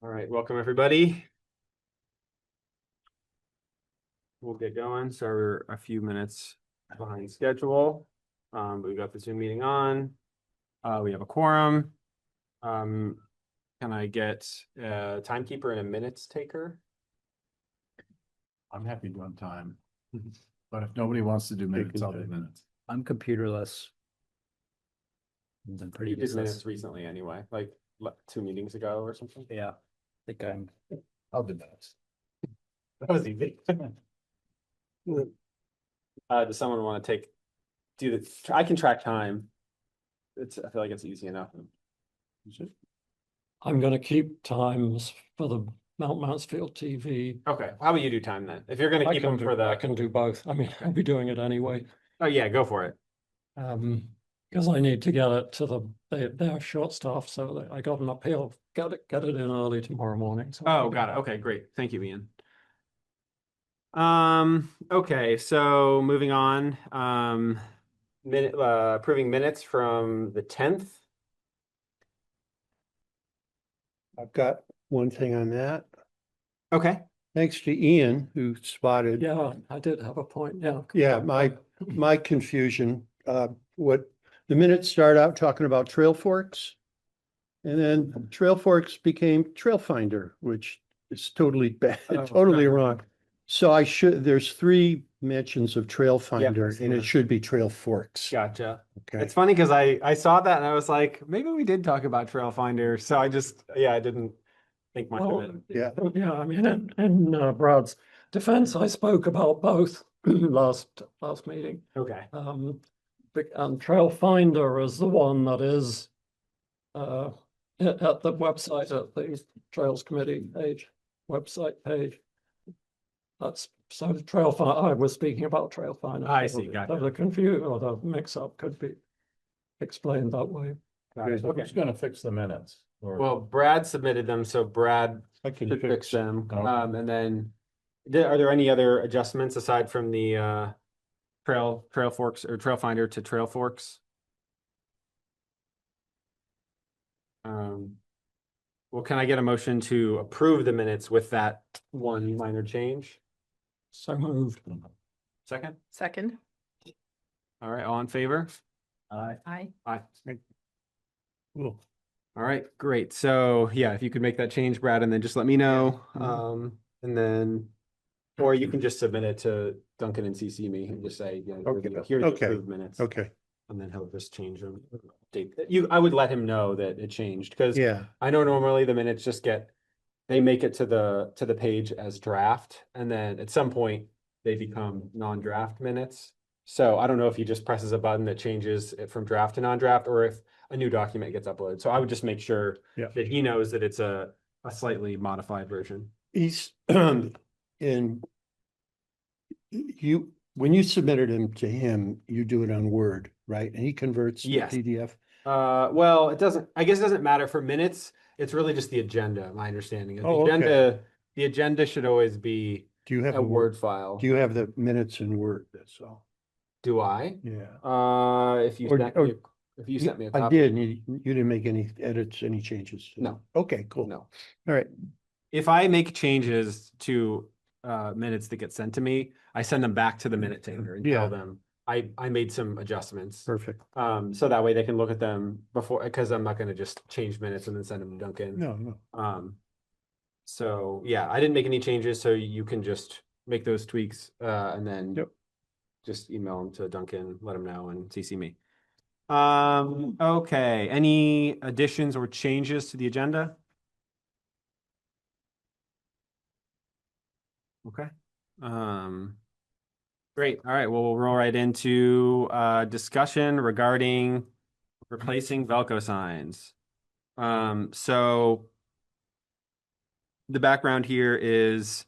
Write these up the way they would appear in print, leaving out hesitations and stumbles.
All right, welcome everybody. We'll get going. So we're a few minutes behind schedule. But we got the Zoom meeting on. We have a quorum. Can I get a timekeeper and a minutes taker? I'm happy doing time, but if nobody wants to do minutes, I'll do minutes. I'm computerless. I'm pretty You did useless. minutes recently anyway, like 2 meetings ago or something. Yeah, I think I'll do minutes. That was easy. Does someone want to do the? I can track time. I feel like it's easy enough. I'm going to keep times for the Mount Mansfield TV. Okay, how about you do time then? If you're going to keep them for the, I can do both. I mean, I'll be doing it anyway. Oh yeah, go for it. Because I need to get it to they're short staff, so that I got an appeal. Get it in early tomorrow morning. So Oh, got it. Okay, great. Thank you, Ian. Okay, so moving on. Approving minutes from the 10th. I've got one thing on that. Okay. Thanks to Ian, who spotted. Yeah, I did have a point. Yeah. Yeah, my confusion, what the minutes start out talking about Trailforks. And then Trailforks became Trailfinder, which is totally bad, Oh, totally okay. wrong. So there's 3 mentions of Trailfinder and it should be Trailforks. Gotcha. Okay. It's funny because I saw that and I was like, maybe we did talk about Trailfinder. So I didn't think much of it. Yeah. Yeah, I mean, in Brad's defense, I spoke about both last meeting. Okay. And Trailfinder is the one that is at the website, at the Trails Committee website page. That's so Trailfinder. I was speaking about Trailfinder. I see, gotcha. So the confusion or the mix-up could be explained that way. Got it. Okay. Who's gonna fix the minutes? Or- Well, Brad submitted them, so Brad I can should fix them. Okay. And then are there any other adjustments aside from the Trailforks or Trailfinder to Trailforks? Well, can I get a motion to approve the minutes with that one minor change? So moved. Second? Second. All right, all in favor? Aye. Aye. Aye. Cool. All right, great. So yeah, if you could make that change, Brad, and then just let me know. And then, or you can just submit it to Duncan and CC me and just say, yeah, here's the Okay. approved minutes. Okay, And then he'll just change them. I would let him know that it changed because yeah, I know normally the minutes just they make it to the page as draft, and then at some point they become non-draft minutes. So I don't know if he just presses a button that changes it from draft to non-draft, or if a new document gets uploaded. So I would just make sure Yeah. that he knows that it's a slightly modified version. he's, and when you submitted him to him, you do it on Word, right? And he converts to Yes. PDF. Well, I guess it doesn't matter for minutes. It's really just the agenda, my understanding. Oh, okay. The agenda should always be Do you have a Word file. Do you have the minutes in Word? That's all. Do I? Yeah. If you sent me a I copy. did, and you didn't make any edits, any changes? No. Okay, cool. No. All right. If I make changes to minutes that get sent to me, I send them back to the minute taker and Yeah. tell them I made some adjustments. Perfect. So that way they can look at them before, because I'm not going to just change minutes and then send them to Duncan. No. So yeah, I didn't make any changes, so you can just make those tweaks and then Yep. just email them to Duncan, let him know, and CC me. Okay, any additions or changes to the agenda? Okay. Great. All right. Well, we'll roll right into discussion regarding replacing VELCO signs. So the background here is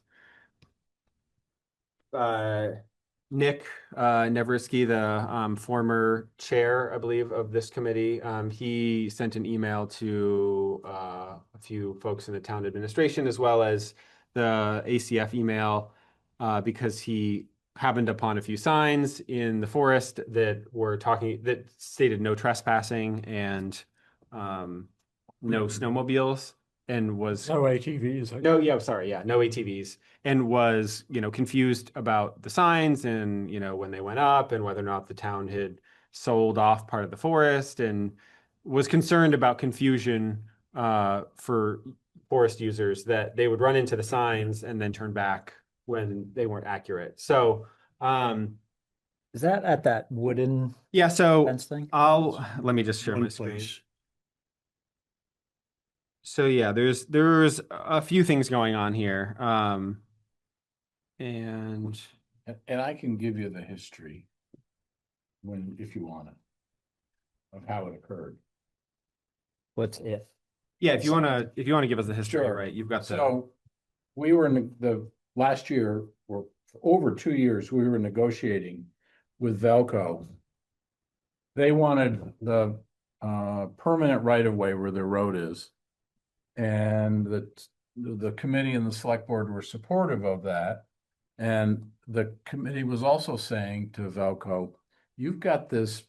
Nick Nevrisky, the former chair, I believe, of this committee. He sent an email to a few folks in the town administration, as well as the ACF email, because he happened upon a few signs in the forest that stated no trespassing and no snowmobiles. and was No ATVs. no, yeah, sorry, yeah, no ATVs, and was, confused about the signs and, when they went up and whether or not the town had sold off part of the forest, and was concerned about confusion for forest users, that they would run into the signs and then turn back when they weren't accurate. So, Is that at that wooden yeah, so fence thing? let me just share One my screen. place. So yeah, there's a few things going on here. And And I can give you the history if you want it, of how it occurred. What's it? yeah, if you wanna give us the history, Sure. right? You've got the So we were in the last year, or for over 2 years, we were negotiating with VELCO. They wanted the permanent right of way where their road is. And the committee and the select board were supportive of that. And the committee was also saying to VELCO, you've got this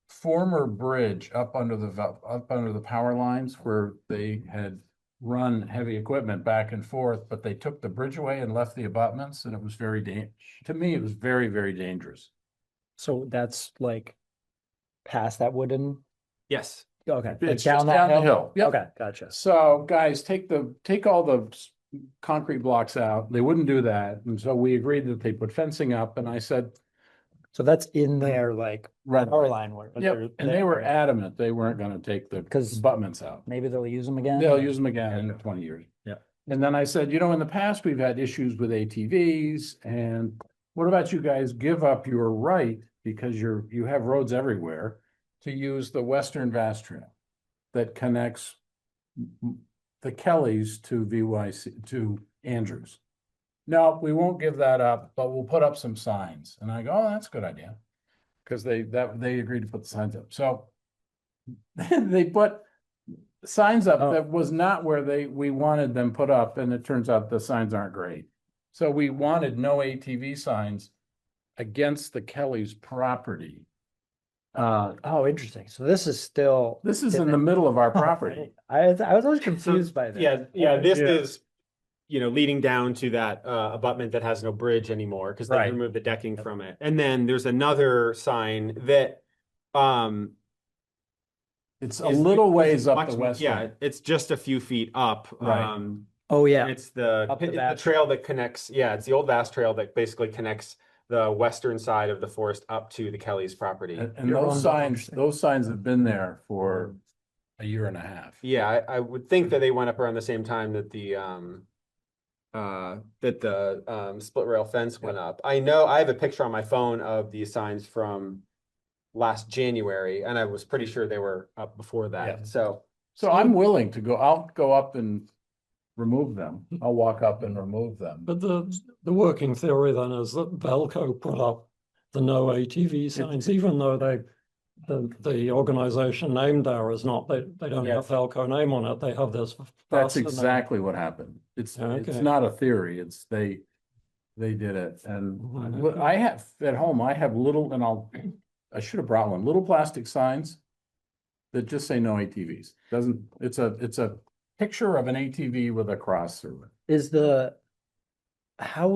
former bridge up under the power lines where they had run heavy equipment back and forth, but they took the bridge away and left the abutments, and it was to me, it was very, very dangerous. So that's like past that wooden, yes. okay, like It's down just that down the hill? hill. Yep. Okay, gotcha. So guys, take all the concrete blocks out. They wouldn't do that. And so we agreed that they put fencing up, and I said, So that's in there, like right. power line work. Yep, and they were adamant they weren't gonna take the 'Cause- abutments out. Maybe they'll use them again? They'll use them again in 20 years. Yeah. And then I said, in the past, we've had issues with ATVs, and what about you guys give up your right, because you have roads everywhere, to use the Western Vast Trail that connects the Kellys to VYC, to Andrews. No, we won't give that up, but we'll put up some signs. And I go, oh, that's a good idea. Because they agreed to put the signs up. So they put signs up that was not where we wanted them put up, and it turns out the signs aren't great. So we wanted no ATV signs against the Kelly's property. Oh, interesting. So this is still. This is in the middle of our property. I was always confused by that. Yeah, this Yeah. is, leading down to that abutment that has no bridge anymore, because they Right. removed the decking from it. And then there's another sign that It's a is little ways up much- the west. Yeah, end. it's just a few feet up. Right. Oh, yeah. It's the Up the it's the Vast. trail that connects, it's the old Vast Trail that basically connects the western side of the forest up to the Kelly's property. And You're those on the signs, interesting. those signs have been there for a year and a half. Yeah, I would think that they went up around the same time that the split rail fence went up. I know I have a picture on my phone of these signs from last January, and I was pretty sure they were up before that. Yeah. So So I'm willing to go, I'll go up and remove them. I'll walk up and remove them. But the working theory then is that VELCO put up the no ATV signs, even though the organization named there is not, they don't have VELCO name on it, they have this. That's faster name. exactly what happened. It's Okay. not a theory, it's they did it. And Mhm. what I have at home, I have little, and I should have brought one, little plastic signs that just say no ATVs. It's a picture of an ATV with a cross through it. How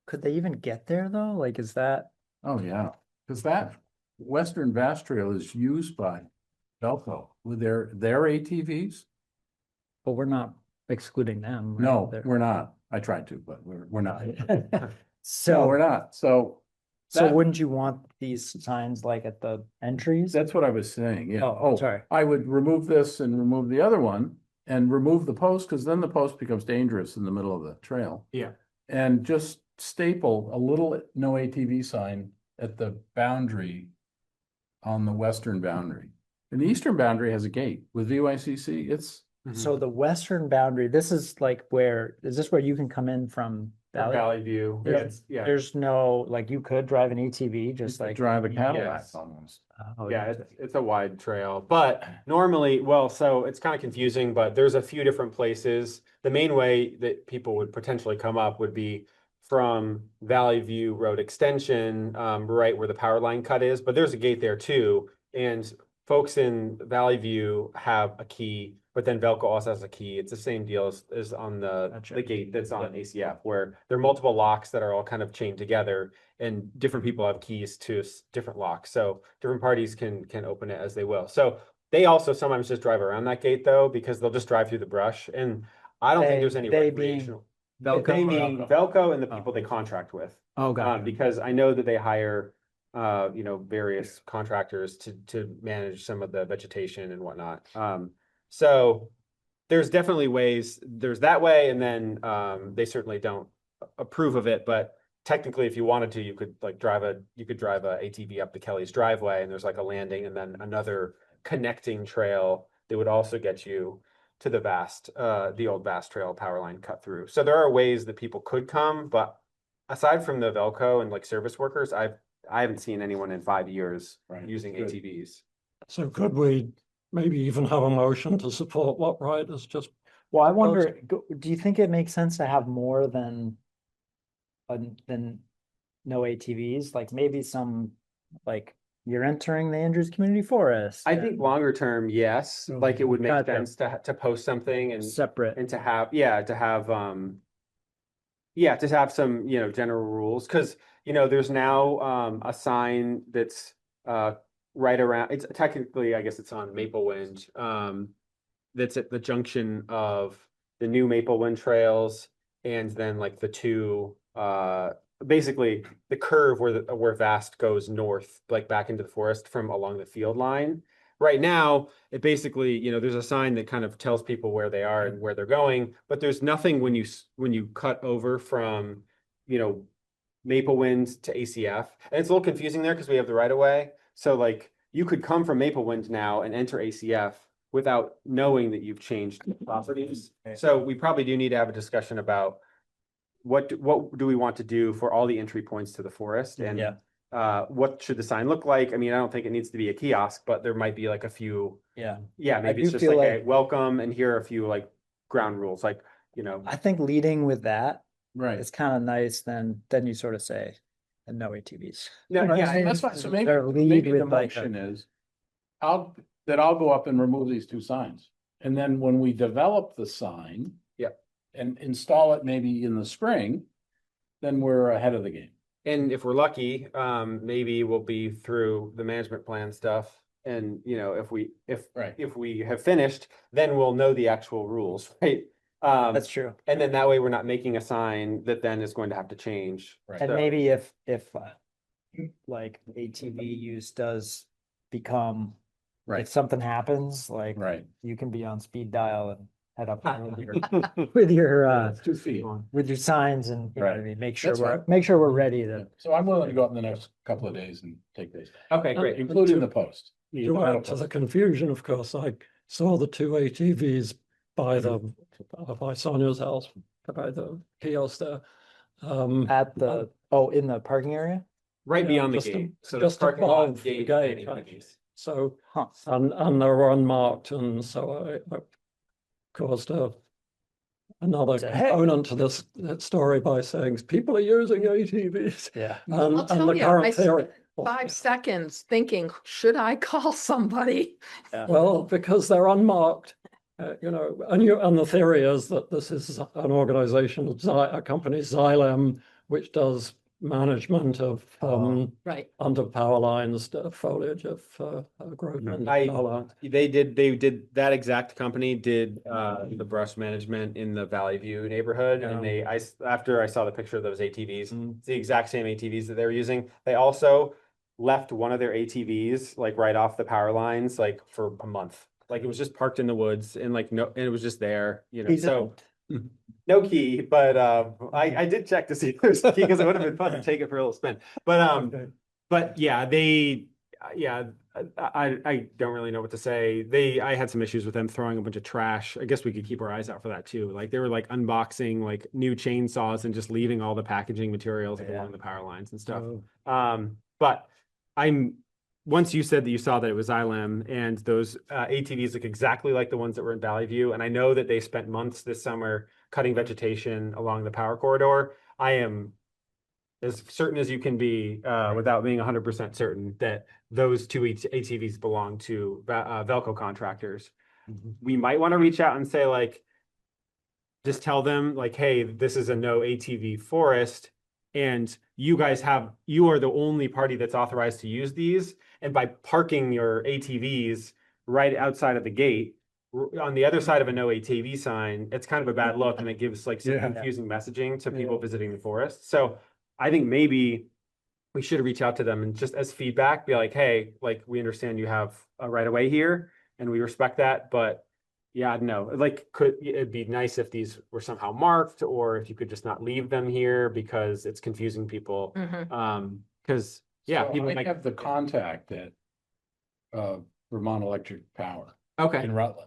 could they even get there though? Like, is that? Oh, yeah, because that Western Vast Trail is used by VELCO with their ATVs. But we're not excluding them. right? No, They're- we're not. I tried to, but we're not. No, So, we're not. So so that- wouldn't you want these signs like at the entries? that's what I was saying, yeah. Oh, sorry. I would remove this and remove the other one and remove the post, because then the post becomes dangerous in the middle of the trail. yeah, And just staple a little no ATV sign at the boundary on the western boundary. And the eastern boundary has a gate with VYCC. It's, So the western boundary, this is like is this where you can come in from Valley? Valley View. Yeah. Yeah, There's no, like, you could drive an ATV, just like like. drive a Cadillac Yes. almost. Oh, yeah, it's a wide trail, but normally, so it's kind of confusing, but there's a few different places. The main way that people would potentially come up would be from Valley View Road Extension, right where the power line cut is, but there's a gate there too. And folks in Valley View have a key but then VELCO also has a key. It's the same deal as on the Gotcha. gate that's on ACF, where there are multiple locks that are all kind of chained together, and different people have keys to different locks. So different parties can open it as they will. So they also sometimes just drive around that gate though, because they'll just drive through the brush. And I don't think there's any They being recreational. VELCO? They mean VELCO and the Oh. people they contract with. Oh, gotcha. Because I know that they hire various contractors to manage some of the vegetation and whatnot. So there's definitely ways, there's that way, and then they certainly don't approve of it, but technically if you wanted to, you could drive a ATV up the Kelly's driveway, and there's like a landing and then another connecting trail that would also get you to the old Vast Trail power line cut through. So there are ways that people could come, but aside from the VELCO and like service workers, I haven't seen anyone in 5 years Right. using Good. ATVs. So could we maybe even have a motion to support what Wright has just, Well, I wonder, do you think it makes sense to have more than no ATVs? Like maybe some, like you're entering the Andrews Community Forest. I think longer term, yes, like it would make Gotcha. sense to post something and Separate. to have some, general rules, because, there's now a sign that's right around, it's technically, I guess it's on Maple Wind, that's at the junction of the new Maple Wind trails and then like the two, basically the curve where Vast goes north, like back into the forest from along the field line. Right now, it basically, there's a sign that kind of tells people where they are and where they're going, but there's nothing when you cut over from, Maple Wind to ACF. And it's a little confusing there because we have the right of way. So like you could come from Maple Wind now and enter ACF without knowing that you've changed properties. So we probably do need to have a discussion about what do we want to do for all the entry points to the forest, and Yeah. what should the sign look like? I mean, I don't think it needs to be a kiosk, but there might be like a few, Yeah. maybe do it's just feel like a like- welcome, and here are a few like ground rules, like, I think leading with that Right. is kind of nice. Then you sort of say, and no ATVs. No, Right, yeah, so that's fine. So maybe, Or lead maybe the with like a- motion is, I'll go up and remove these two signs. And then when we develop the sign. Yep. And install it maybe in the spring, then we're ahead of the game. and if we're lucky, maybe we'll be through the management plan stuff. And, Right. if we have finished, then we'll know the actual rules, right? That's true. And then that way we're not making a sign that then is going to have to change. Right. And So- maybe if like ATV use does become, Right. if something happens, like Right. you can be on speed dial and head up with your It's 2 feet. with your signs and you know what I Right. mean, make sure That's fine. we're ready to. So I'm willing to go up in the next couple of days and take these, Okay, great. including the post. to add to the confusion, of course, I saw the two ATVs by by Sonia's house, by the kiosk there. At the, in the parking area? Right Yeah, beyond the just gate. So just the parking lot, above the gate, gate, and right. ATVs. So, Huh. and they were unmarked, and so I caused another Say, "Hey." component to that story by saying people are using ATVs. Yeah. I'll And tell the you, I current spent theory. 5 seconds thinking, should I call somebody? Well, because they're unmarked, and the theory is that this is an organization, a company, Xylem, which does management of Right. under power lines, foliage of growth. under power lines. They did that exact company did the brush management in the Valley View neighborhood, and after I saw the picture of those ATVs, it's the exact same ATVs that they were using. They also left one of their ATVs like right off the power lines, like for a month. Like it was just parked in the woods and and it was just there, so no key, but I did check to see if there's a key because it would have been fun to take it for a little spin. But but yeah, I don't really know what to say. I had some issues with them throwing a bunch of trash. I guess we could keep our eyes out for that too. Like they were like unboxing like new chainsaws and just leaving all the packaging materials along the power lines and stuff. But once you said that you saw that it was Xylem, and those ATVs look exactly like the ones that were in Valley View, and I know that they spent months this summer cutting vegetation along the power corridor. I am as certain as you can be, without being 100% certain, that those two ATVs belong to VELCO contractors. we might want to reach out and say like, just tell them like, hey, this is a no ATV forest. And you are the only party that's authorized to use these. And by parking your ATVs right outside of the gate, on the other side of a no ATV sign, it's kind of a bad look and it gives like some Yeah. confusing messaging to people visiting the forest. So I think maybe we should reach out to them and just as feedback, be like, hey, like we understand you have a right of way here and we respect that, but yeah, no, like it'd be nice if these were somehow marked or if you could just not leave them here because it's confusing people. Because yeah, So people I might have the contact at Vermont Electric Power okay. in Rutland.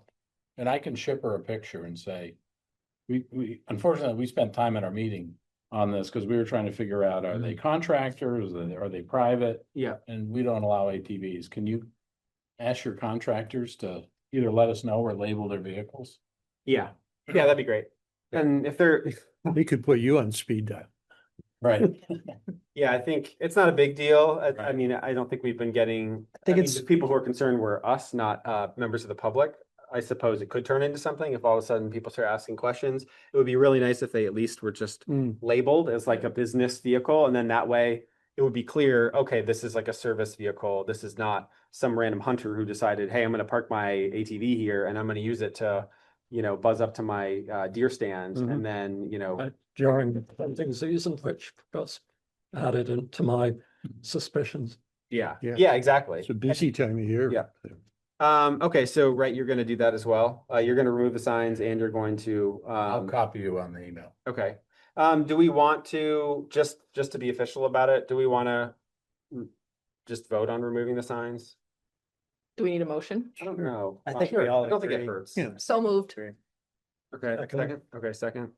And I can ship her a picture and say, we unfortunately, we spent time at our meeting on this because we were trying to figure out, are they contractors, are they private? Yeah. And we don't allow ATVs. Can you ask your contractors to either let us know or label their vehicles? Yeah. Yeah, that'd be great. And if they're They could put you on speed dial. Right. yeah, I think it's not a big deal. I Right. mean, I don't think we've been getting, think mean, it's- the people who are concerned were us, not members of the public. I suppose it could turn into something if all of a sudden people start asking questions. It would be really nice if they at least were just labeled as like a business vehicle. And then that way it would be clear, okay, this is like a service vehicle. This is not some random hunter who decided, hey, I'm going to park my ATV here and I'm going to use it to, buzz up to my deer stand. And then, During the hunting season, which got added into my suspicions. yeah, Yeah. yeah, exactly. It's a busy time of year. Yeah. Okay, so right, you're gonna do that as well. You're gonna remove the signs and you're going to, I'll copy you on the email. okay. Do we want to, just to be official about it, do we wanna just vote on removing the signs? Do we need a motion? I don't know. I think we all I don't think it agree. hurts. Yeah. So moved. Okay, Second. second, okay, second.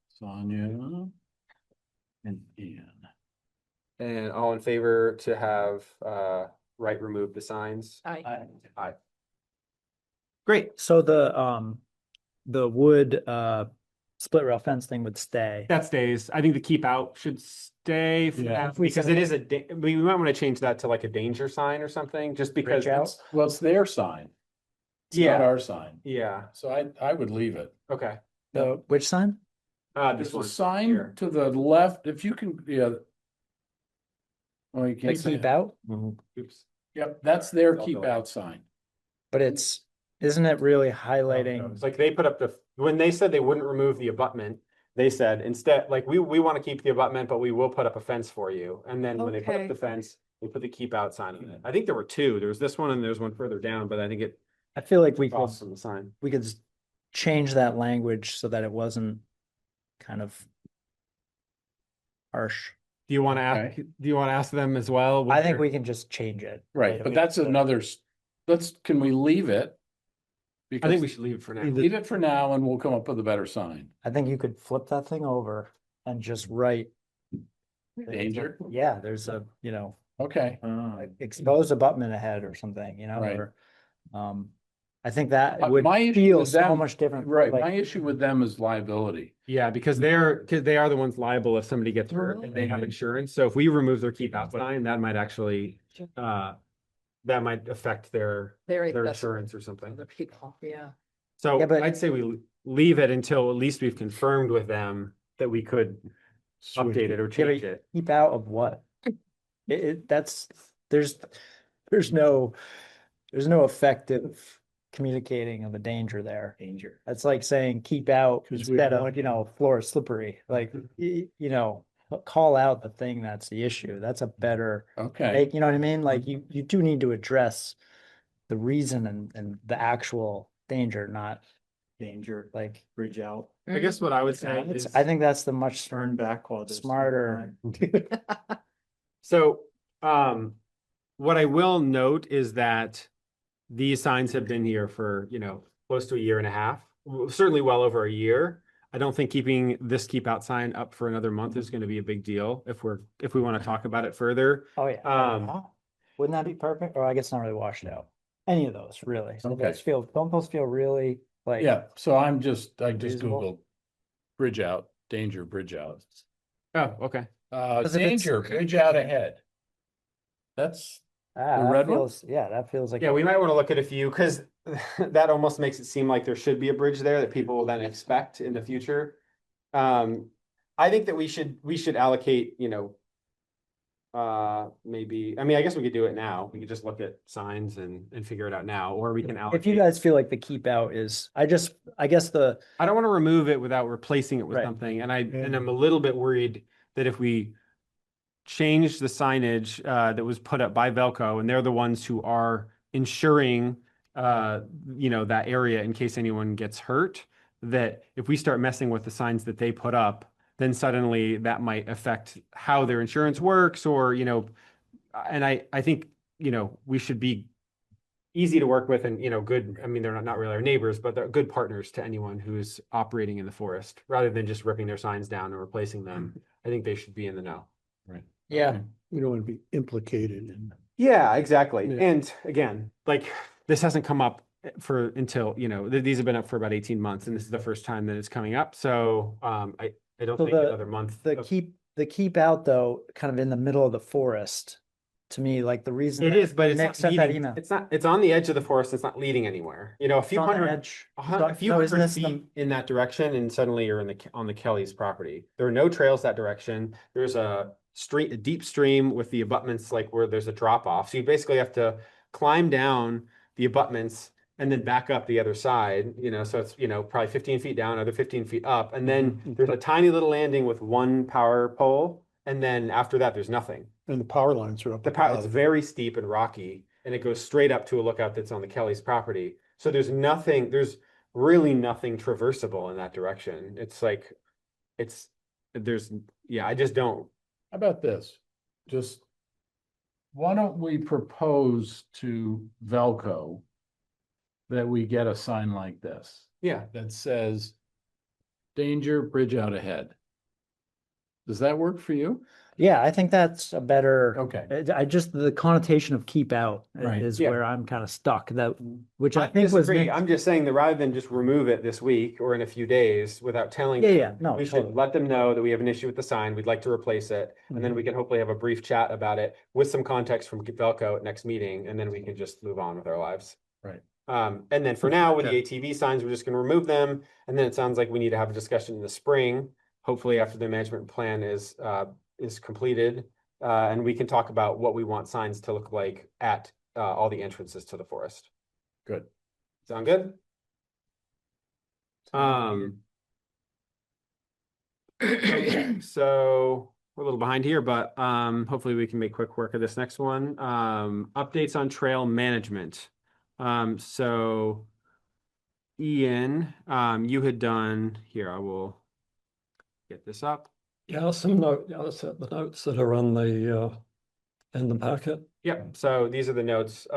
Sonia and Ian. And all in favor to have, right, remove the signs? Aye. Aye. Great. So the wood split rail fence thing would stay. That stays. I think the keep out should stay for Yeah. now, If we because said- it is we might want to change that to like a danger sign or something, just because. Bridge out? it's- Well, it's their sign. It's not Yeah, our sign. yeah, So I would leave it. okay. The which sign? This There's a one. sign here. to the left, if you can, yeah. Oh, you The can't see keep it. out? Oops. Yep, that's their I'll keep go out sign. But isn't it really highlighting? It's like they put up when they said they wouldn't remove the abutment, they said instead, like, we want to keep the abutment, but we will put up a fence for you. And then when they put up Okay. the fence, they put the keep out sign on it. I think there were two. There was this one and there's one further down, but I think it I feel like we could crossed from the sign. change that language so that it wasn't kind of harsh. Do you want to ask, Okay. do you want to ask them as well? what I think their- we can just change it. Right, but that's another, can we leave it? I think Because we should leave it for now. leave it for now and we'll come up with a better sign. I think you could flip that thing over and just write. Danger? Yeah, there's a, Okay. exposed abutment ahead or something, Right. or, I think that would My issue feel with so them- much different. Right, like- my issue with them is liability. Yeah, because they are the ones liable if somebody gets hurt and they have insurance. So if we remove their keep out sign, that might actually, that might affect their Very. insurance or something. Other people, yeah. So Yeah, but- I'd say we leave it until at least we've confirmed with them that we could update it or change it. Keep out of what? There's no effective communicating of a danger there. Danger. That's like saying keep out 'Cause we instead of, want- floor is slippery, like, call out the thing that's the issue. That's a better, Okay, you know what I mean? Like you do need to address the reason and the actual danger, not danger, like bridge out. I guess what I would say It's- is, I think that's the much Turn back while there's. smarter. so, what I will note is that these signs have been here for, close to a year and a half, certainly well over a year. I don't think keeping this keep out sign up for another month is going to be a big deal if we want to talk about it further. Oh, yeah. Wouldn't that be perfect? Or I guess not really washed out. Any of those, really. So Okay. don't those feel really like? yeah, so I just Reasonable. Googled bridge out, danger, bridge out. Oh, okay. 'Cause if it's- Danger, bridge out ahead. That's, Ah, The that red one? feels, yeah, that feels like. Yeah, we might want to look at a few, because that almost makes it seem like there should be a bridge there that people will then expect in the future. I think that we should allocate, maybe, I mean, I guess we could do it now. We could just look at signs and figure it out now, or we can If you allocate. guys feel like the keep out is, I guess I don't want to remove it without replacing it with Right. something, and I'm a little bit worried that if we change the signage that was put up by VELCO, and they're the ones who are ensuring that area in case anyone gets hurt, that if we start messing with the signs that they put up, then suddenly that might affect how their insurance works, or and I think we should be easy to work with and good. I mean, they're not really our neighbors, but they're good partners to anyone who's operating in the forest, rather than just ripping their signs down and replacing them. I think they should be in the know. Right. yeah, We don't want to be implicated in. Yeah, exactly. Yeah. And again, like this hasn't come up until these have been up for about 18 months, and this is the first time that it's coming up. So I don't So think another month. the keep out though, kind of in the middle of the forest. To me, like the reason It is, but it's Nick not sent that leading. email. It's not. It's on the edge of the forest. It's not leading anywhere. A It's few on the hundred, edge. a few So isn't hundred this the- feet in that direction, and suddenly you're on the Kelly's property. There are no trails that direction. There's a deep stream with the abutments, like where there's a drop off. So you basically have to climb down the abutments and then back up the other side. So it's probably 15 feet down, another 15 feet up, and then there's a tiny little landing with one power pole, and then after that, there's nothing. And the power lines are up. The power, it's very steep and rocky, and it goes straight up to a lookout that's on the Kelly's property. So there's really nothing traversable in that direction. It's like, I just don't. How about this? Just, why don't we propose to VELCO that we get a sign like this Yeah, that says danger, bridge out ahead? Does that work for you? Yeah, I think that's a better. Okay. I just, the connotation of keep out Right. is Yeah. where I'm kind of stuck, which I I think was. disagree. Nick's- I'm just saying that rather than just remove it this week or in a few days without telling Yeah, them, yeah, no, we should totally. let them know that we have an issue with the sign. We'd like to replace it, and then we can hopefully have a brief chat about it with some context from VELCO at next meeting, and then we can just move on with our lives. Right. And then for now, with the Okay. ATV signs, we're just going to remove them, and then it sounds like we need to have a discussion in the spring, hopefully after the management plan is completed, and we can talk about what we want signs to look like at all the entrances to the forest. Good. Sound good? So we're a little behind here, but hopefully we can make quick work of this next one. Updates on trail management. So Ian, you had done here. I will get this up. Yeah, the notes that are on the in the packet. Yep. So these are the notes.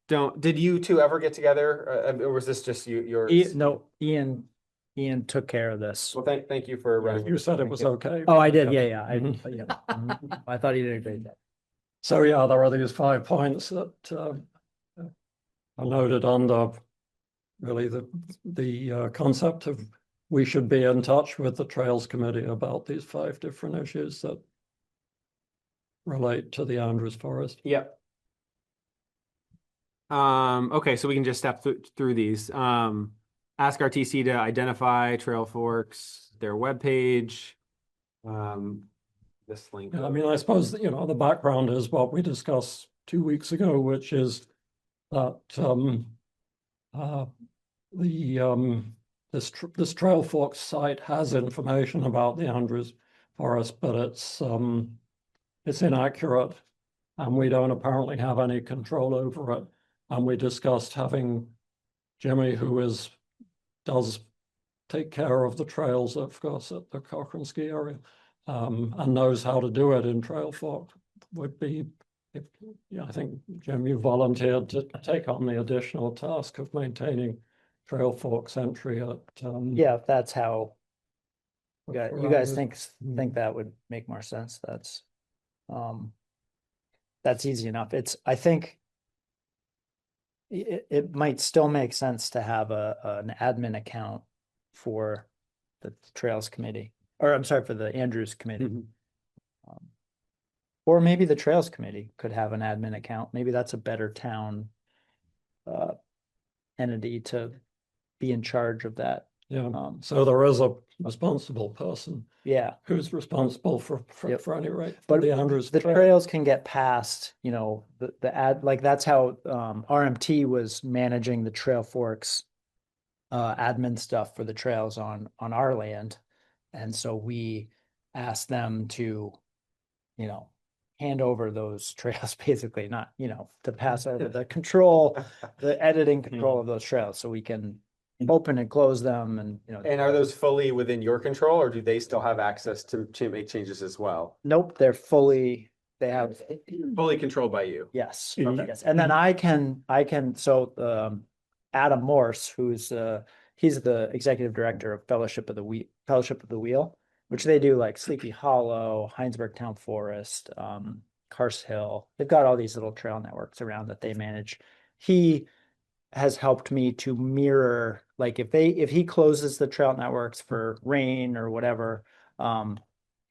Did you two ever get together? Or was this just yours? No, Ian took care of this. Well, thank you for running. You said it was okay. Oh, I did. Yeah. Mhm. Yeah. I thought he did a great job. So yeah, there are these 5 points that are noted under really the concept of we should be in touch with the Trails Committee about these 5 different issues that relate to the Andrews Forest. Yep. Okay, so we can just step through these. Ask RTC to identify Trailforks, their webpage. This link. Yeah, I mean, I suppose, the background is what we discussed 2 weeks ago, which is that this Trailforks site has information about the Andrews Forest, but it's inaccurate, and we don't apparently have any control over it. And we discussed having Jimmy, who does take care of the trails, of course, at the Cochrane ski area, and knows how to do it in Trailfork, would be, I think, Jim, you volunteered to take on the additional task of maintaining Trailforks entry at. Yeah, if that's how you guys think that would make more sense. That's easy enough. I think it might still make sense to have an admin account for the Trails Committee, or I'm sorry, for the Andrews Committee. Or maybe the Trails Committee could have an admin account. Maybe that's a better town entity to be in charge of that. Yeah, So so there is a responsible person yeah, who's responsible for Yep. for any rate. but the Andrews the Trail. trails can get past, you know, the ad, like that's how RMT was managing the Trailforks admin stuff for the trails on our land. And so we asked them to, you know, hand over those trails, basically, not, you know, to pass over the control, the editing control of those trails, so we can open and close them and, you know. And are those fully within your control, or do they still have access to make changes as well? Nope, they have, Fully controlled by you. yes, Okay. yes. And then I can, so Adam Morse, he's the executive director of Fellowship of the Wheel, which they do like Sleepy Hollow, Heinsberg Town Forest, Karst Hill. They've got all these little trail networks around that they manage. He has helped me to mirror, like if he closes the trail networks for rain or whatever,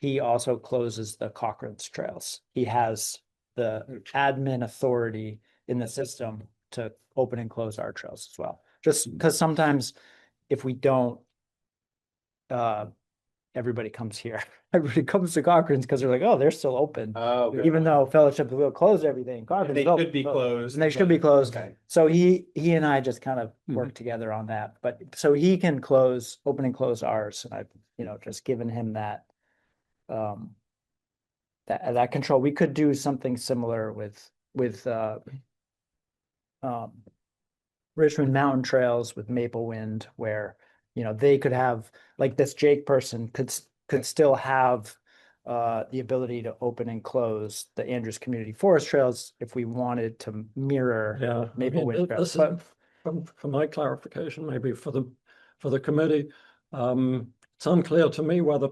he also closes the Cochrane's trails. He has the admin authority in the system to open and close our trails as well. Just because sometimes if we don't, everybody comes here. Everybody comes to Cochrane's because they're like, oh, they're still open. Oh, good. Even though Fellowship will close everything. Cochrane's They open, should be so- closed. And they should be closed. Okay. So he and I just kind of work together on that. But so he can open and close ours. And I've, you know, just given him that that control. We could do something similar with Richmond Mountain Trails with Maple Wind, where, you know, they could have, like, this Jake person could still have the ability to open and close the Andrews Community Forest Trails if we wanted to mirror Yeah, Maple Wind. this is, But for my clarification, maybe for the committee, it's unclear to me whether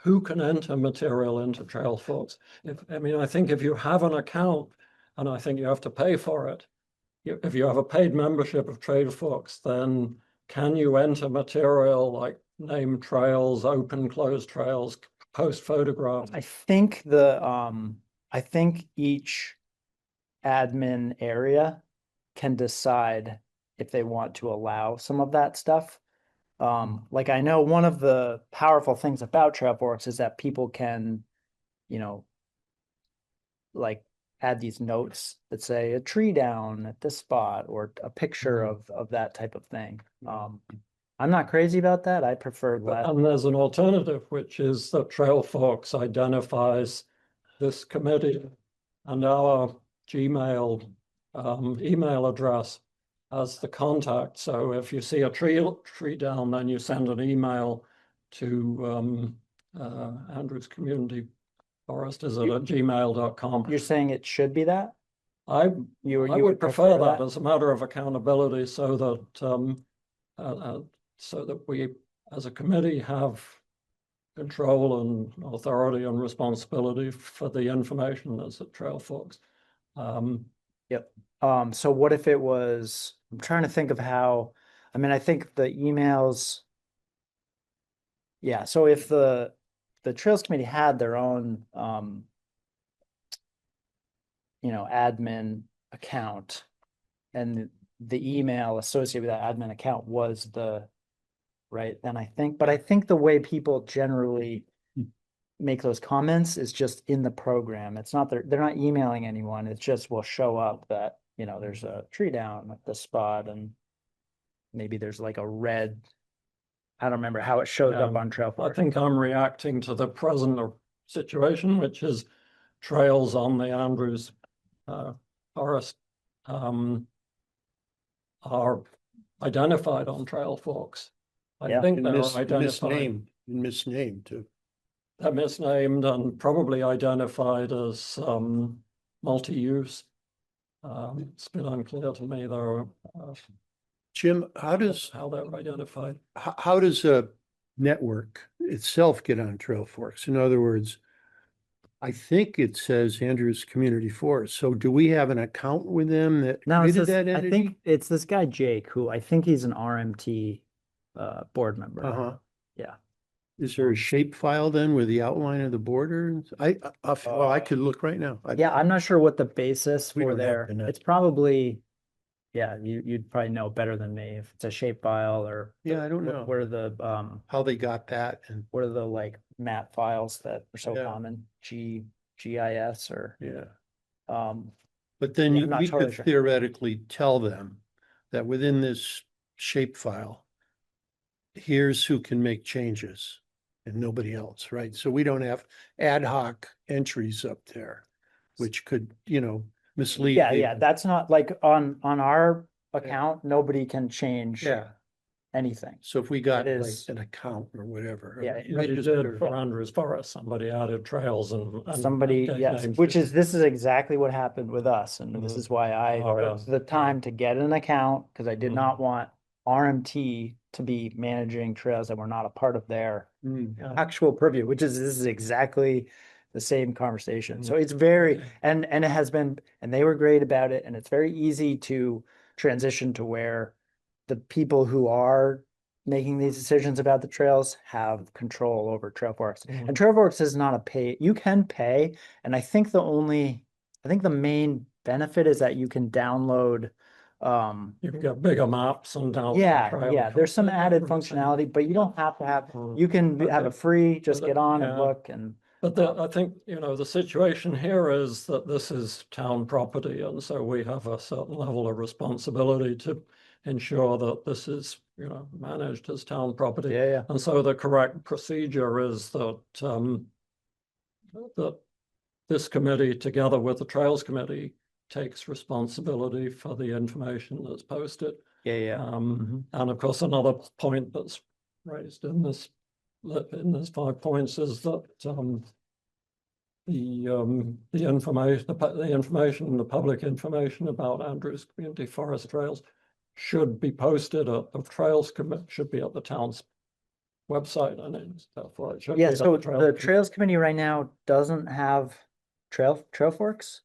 who can enter material into Trailforks. I think if you have an account, and I think you have to pay for it, if you have a paid membership of Trailforks, then can you enter material like name trails, open, closed trails, post photographs? I think each admin area can decide if they want to allow some of that stuff. Like, I know one of the powerful things about Trailforks is that people can, you know, like, add these notes that say a tree down at this spot or a picture of that type of thing. I'm not crazy about that. I prefer that. And there's an alternative, which is that Trailforks identifies this committee and our Gmail email address as the contact. So if you see a tree down, then you send an email to Andrews Community Forest is at gmail.com. You're saying it should be that? I You would prefer that as a matter of accountability, so that we, as a committee, have control and authority and responsibility for the information that's at Trailforks. Yep. So what if it was, I'm trying to think of how, I think the emails. Yeah, so if the Trails Committee had their own, you know, admin account, and the email associated with that admin account was right, then I think the way people generally make those comments is just in the program. It's not, they're not emailing anyone. It's just will show up that, you know, there's a tree down at this spot, and maybe there's like a red, I don't remember how it shows up on I Trailforks. think I'm reacting to the present situation, which is trails on the Andrews Forest are identified on Trailforks. I Yeah. think And they're identified. misnamed too. They're misnamed and probably identified as multi-use. It's been unclear to me though Jim, how does they're identified. how does a network itself get on Trailforks? In other words, I think it says Andrews Community Forest. So do we have an account with them that No, it's created this, that I entity? think it's this guy Jake, who I think he's an RMT board member. Uh-huh. Yeah. Is there a shape file then with the outline of the border? Well, I could look right now. Yeah, I'm not sure what the basis We for don't have their, the net. it's probably, yeah, you'd probably know better than me if it's a shapefile or. Yeah, I don't know. What are the, How they got that and, what are the like map files that are so Yeah. common? GIS or, yeah. um, But then Yeah, I'm not we totally could sure. theoretically tell them that within this shapefile, here's who can make changes and nobody else, right? So we don't have ad hoc entries up there, which could, mislead yeah, yeah, people. that's not like on our account, nobody can change Yeah, anything. so if we got It like is- an account or whatever. Yeah, But you registered- did for Andrews Forest, somebody added trails and. Somebody, gave yes, names which to- is, this is exactly what happened with us, and this Mhm. is why I Oh, yeah. took the time to get an account, because I did Mhm. not want RMT to be managing trails that were not a part of their Mm, actual purview, which is, this is exactly the same conversation. So Mhm. it's very, Okay. and it has been, and they were great about it, and it's very easy to transition to where the people who are making these decisions about the trails have control over Trailforks. Mhm. And Trailforks is not a pay, you can pay, and I think the main benefit is that you can download, You can get bigger maps and down. yeah, there's some added functionality, but you don't have to have, you can have a free, just get on and Yeah. look and. But I think, the situation here is that this is town property, and so we have a certain level of responsibility to ensure that this is, managed as town property. Yeah. And so the correct procedure is that, that this committee, together with the Trails Committee, takes responsibility for the information that's posted. Yeah. And of course, another point that's raised in this 5 points is that the information, the public information about Andrews Community Forest Trails should be posted at the Trails Commit, should be at the town's website, and therefore it should be Yeah, at so Trails the Committee. Trails Committee right now doesn't have Trailforks?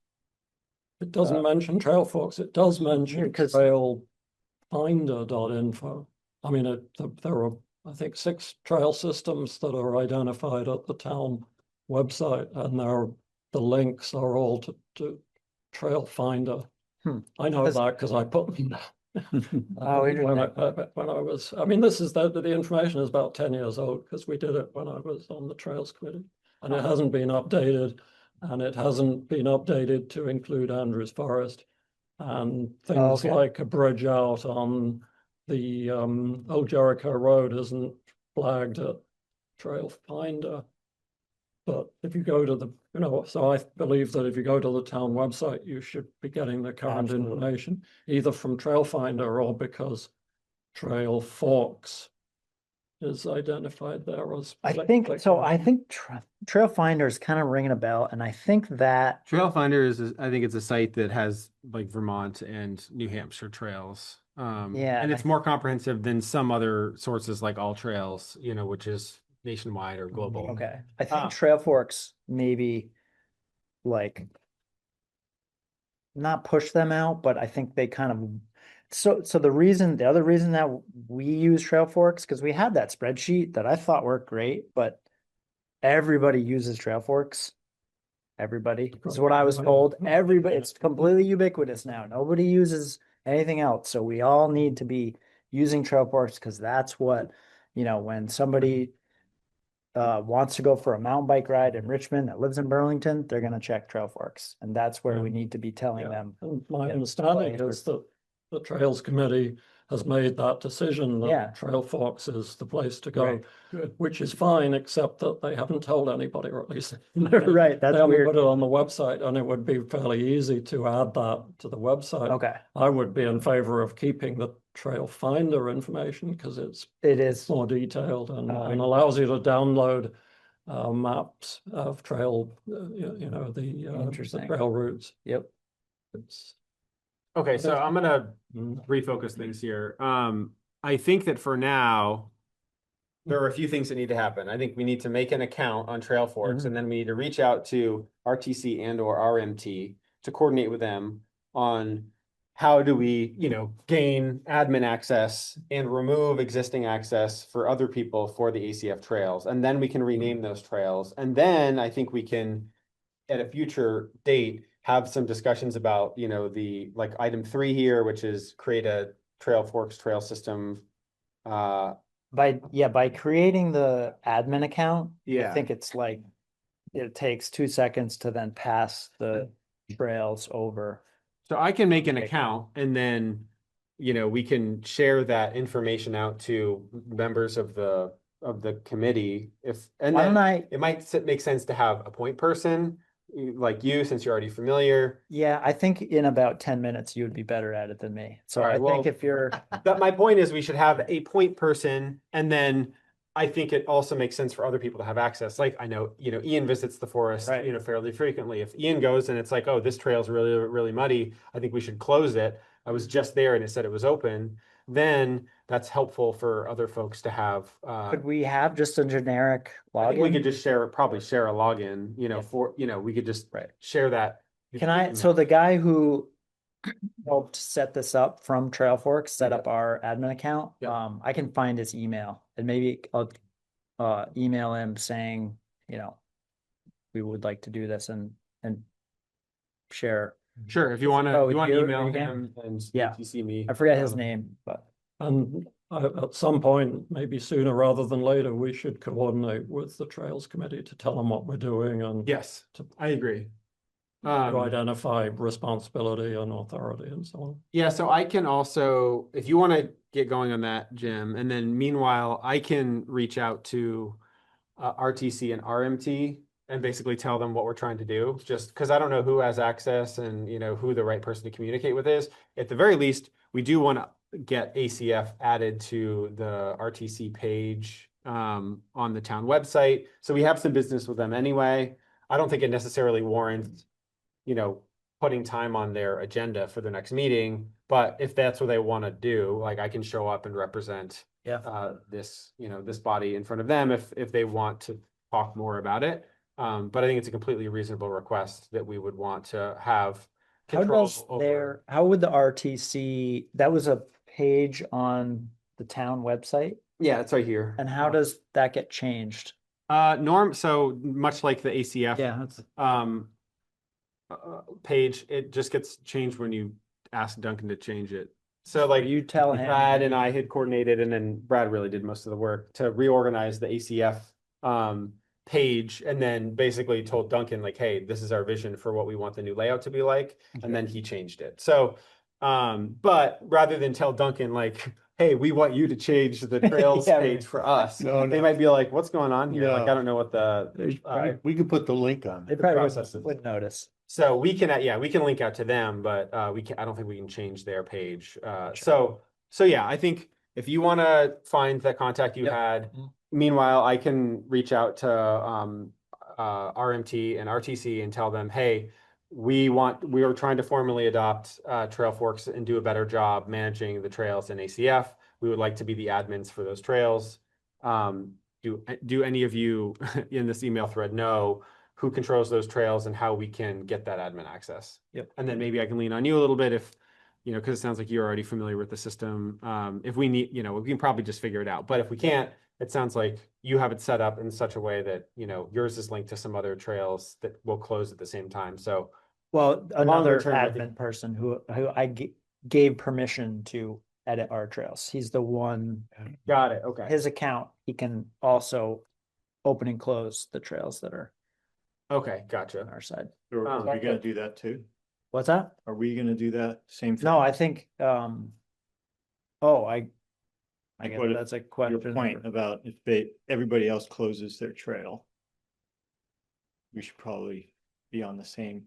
It doesn't mention Trailforks, it does mention 'cause- trailfinder.info. I mean, there are, I think, 6 trail systems that are identified at the town website, and the links are all to Trailfinder. I know Because- that because I put them there. Oh, When I interesting. was, I mean, this is the information is about 10 years old because we did it when I was on the Trails Committee, and it hasn't been updated, and it hasn't been updated to include Andrews Forest and things okay. like a bridge out on the Old Jericho Road isn't flagged at Trail Finder. But if you go to the, so I believe that if you go to the town website, you should be getting the current Absolutely. information, either from Trail Finder or because Trailforks is identified there as. I think Trail Finder is kind of ringing a bell, and I think that, Trailfinder I think it's a site that has like Vermont and New Hampshire trails. Yeah, And and it's more comprehensive than some other sources like All Trails, which is nationwide or global. okay, I think Ah. Trailforks maybe like not push them out, but I think they kind of, so the other reason that we use Trailforks, because we had that spreadsheet that I thought worked great, but everybody uses Trailforks. Everybody, this is what I was told. Everybody, it's completely ubiquitous now. Nobody uses anything else. So we all need to be using Trailforks because that's what, when somebody wants to go for a mountain bike ride in Richmond that lives in Burlington, they're going to check Trailforks. And that's where we Yeah. need to be telling Yeah. them. And my Yeah. understanding is that the Trails Committee has made that decision Yeah. that Trailforks is the place to go, Right. Good. which is fine, except that they haven't told anybody, or at least Right, that's they haven't weird. put it on the website, and it would be fairly easy to add that to the website. Okay, I would be in favor of keeping the Trail Finder information because it's it is. more detailed and Oh, allows you to download maps of trail, the Interesting. trail routes. Yep. It's, Okay, so I'm gonna mm, refocus things here. I think that for now, there are a few things that need to happen. I think we need to make an account on Trailforks, and then we need to reach out to RTC and or RMT to coordinate with them on how do we, gain admin access and remove existing access for other people for the ACF trails. And then we can rename those trails. And then I think we can, at a future date, have some discussions about, you know, the, like, item 3 here, which is create a Trailforks trail system. By creating the admin account, I Yeah. think it's like, it takes 2 seconds to then pass the trails over. So I can make an Okay. account and then, you know, we can share that information out to members of the committee if, and Why then don't I, it might make sense to have a point person like you, since you're already familiar. yeah, I think in about 10 minutes, you would be better at it than me. So All right, I think well- if you're, But my point is we should have a point person, and then I think it also makes sense for other people to have access. Like, I know, you know, Ian visits the forest, Right. you know, fairly frequently. If Ian goes and it's like, oh, this trail's really, really muddy, I think we should close it. I was just there and it said it was open. Then that's helpful for other folks to have. could we have just a generic I think we could login? just probably share a login, you know, Yeah. for, you know, we could just Right. share that. Can I, so the guy who helped set this up from Trailforks, set up our admin account, Yeah. I can find his email and maybe I'll email him saying, you know, we would like to do this and share. Sure, if you want to, Oh, if you want to you email again? him and Yeah. you see me. I forget his name, but And at some point, maybe sooner rather than later, we should coordinate with the Trails Committee to tell them what we're doing and Yes, to I agree. to identify responsibility and authority and so on. Yeah, so I can also, if you want to get going on that, Jim, and then meanwhile, I can reach out to RTC and RMT and basically tell them what we're trying to do, just because I don't know who has access and, you know, who the right person to communicate with is. At the very least, we do want to get ACF added to the RTC page on the town website. So we have some business with them anyway. I don't think it necessarily warrants, you know, putting time on their agenda for the next meeting, but if that's what they want to do, like, I can show up and represent this, you know, this body in front of them if they want to talk more about it. But I think it's a completely reasonable request that we would want to have control over. how would the RTC, that was a page on the town website, Yeah, it's right here. and how does that get changed? So much like the ACF that's. page, it just gets changed when you ask Duncan to change it. So like You tell him. Brad and I had coordinated, and then Brad really did most of the work to reorganize the ACF page, and then basically told Duncan like, hey, this is our vision for what we want the new layout to be like, and then he changed it. So but rather than tell Duncan like, hey, we want you to change the trails Yeah, page for us, No, they no. might be like, what's going on here? Like, No. I don't know what the We could put the link on. They the probably process is. wouldn't notice. So we can, yeah, we can link out to them, but we can, I don't think we can change their page. So yeah, I think if you want to find that contact you Yep. had, Mhm. meanwhile, I can reach out to RMT and RTC and tell them, hey, we are trying to formally adopt Trailforks and do a better job managing the trails in ACF. We would like to be the admins for those trails. Do any of you in this email thread know who controls those trails and how we can get that admin access? Yep. And then maybe I can lean on you a little bit if, you know, because it sounds like you're already familiar with the system. If we need, you know, we can probably just figure it out. But if we can't, it sounds like you have it set up in such a way that, you know, yours is linked to some other trails that will close at the same time. So Well, another term, I think- admin person who gave permission to edit our trails. He's the one, got it. Okay. his account, he can also open and close the trails that are Okay. Gotcha. on our side. Are Oh, we gonna do that too? What's that? Are we gonna do that same thing? No, I think, I Like guess what- that's a Your question. point about if everybody else closes their trail. We should probably be on the same.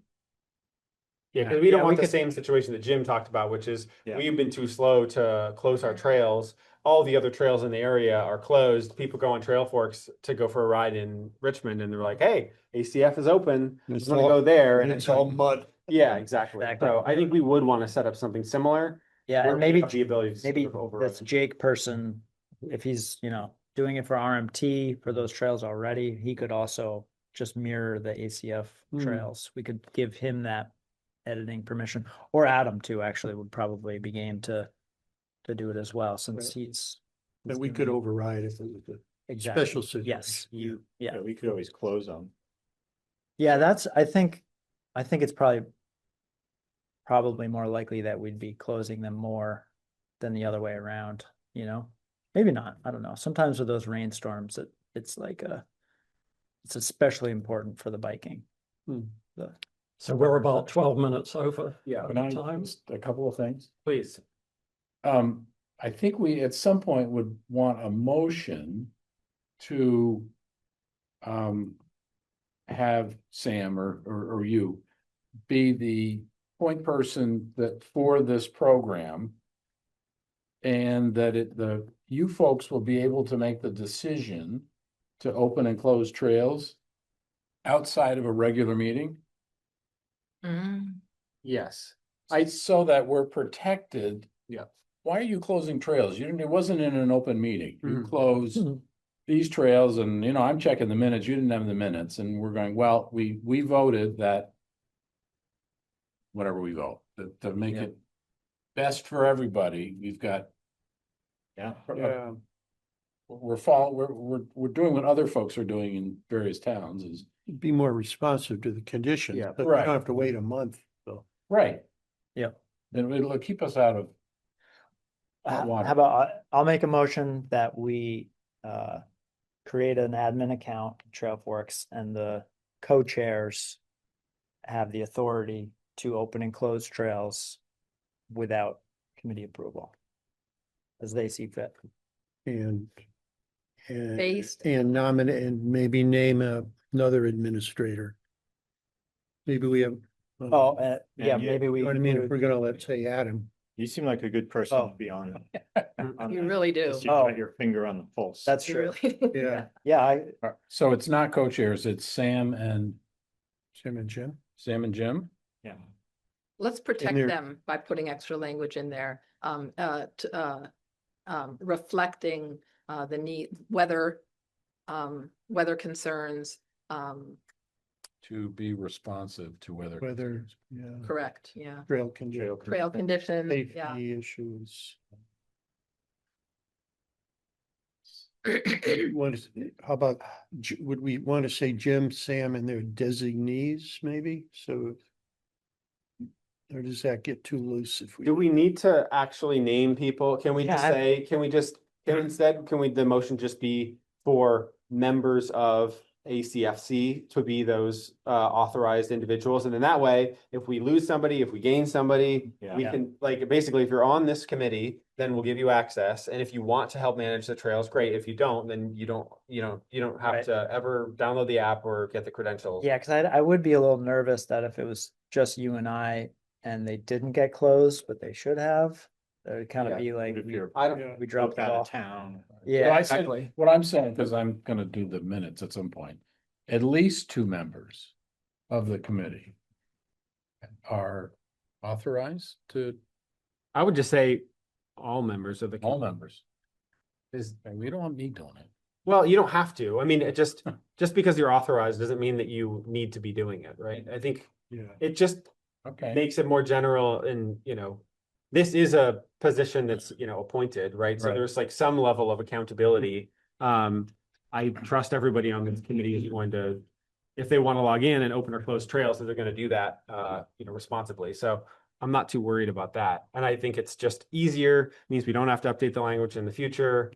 Yeah, because we don't Yeah, want we the could- same situation that Jim talked about, which is Yeah. we've been too slow to close our trails. All the other trails in the area are closed. People go on Trailforks to go for a ride in Richmond, and they're like, "Hey, ACF is open. I'm It's gonna all- go there." And it's all mud. Yeah, exactly. Exactly. So I think we would want to set up something similar. Yeah, where and we maybe, have the ability to maybe sort of override this it. Jake person, if he's, you know, doing it for RMT for those trails already, he could also just mirror the ACF Hmm. trails. We could give him that editing permission, or Adam too, actually would probably be game to do it as well, since he's. And we could override if it was a Exactly. special situation. Yes, Yeah, we could always close them. yeah, that's, I think it's probably probably more likely that we'd be closing them more than the other way around, you know? Maybe not, I don't know. Sometimes with those rainstorms, it's it's especially important for the biking. The- So we're about 12 minutes over. Yeah. Can I Time. just a couple of things? Please. I think we at some point would want a motion to have Sam or you be the point person that for this program. And that you folks will be able to make the decision to open and close trails outside of a regular meeting. Mm. Yes. So that we're protected. Yeah. Why are you closing trails? It wasn't in an open meeting. You Mhm. closed these trails and, I'm checking the minutes. You didn't have the minutes and we're going, well, we voted that. Whatever we vote, to make it best for everybody. We've got. Yeah. We're doing what other folks are doing in various towns is. Be more responsive to the conditions, Yeah. but we Right. don't have to wait a month, so. Right. Yeah. Then it'll keep us out of. hot How water. about, I'll make a motion that we create an admin account, Trailforks, and the co-chairs have the authority to open and close trails without committee approval, as they see fit. And. Based. And nominate, and maybe name another administrator. Maybe we have. Oh, yeah, yeah, maybe You we. know what I mean? If would- we're gonna, let's say, Adam. You seem like a good person Oh. to be on. You really do. You've Oh. got your finger on the pulse. That's You true. really do. Yeah. Yeah, So it's not co-chairs, it's Sam and Jim and Jim. Jim. Yeah. Let's protect there- them by putting extra language in there, reflecting the need, weather concerns, To be responsive to whether. Whether, yeah, correct, yeah. trail condition, Trail conditions, yeah. safety issues. How about, would we want to say Jim, Sam, and their designees, maybe? So. Or does that get too loose if we? Do we need to actually name people? Can we Yeah, just say, can the motion just be for members of ACFC to be those authorized individuals? And then that way, if we lose somebody, if we gain somebody, Yeah. we can, like, basically, if you're on this committee, then we'll give you access. And if you want to help manage the trails, great. If you don't, then you don't have Right. to ever download the app or get the credentials. yeah, because I would be a little nervous that if it was just you and I and they didn't get closed, but they should have, it would kind Yeah, of be like, If you're I don't, we dropped out it of off. town. Yeah, I said, exactly. what I'm saying, because I'm gonna do the minutes at some point, at least 2 members of the committee are authorized to I would just say all members of the. all members. Is, And we don't want me doing it. well, you don't have to. I mean, it just because you're authorized doesn't mean that you need to be doing it, right? I think Yeah. it just Okay. makes it more general and, this is a position that's, appointed, right? So Right. there's like some level of accountability. I trust everybody on this committee is going to, if they want to log in and open or close trails, that they're going to do that, responsibly. So I'm not too worried about that. And I think it's just easier, means we don't have to update the language in the future.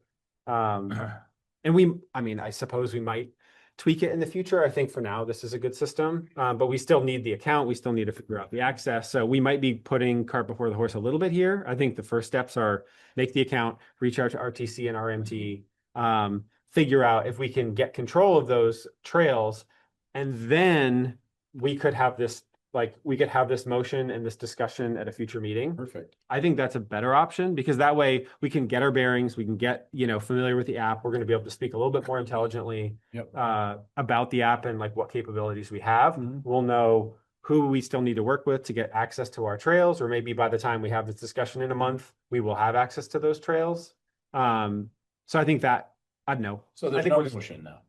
And I suppose we might tweak it in the future. I think for now, this is a good system, but we still need the account. We still need to figure out the access. So we might be putting cart before the horse a little bit here. I think the first steps are make the account, reach out to RTC and RMT, figure out if we can get control of those trails. And then we could have this motion and this discussion at a future meeting. Perfect. I think that's a better option because that way we can get our bearings, we can get, familiar with the app. We're going to be able to speak a little bit more intelligently Yep. about the app and like what capabilities we have. Mhm. We'll know who we still need to work with to get access to our trails, or maybe by the time we have this discussion in a month, we will have access to those trails. So I think that, I don't know. So I there's think no we're just- motion now.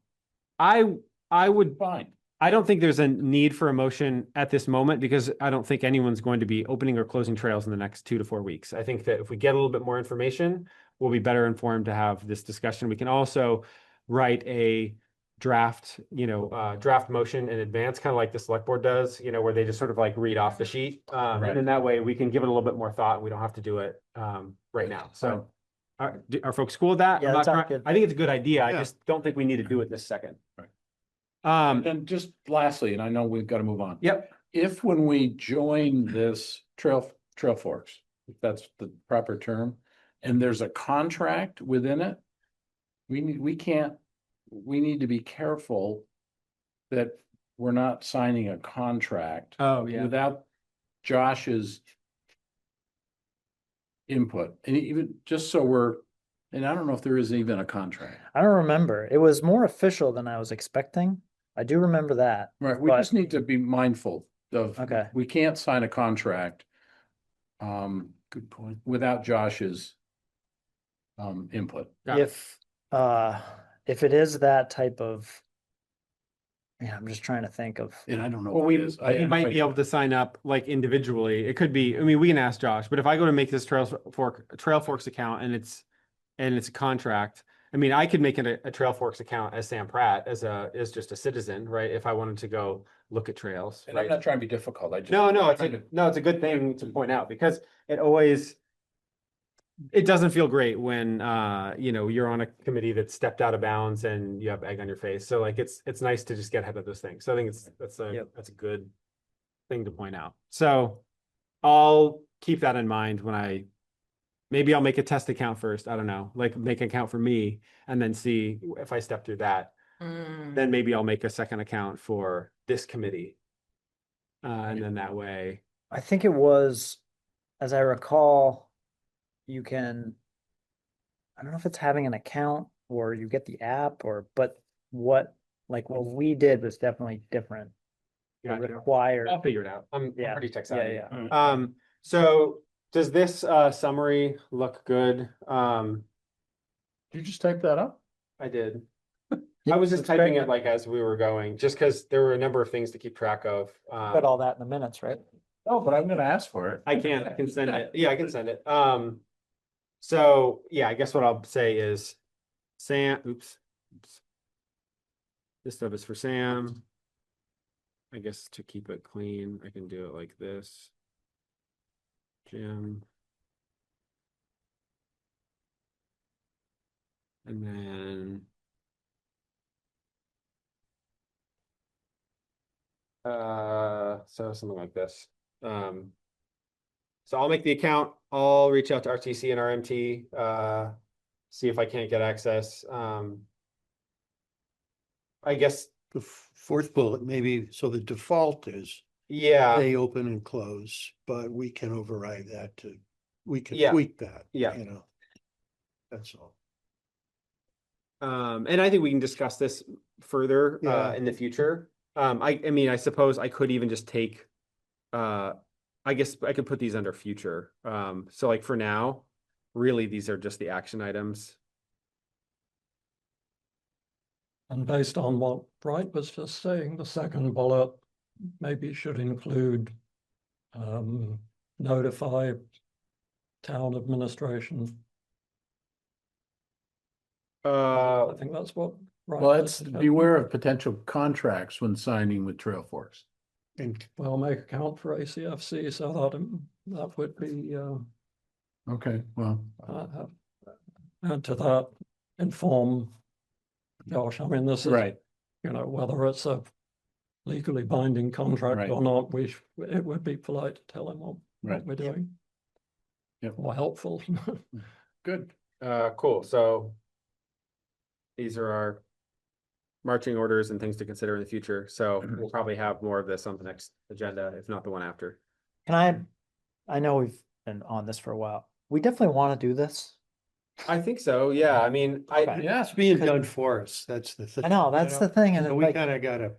I would Fine. I don't think there's a need for a motion at this moment because I don't think anyone's going to be opening or closing trails in the next 2 to 4 weeks. I think that if we get a little bit more information, we'll be better informed to have this discussion. We can also write a draft, draft motion in advance, kind of like the select board does, where they just sort of like read off the sheet. Right. And then that way we can give it a little bit more thought and we don't have to do it right now. So are folks cool with that? Yeah, I'm that not sounds trying- good. I think it's a good idea. I Yeah. just don't think we need to do it this second. Right. Um, And just lastly, and I know we've got to move on. yep. If when we join this Trailforks, if that's the proper term, and there's a contract within it, we need to be careful that we're not signing a contract Oh, yeah. without Josh's input, and even just so and I don't know if there is even a contract. I don't remember. It was more official than I was expecting. I do remember that. Right, we But- just need to be mindful of, Okay. we can't sign a contract. Good point. Without Josh's input. Got it. If it is that type of, yeah, I'm just trying to think of, And I don't know. Well, what it is. we might be able to sign up like individually. It could be, I mean, we can ask Josh, but if I go to make this Trailforks account and it's a contract, I mean, I could make it a Trailforks account as Sam Pratt as just a citizen, right? If I wanted to go look at trails, And I'm right? not trying to be difficult, I just. No, I'm it's trying to- it's a good thing to point out because it doesn't feel great when you're on a committee that stepped out of bounds and you have egg on your face. So like it's nice to just get ahead of those things. So I think that's a good thing to point out. So I'll keep that in mind when maybe I'll make a test account first. I don't know, like make an account for me and then see if I step through that. Then maybe I'll make a second account for this committee. And then that way. I think it was, as I recall, you can, I don't know if it's having an account or you get the app but what we did was definitely different. It Gotcha. required, I'll figure it out. I'm Yeah. pretty tech savvy. yeah. So does this summary look good? Did you just type that up? I did. Yeah, I was just that's typing great. it like as we were going, just because there were a number of things to keep track of. Got all that in the minutes, right? Oh, but I'm gonna ask for it. I can send it. Yeah, I can send it. So yeah, I guess what I'll say is Sam, oops. This stuff is for Sam. I guess to keep it clean, I can do it like this. Jim. And then so something like this. So I'll make the account, I'll reach out to RTC and RMT, see if I can't get access. I guess, The fourth bullet, maybe, so the default is yeah, they open and close, but we can override that we can Yeah. tweak that. Yeah. That's all. and I think we can discuss this further, Yeah. in the future. I mean, I suppose I could even just take, I guess I could put these under future. So like for now, really, these are just the action items. And based on what Bright was just saying, the second bullet maybe should include notify town administration. I think that's what. Bright Well, was it's suggesting. beware of potential contracts when signing with Trailforks. And Well, make account for ACFC, so that would be, Okay, well, add to that, inform Josh, I mean, this is, right, whether it's a legally binding contract Right. or not, it would be polite to tell him what Right. we're doing. Yep. Or helpful. good. Cool. So these are our marching orders and things to consider in the future. So we'll probably have more of this on the next agenda, if not the one after. I know we've been on this for a while. We definitely want to do this. I think so. Yeah. I mean, Okay. yeah, it's being done for us. That's the thing. I know, that's the thing, and So it's we like, kind of gotta,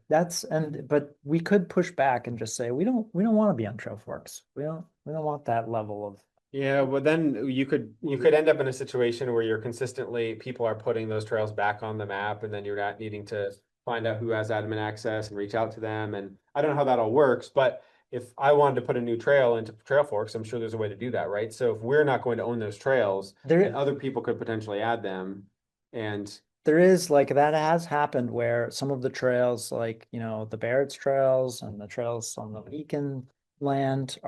but we could push back and just say, we don't want to be on Trailforks. We don't want that level of, yeah, well then you could end up in a situation where you're consistently, people are putting those trails back on the map and then you're not needing to find out who has admin access and reach out to them. And I don't know how that all works, but if I wanted to put a new trail into Trailforks, I'm sure there's a way to do that, right? So if we're not going to own those trails, there, and other people could potentially add them. And there is like, that has happened where some of the trails, like, you know, the Barrett's trails and the trails on the Beacon land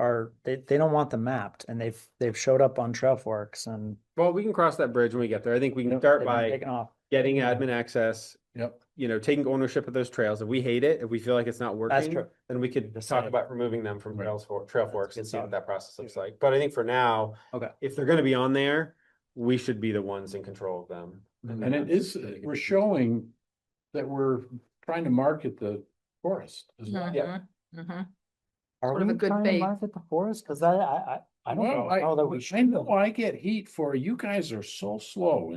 they don't want them mapped, and they've showed up on Trailforks and Well, we can cross that bridge when we get there. I think we can they've start been by taken off. getting admin access, Yep. you know, taking ownership of those trails. If we hate it, if we feel like it's not working, true. then we could talk Decide. about removing them from Right. Trailforks good and see what thought. that process looks like. But I think for now, Okay. if they're gonna be on there, we should be the ones in control of them. And it is, we're showing that we're trying to market the forest as well. Yeah. Mhm. Are Sort of we a good trying to bait. market the forest? Cause I don't Well, know that we I should. know I get heat for, you guys are so slow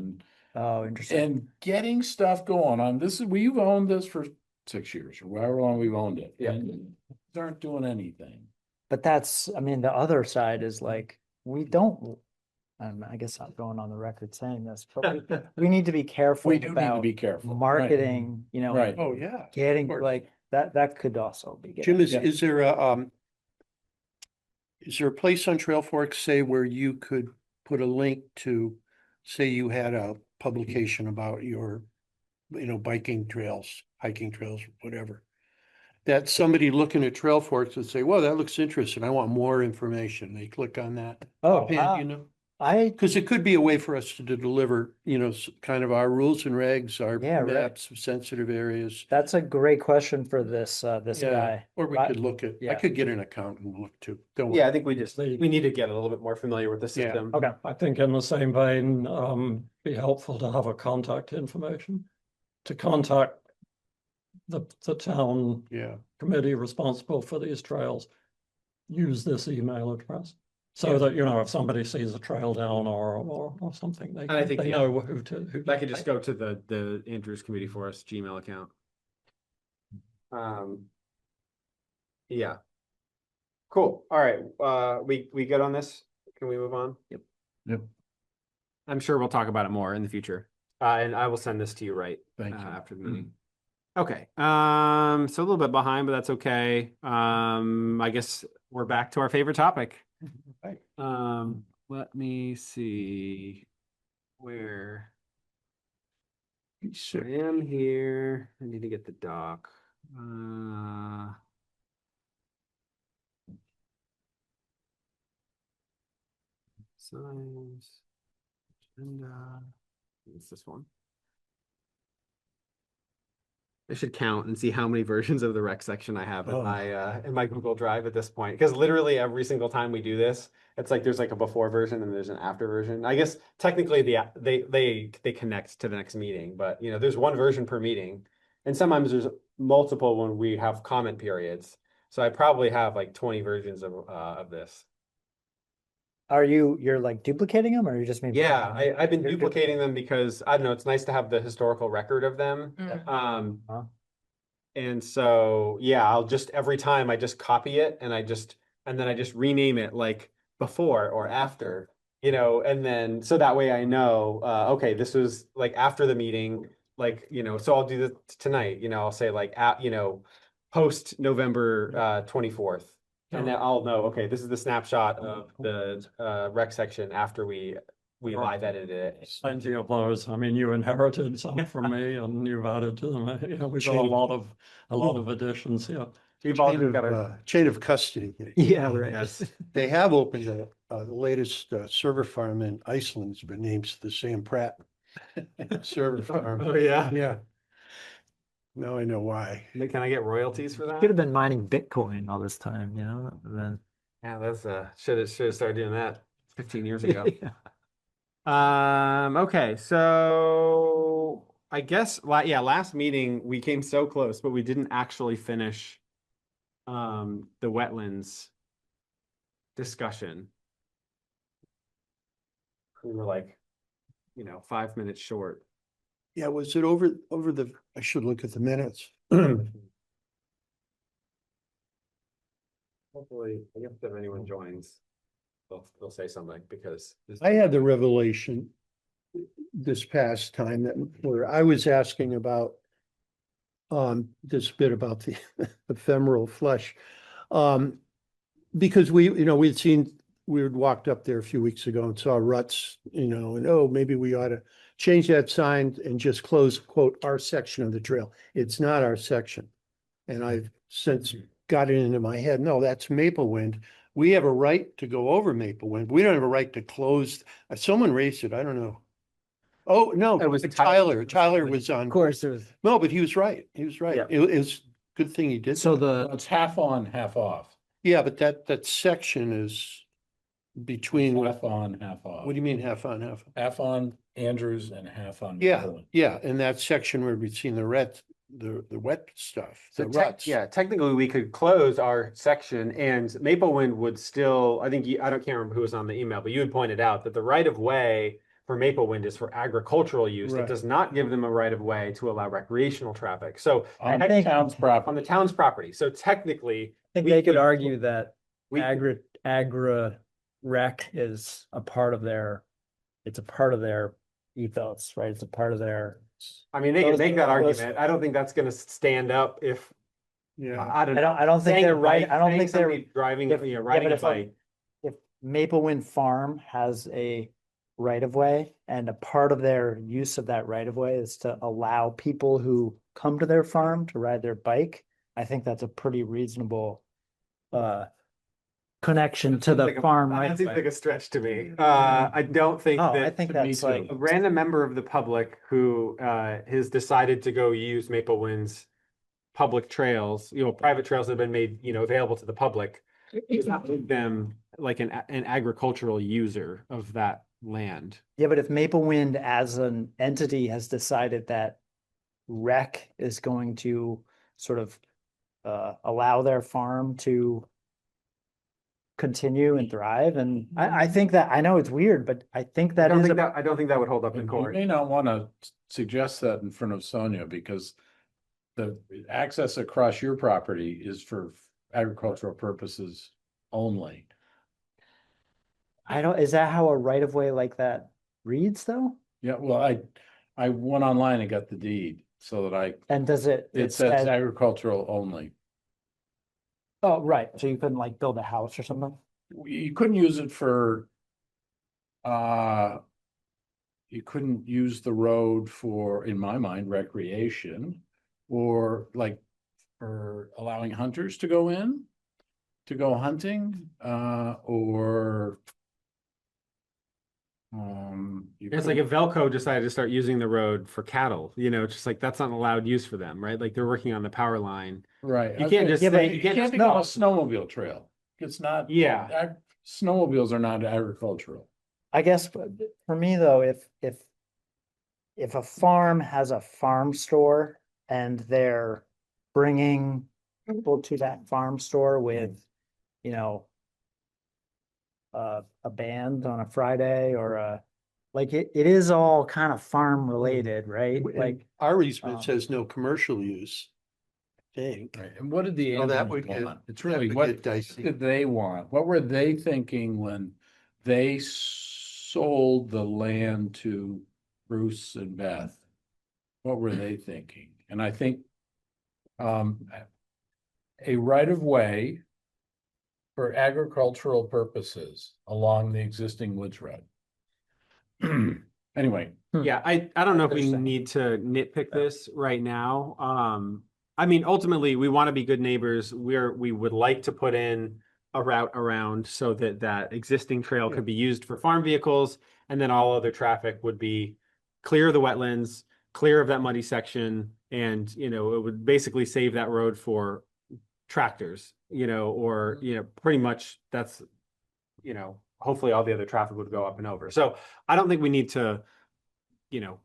Oh, interesting. and getting stuff going on. This is, we've owned this for 6 years or however long we've owned it. Yeah. And they aren't doing anything. But that's, I mean, the other side is like, we don't, I guess I'm going on the record saying this, but we need to be careful We do need to about be careful. Right. marketing, you know, Right. Oh, yeah. getting course. like, that could also be. Jim, getting- is there is there a place on Trailforks, say, where you could put a link to, say you had a publication about your, you know, biking trails, hiking trails, whatever? That somebody looking at Trailforks would say, well, that looks interesting. I want more information. They click on that. Oh, Offhand, you know, I, because it could be a way for us to deliver, you know, kind of our rules and regs, our Yeah, right. maps of sensitive areas. that's a great question for this Yeah, guy. or we I- could look at, I yeah. could get an account and look too. Don't worry. Yeah, I think we need to get a little bit more familiar with the Yeah. system. Okay, I think in the same vein, be helpful to have a contact information to contact the town Yeah. committee responsible for these trails. Use this email address. So Yeah. that, you know, if somebody sees a trail down or something, they, I think, they yeah. know who to. That could just go to the Andrews Committee for us Gmail account. Yeah. Cool. All right. We good on this? Can we move on? Yep. I'm sure we'll talk about it more in the future. And I will send this to you right Thank you. after the meeting. Okay. So a little bit behind, but that's okay. I guess we're back to our favorite topic. Right. Let me see where I am here. I need to get the doc. Signs, agenda. It's this one. I should count and see how many versions of the rec section I have in my Google Drive at this point. Because literally every single time we do this, it's like there's like a before version and there's an after version. I guess technically they connect to the next meeting, but you know, there's one version per meeting. And sometimes there's multiple when we have comment periods. So I probably have like 20 versions of this. you're like duplicating them, or you just maybe? Yeah, I've been You're duplicating them because I don't know, it's nice to have the historical record of them. Mm. Huh? And so, yeah, I'll just, every time I just copy it and then I just rename it like before or after, you know, and then, so that way I know, okay, this was like after the meeting, like, you know, so I'll do this tonight, you know, I'll say like, you know, post November 24th. And then I'll know, okay, this is the snapshot of the rec section after we live edited it. Plenty of those. I mean, you inherited some from me and you've added to them. You know, we've got a lot of additions here. We've all Chain just of, got our, chain of custody. Yeah, right. yes. They have opened the latest server farm in Iceland. It's been named the Sam Pratt server farm. Oh, yeah. Yeah. Now I know why. Can I get royalties for that? Could have been mining Bitcoin all this time, you know, then. Yeah, that's should have started doing that 15 years ago. Yeah. Okay, so I guess last meeting we came so close, but we didn't actually finish the wetlands discussion. We were like, you know, 5 minutes short. Yeah, was it over the, I should look at the minutes. Hopefully, I guess if anyone joins, they'll say something because I had the revelation this past time that where I was asking about this bit about the ephemeral flesh. Because we'd seen we had walked up there a few weeks ago and saw ruts, you know, and oh, maybe we ought to change that sign and just close, quote, our section of the trail. It's not our section. And I've since got it into my head, no, that's Maple Wind. We have a right to go over Maple Wind. We don't have a right to close. Someone raised it, I don't know. Oh, no, It was Tyler. Tyler was on. Of course, it was, No, but he was right. He was right. Yeah. It was good thing he did. so that. It's half on, half off. Yeah, but that section is between, Half on, half off. what do you mean half on, half? Half on Andrews and half on. Yeah, Maple Wind. yeah, in that section where we've seen the wet stuff, So the ruts. yeah, technically we could close our section and Maple Wind would still, I think, can't remember who was on the email, but you had pointed out that the right of way for Maple Wind is for agricultural use. It Right. does not give them a right of way to allow recreational traffic. So On I the think- town's on property. the town's property. So technically, I think we they could could- argue that we, agri rec is a part of their, it's a part of their ethos, right? It's a part of their, I mean, they can those- make that those- argument. I don't think that's gonna stand up if, Yeah, I don't know. I don't think Saying they're a right. bike- I don't saying think they're, somebody driving, if- you know, yeah, riding but a if a- bike. if Maple Wind Farm has a right of way and a part of their use of that right of way is to allow people who come to their farm to ride their bike, I think that's a pretty reasonable connection to the farm right That seems of like way. a stretch to me. I don't think Oh, I that think to me that's too. like, a random member of the public who has decided to go use Maple Wind's public trails, you know, private trails that have been made, you know, available to the public, does not make them like an agricultural user of that land. yeah, but if Maple Wind as an entity has decided that rec is going to sort of allow their farm to continue and thrive, and I think that, I know it's weird, but I think I that don't is, think I don't think that would hold up in You court. may not want to suggest that in front of Sonia because the access across your property is for agricultural purposes only. I don't, is that how a right of way like that reads though? Yeah, well, I went online and got the deed so that And does it, it says agricultural only. oh, right, so you couldn't like build a house or something? You couldn't use it for you couldn't use the road for, in my mind, recreation or like for allowing hunters to go in, to go hunting, or you It's like if VELCO decided to start using the road for cattle, you know, it's just like that's not an allowed use for them, right? Like they're working on the power line. right. You can't just Yeah, but say, You you can't can't just call call a snowmobile trail. It's not. Yeah. Snowmobiles are not agricultural. I guess for me though, if a farm has a farm store and they're bringing people to that farm store with, you know, a band on a Friday or like it is all kind of farm related, right? And Like, our easement um, says no commercial use. Thing. Right, and what did the Oh, that animals would get- want? It's that really, would what get dicey. did they want? What were they thinking when they sold the land to Bruce and Beth? What were they thinking? And I think a right of way for agricultural purposes along the existing woods road. Anyway, Yeah, I don't know if we Interesting. need to nitpick this right now. I mean, ultimately, we want to be good neighbors. We would like to put in a route around so that that existing trail could be used for farm vehicles, and then all other traffic would be clear of the wetlands, clear of that muddy section, and, you know, it would basically save that road for tractors, you know, or, you know, pretty much that's, you know, hopefully all the other traffic would go up and over. So I don't think we need to, you know,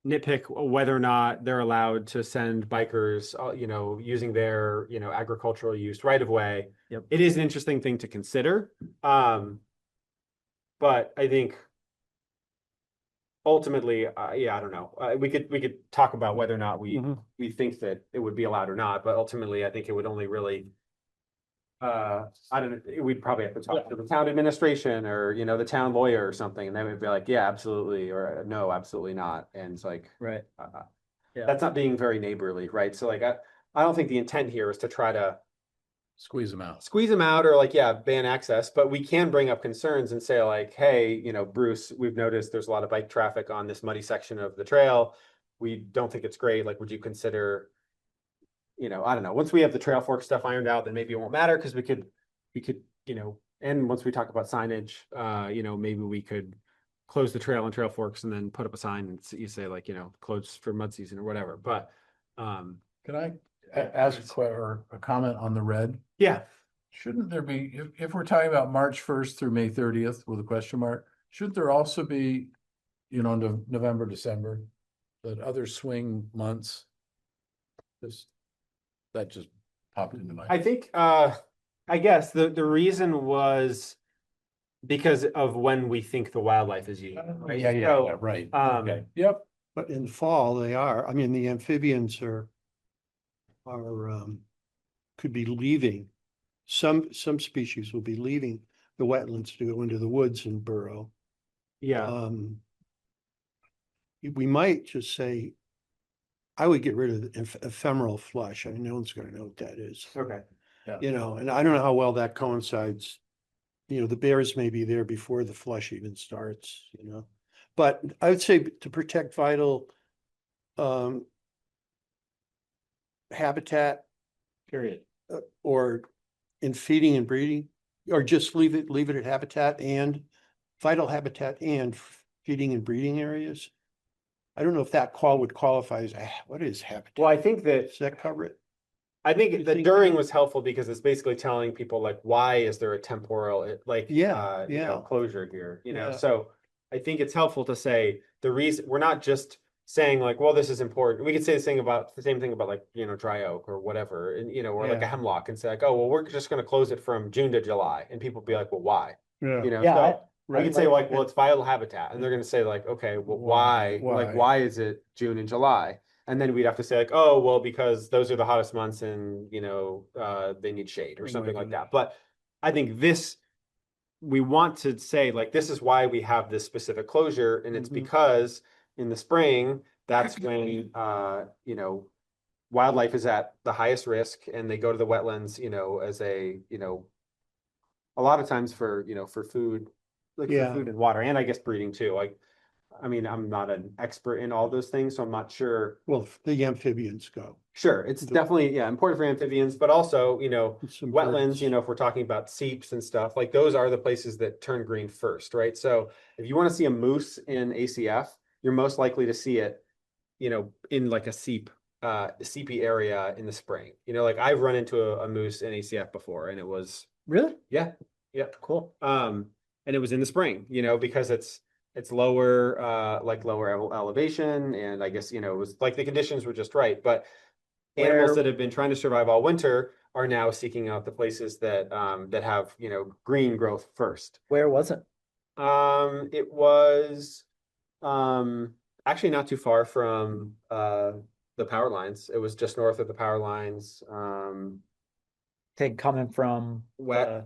nitpick whether or not they're allowed to send bikers, you know, using their, you know, agricultural use right of way. Yep. It is an interesting thing to consider. But I think ultimately, yeah, I don't know. We could talk about whether or not we think that it would be allowed or not, but ultimately I think it would only really I don't know, we'd probably have to talk to the town administration or, you know, the town lawyer or something, and they would be like, yeah, absolutely, or no, absolutely not. And it's like, right. Yeah. that's not being very neighborly, right? So like, I don't think the intent here is to try to Squeeze them out. squeeze them out or like, yeah, ban access, but we can bring up concerns and say like, hey, Bruce, we've noticed there's a lot of bike traffic on this muddy section of the trail. We don't think it's great. Like, would you consider, I don't know, once we have the Trailfork stuff ironed out, then maybe it won't matter because we could, and once we talk about signage, maybe we could close the trail on Trailforks and then put up a sign and you say like, closed for mud season or whatever. But, Can I ask or a comment on the red? yeah, Shouldn't there be, if we're talking about March 1st through May 30th with a question mark, shouldn't there also be, November, December, that other swing months? That just popped into my. I think, I guess the reason was because of when we think the wildlife is using, right? Yeah, right. Okay, yep. But in fall, they are, I mean, the amphibians are, could be leaving. Some species will be leaving the wetlands to go into the woods and burrow. Yeah, We might just say, I would get rid of the ephemeral flush. I mean, no one's gonna know what that is. okay. And I don't know how well that coincides. The bears may be there before the flush even starts, But I would say to protect vital habitat Period. or in feeding and breeding, or just leave it at habitat and vital habitat and feeding and breeding areas. I don't know if that would qualify as, what is habitat? Well, I think that Does that cover it? I You think the think- during was helpful because it's basically telling people like, why is there a temporal, Yeah, yeah. closure here, Yeah. So I think it's helpful to say the reason, we're not just saying like, well, this is important. We could say the same thing about like, dry oak or whatever, and, or like a Yeah. hemlock and say like, oh, well, we're just going to close it from June to July. And people be like, well, why? Yeah. Yeah, So we could say Right. like, well, it's vital habitat. And they're going to say like, okay, well, why? Like, why is it June and July? And then we'd have to say like, oh, well, because those are the hottest months and, they need shade or something like that. But I think we want to say like, this is why we have this specific closure. And it's Mhm. because in the spring, that's when, wildlife is at the highest risk and they go to the wetlands, as a lot of times for food, like Yeah. for food and water, and I guess breeding too. Like, I mean, I'm not an expert in all those things, so I'm not sure. Well, the amphibians go. Sure, it's definitely, important for amphibians, but also, Some wetlands, birds. if we're talking about seeps and stuff, like those are the places that turn green first, right? So if you want to see a moose in ACF, you're most likely to see it, in like a seepy area in the spring. Like I've run into a moose in ACF before and it was, really? yeah, Cool. and it was in the spring, because it's lower, lower elevation, and I guess, it was like the conditions were just right. But animals that have been trying to survive all winter are now seeking out the places that that have, green growth first. Where was it? It was actually not too far from the power lines. It was just north of the power lines. Think coming from the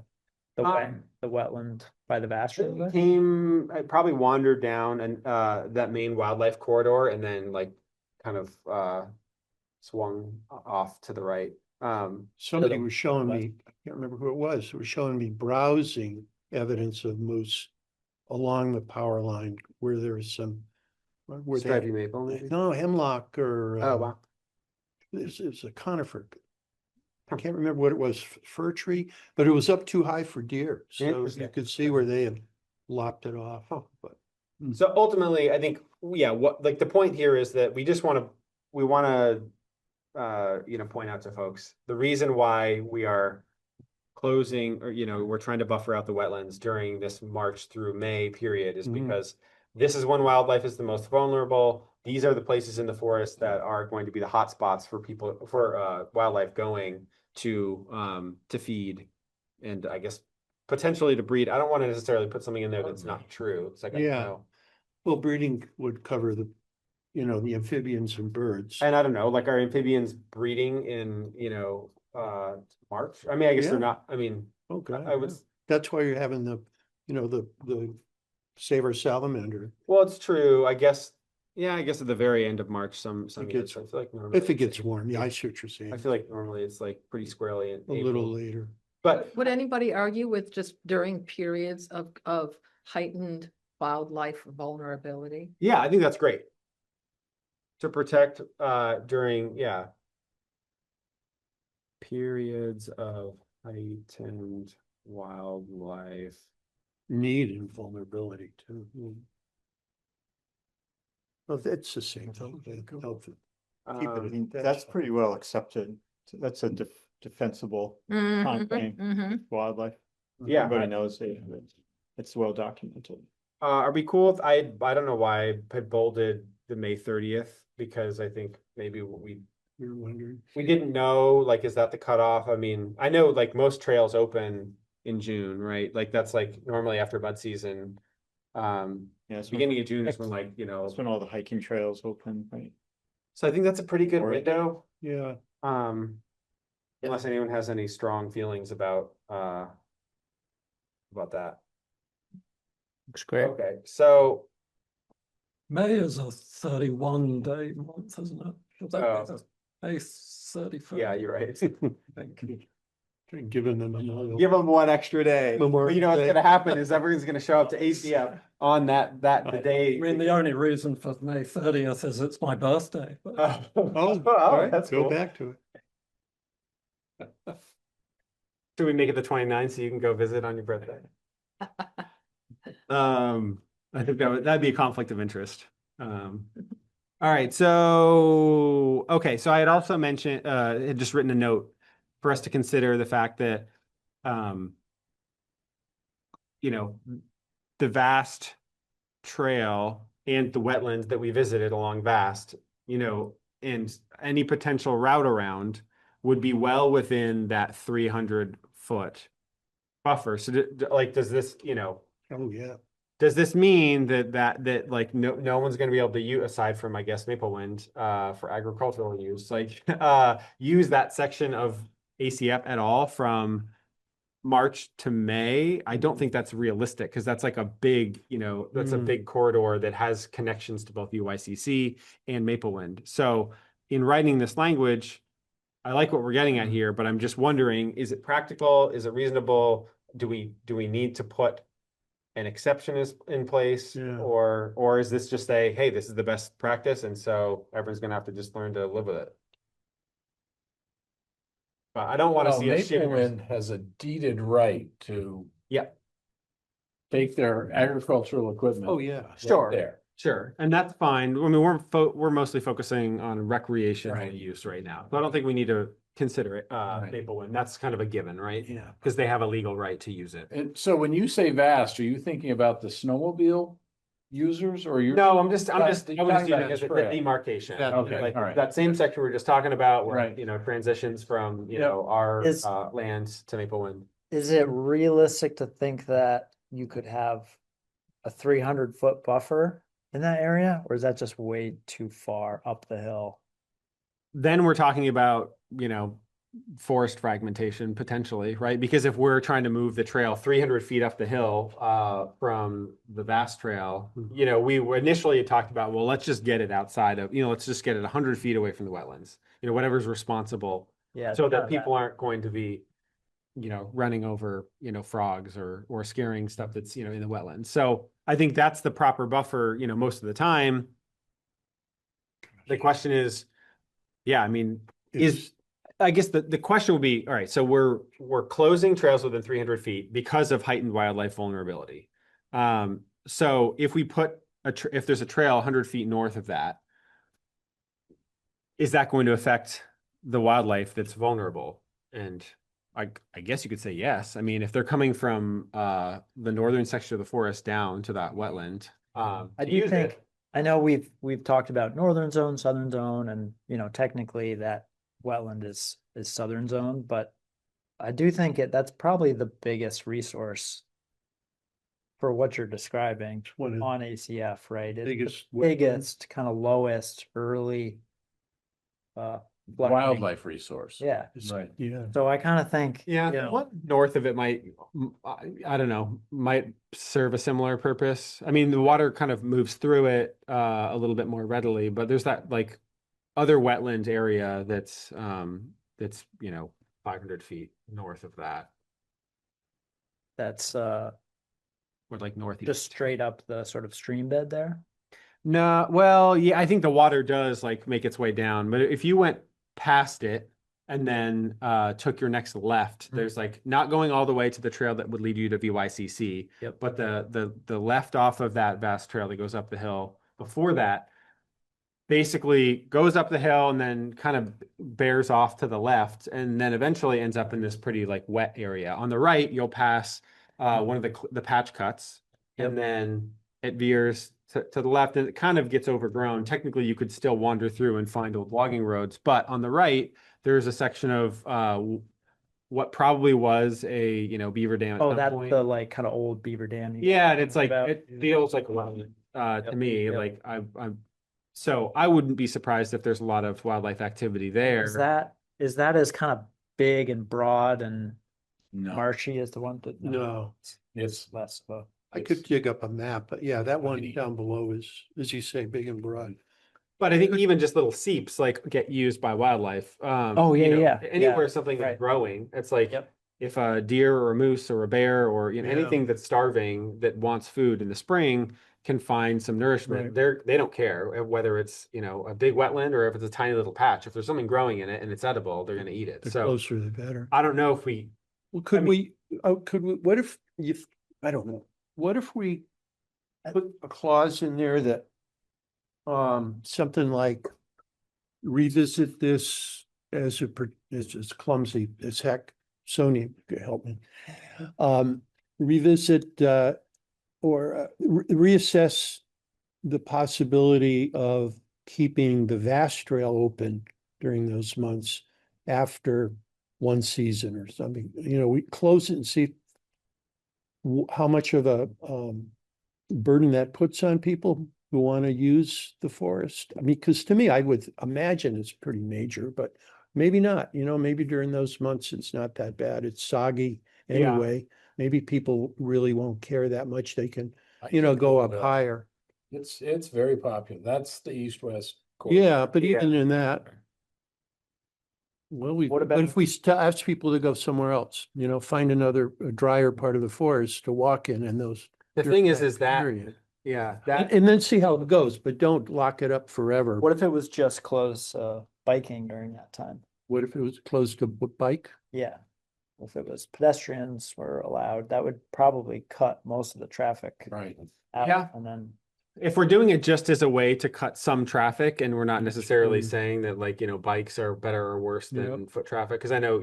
wetland by the Vashon. I probably wandered down and that main wildlife corridor and then like kind of swung off to the right. Somebody was showing me, I can't remember who it was showing me browsing evidence of moose along the power line where there is some. Where they Stripy maple, maybe? No, hemlock or. Oh, wow. It's a conifer. I can't remember what it was, fir tree, but it was up too high for deer. So Interesting. you could see where they had lopped it off. But So ultimately, I think, what like the point here is that we want to point out to folks the reason why we are closing or we're trying to buffer out the wetlands during this March through May period is Mhm. because this is when wildlife is the most vulnerable. These are the places in the forest that are going to be the hot spots for wildlife going to feed and I guess potentially to breed. I don't want to necessarily put something in there that's not true. It's like, Yeah. Well, breeding would cover the amphibians and birds. and I don't know, like are amphibians breeding in, March? I mean, I guess they're Yeah. not, I mean, Oh, God. I would, yeah. That's why you're having the Save Our Salamander. well, it's true. I guess Yeah, I guess at the very end of March, some It years, gets- I feel like normally. If it gets warm, yeah, I see what you're saying. I feel like normally it's like pretty squarely in A little April, later. but Would anybody argue with just during periods of heightened wildlife vulnerability? yeah, I think that's great. To protect during, yeah. Periods of heightened wildlife. Need and vulnerability too. Well, it's the same thing. Keep it I in- mean, that's pretty well accepted. So that's a defensible Mhm, timeframe mhm. with wildlife. Yeah, Everybody knows it's well documented. are we cool with, I don't know why I had bolded the May 30th, because I think maybe You're wondering. we didn't know, like, is that the cutoff? I mean, I know like most trails open in June, right? Like that's like normally after bud season. Yeah, that's when, Beginning of June is when, like, you know, that's when all the hiking trails open, right? so I think that's a pretty good Or- window. Yeah, Unless anyone has any strong feelings about that. Looks great. Okay, so May is a 31-day month, isn't it? Should that Oh. be the May 31st? yeah, you're right. giving them another. Give them one extra day. Memorial But you know what's Day. gonna happen is everyone's gonna show up to ACF on the day. I mean, the only reason for May 30th is it's my birthday. But Oh, all right, that's go cool. back to it. Should we make it the 29th so you can go visit on your birthday? I think that'd be a conflict of interest. All right, so okay, so I had also mentioned had just written a note for us to consider the fact that you know, the vast trail and the wetlands that we visited along Vast, you know, and any potential route around would be well within that 300-foot buffer. So like, does this, you know, Oh, yeah. does this mean that like no one's going to be able to use, aside from I guess Maple Wind for agricultural use, like use that section of ACF at all from March to May? I don't think that's realistic because that's like a big, you know, that's a big corridor that has connections to both UICC and Maple Wind. So in writing this language, I like what we're getting at here, but I'm just wondering, is it practical? Is it reasonable? Do we need to put an exception is in place? Yeah. Or is this just a, hey, this is the best practice, and so everyone's gonna have to just learn to live with it? But I don't want to Well, see a Maple shift. Wind has a deeded right to Yeah, take their agricultural equipment. Oh, yeah. right sure. there. Sure, and that's fine. I mean, we're mostly focusing on recreational Right. use right now, so I don't think we need to consider it Right. Maple Wind. That's kind of a given, right? Yeah. Because they have a legal right to use it. And so when you say vast, are you thinking about the snowmobile users or you're? No, I'm just You're I would just talking use about it as the a trail. demarcation. Okay, Like all right. that same section we were just talking about, where Right. you know transitions from Yep. our Is- land to Maple Wind. Is it realistic to think that you could have a 300-foot buffer in that area, or is that just way too far up the hill? Then we're talking about, you know, forest fragmentation potentially, right? Because if we're trying to move the trail 300 feet up the hill from the vast trail, you know, we initially had talked about, well, let's just get it outside of, you know, let's just get it 100 feet away from the wetlands, you know, whatever's responsible, Yeah. so it's that not people aren't going to be, you know, running over, you know, frogs or scaring stuff that's, you know, in the wetlands. So I think that's the proper buffer, you know, most of the time. The question is, yeah, I mean, I guess the question would be, all right, so we're closing trails within 300 feet because of heightened wildlife vulnerability. So if we put if there's a trail 100 feet north of that, is that going to affect the wildlife that's vulnerable? And I guess you could say yes. I mean, if they're coming from the northern section of the forest down to that wetland, I to do use think, it, I know we've talked about northern zone, southern zone, and technically that wetland is southern zone, but I do think that's probably the biggest resource for what you're describing One of the on ACF, right? It's the biggest. biggest, kind of lowest early floodplain. Wildlife resource. Yeah, Right. Yeah. so I kind of think, Yeah, you know, what north of it might, I don't know, might serve a similar purpose. I mean, the water kind of moves through it a little bit more readily, but there's that like other wetland area that's 500 feet north of that, that's or like northeast. just straight up the sort of stream bed there. No, well, yeah, I think the water does like make its way down, but if you went past it and then took your next left, there's like not going all the way to the trail that would lead you to VYCC, Yep. but the left off of that vast trail that goes up the hill before that basically goes up the hill and then kind of bears off to the left and then eventually ends up in this pretty like wet area. On the right, you'll pass one of the patch cuts and then it veers to the left and it kind of gets overgrown. Technically, you could still wander through and find old logging roads, but on the right, there's a section of what probably was a beaver dam at Oh, some that's point. the like kind of old beaver dam. you Yeah, and it's talked like about. it feels like one to me. yep. Like I'm so I wouldn't be surprised if there's a lot of wildlife activity there. Is that as kind of big and broad and No, marshy as the one that? No, it's, Less of I could dig up a map, but yeah, that one Tiny. down below is, as you say, big and broad. But I think even just little seeps like get used by wildlife. Oh, yeah, yeah, Anywhere yeah, something is right. growing, it's like Yep. if a deer or a moose or a bear or Yeah. anything that's starving that wants food in the spring can find some nourishment. They don't care whether it's a big wetland or if it's a tiny little patch. If there's something growing in it and it's edible, they're going to eat it. The So closer, the better. I don't know if we. Well, could I we, what if you, I don't know, what if we put a clause in there that something like revisit this as it's clumsy as heck, Sony could help me. Revisit or reassess the possibility of keeping the vast trail open during those months after one season or something. We close it and see how much of a burden that puts on people who want to use the forest. I mean, because to me, I would imagine it's pretty major, but maybe not. Maybe during those months, it's not that bad. It's soggy Yeah. anyway. Maybe people really won't care that much. They can, I think go it up will. higher. It's very popular. That's the east-west. Yeah, but Yeah. even in that, well, What what about- if we ask people to go somewhere else, find another drier part of the forest to walk in and those. The during thing is that period. yeah And then see how it goes, but don't lock it up forever. What if it was just closed biking during that time? What if it was closed to bike? Yeah. If it was pedestrians were allowed, that would probably cut most of the traffic Right. out. Yeah. And then, if we're doing it just as a way to cut some traffic and we're not necessarily true. saying that bikes are better or worse than Yep. foot traffic, because I know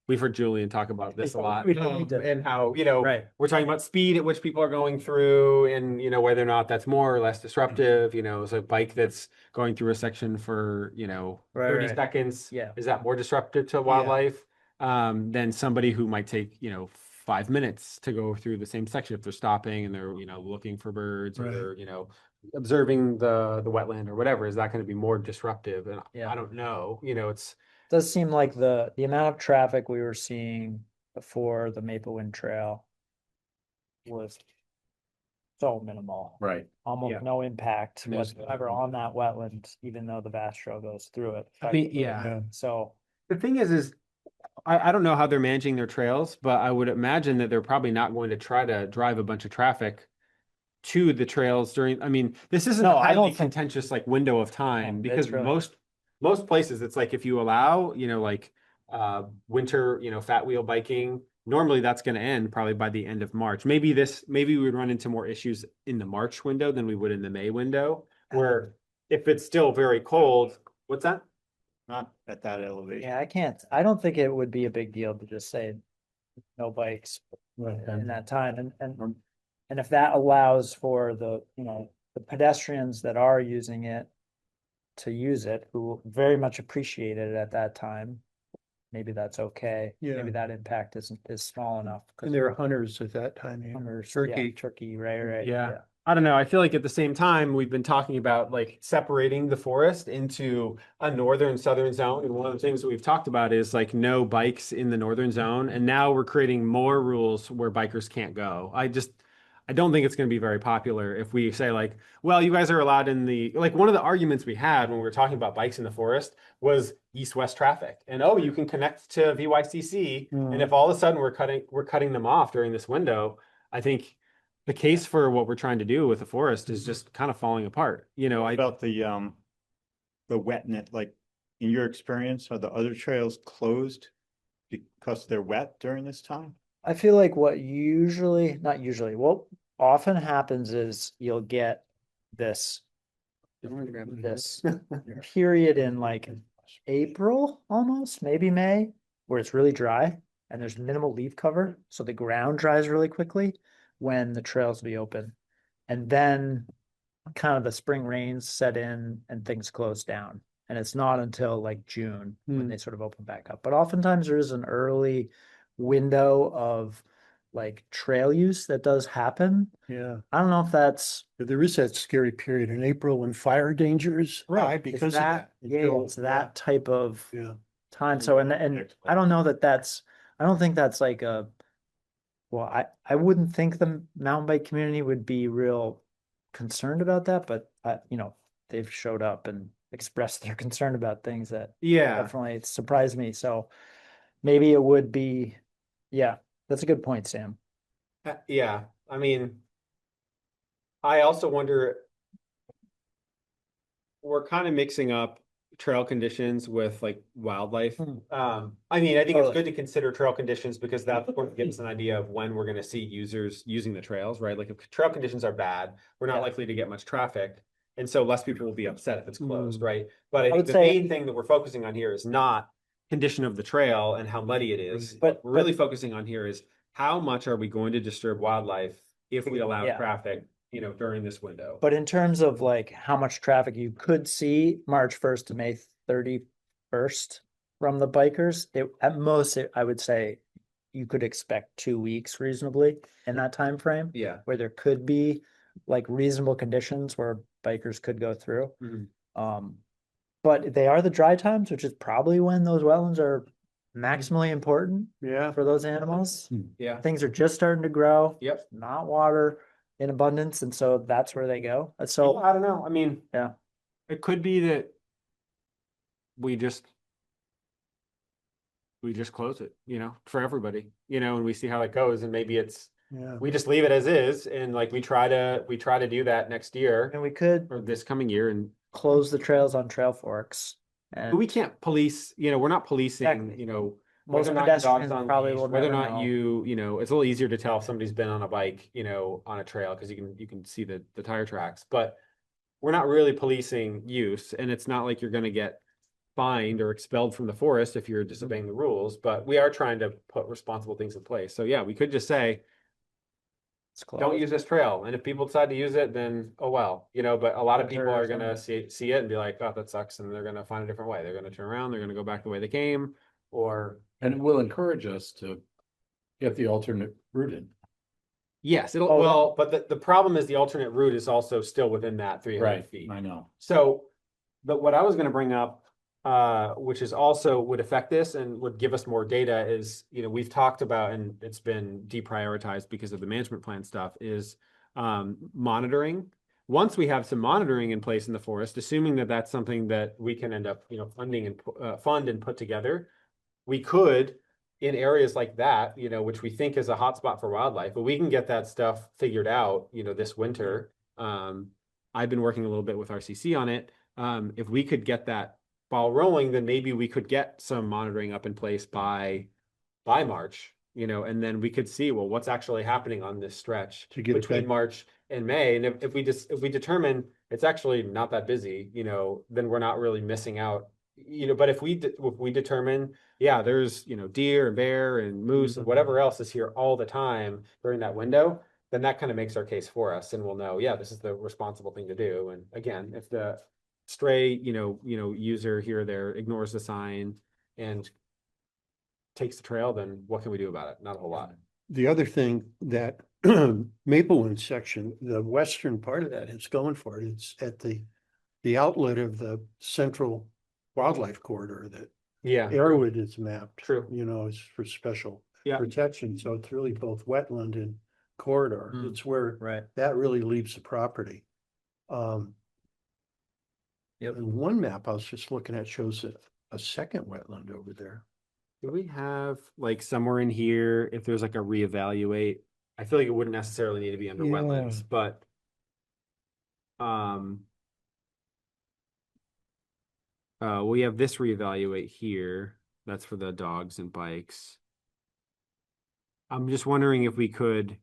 we've heard Julian talk about this a lot, We don't need to- and how right. we're talking about speed at which people are going through and whether or not that's more or less disruptive. So a bike that's going through a section for 30 right. seconds, Yeah. is that more disruptive to wildlife than somebody who might take 5 minutes to go through the same section if they're stopping and they're looking for birds or Right. they're observing the wetland or whatever? Is that going to be more disruptive? And Yeah. I don't know. It's Does seem like the amount of traffic we were seeing before the Maple Wind Trail was so minimal, Right. almost Yeah. no impact Yes. whatsoever on that wetland, even though the vast trail goes through it. I mean, yeah. So, The thing is I don't know how they're managing their trails, but I would imagine that they're probably not going to try to drive a bunch of traffic to the trails during. I mean, this isn't No, a I don't highly think- contentious window of time No, because it's really- most places it's like if you allow winter fat wheel biking, normally that's going to end probably by the end of March. Maybe we would run into more issues in the March window than we would in the May window, where if it's still very cold, what's that? Not at that elevation. yeah, I don't think it would be a big deal to just say no bikes in that time. And if that allows for the pedestrians that are using it to use it, who very much appreciate it at that time, maybe that's okay. Yeah. Maybe that impact is small enough. 'cause And there are hunters at that time. hunters, Turkey. Turkey, right. Yeah. I don't know. I feel like at the same time, we've been talking about like separating the forest into a northern, southern zone. And one of the things that we've talked about is like no bikes in the northern zone. And now we're creating more rules where bikers can't go. I don't think it's going to be very popular if we say like, well, you guys are allowed in the, like one of the arguments we had when we were talking about bikes in the forest was east-west traffic. And oh, you can connect to VYCC. And if all of a sudden we're cutting them off during this window, I think the case for what we're trying to do with the forest is just kind of falling apart. You know, About the wetnet, like in your experience, are the other trails closed because they're wet during this time? I feel like what often happens is you'll get this period in like April, almost maybe May, where it's really dry and there's minimal leaf cover, so the ground dries really quickly when the trails will be open. And then kind of the spring rains set in and things close down. And it's not until like June when they sort of open back up. But oftentimes there is an early window of like trail use that does happen. Yeah, I don't know if that's there is that scary period in April when fire danger is high it's because of that, that. yeah, it's that type of Yeah, time. So, and I don't know I don't think that's like well, I wouldn't think the mountain bike community would be real concerned about that, but they've showed up and expressed their concern about things that yeah, definitely surprised me. So maybe it would be, yeah, that's a good point, Sam. yeah. I mean, I also wonder, we're kind of mixing up trail conditions with like wildlife. I mean, I think it's Totally. good to consider trail conditions because that gives us an idea of when we're going to see users using the trails, right? Like if trail conditions are bad, we're not Yeah. likely to get much traffic. And so less people will be upset if it's closed, right? But I I think would the say- main thing that we're focusing on here is not condition of the trail and how muddy it is. But- What we're really focusing on here is how much are we going to disturb wildlife if we allow Yeah. traffic, during this window? But in terms of like how much traffic you could see March 1st to May 31st from the bikers, at most, I would say you could expect 2 weeks reasonably in that time frame, Yeah. where there could be like reasonable conditions where bikers could go through. Mhm. But they are the dry times, which is probably when those wetlands are maximally important yeah. for those animals. Yeah. Things are just starting to grow. Yep. Not water in abundance, and so that's where they go. Well, So I don't know. I mean, yeah, it could be that we just close it, for everybody, and we see how it goes. And maybe Yeah. we just leave it as is. And like, we try to do that next year and we could or this coming year. And close the trails on Trailforks. And we can't police, we're not policing, Exactly. whether most or not your pedestrians dog's on probably leash, will whether or never not know. it's a little easier to tell if somebody's been on a bike, on a trail because you can see the tire tracks. But we're not really policing use, and it's not like you're going to get fined or expelled from the forest if you're disobeying the rules. But we are trying to put responsible things in place. So yeah, we could just say, It's closed. don't use this trail, and if people decide to use it, then oh well, but a lot of people are Tourism. gonna see it and be like, oh, that sucks, and they're gonna find a different way. They're gonna turn around, they're gonna go back the way they came, or And it will encourage us to get the alternate route in. yes, but the problem is the alternate route is also still within that 300 feet. I know. So, but what I was gonna bring up, which is also would affect this and would give us more data is, we've talked about, and it's been deprioritized because of the management plan stuff, is monitoring. Once we have some monitoring in place in the forest, assuming that that's something that we can end up, funding and fund and put together, we could, in areas like that, which we think is a hotspot for wildlife, but we can get that stuff figured out, this winter. I've been working a little bit with RCC on it. If we could get that ball rolling, then maybe we could get some monitoring up in place by March, and then we could see, well, what's actually happening on this stretch To get it between back. March and May. And if we determine it's actually not that busy, then we're not really missing out. But if we determine, yeah, there's, deer and bear and moose and whatever else is here all the time during that window, then that kind of makes our case for us, and we'll know, yeah, this is the responsible thing to do. And again, if the stray, user here or there ignores the sign and takes the trail, then what can we do about it? Not a whole lot. The other thing that Maple Wind section, the western part of that is going for it. It's at the outlet of the central wildlife corridor that Yeah, Arrowwood is mapped. True. You know, is for special Yeah. protection. So it's really both wetland and corridor. Mm. It's where Right. that really leaves the property. Yep. And one map I was just looking at shows a second wetland over there. do we have like somewhere in here, if there's like a reevaluate? I feel like it wouldn't necessarily need to be under Yeah. wetlands, but we have this reevaluate here. That's for the dogs and bikes. I'm just wondering if we could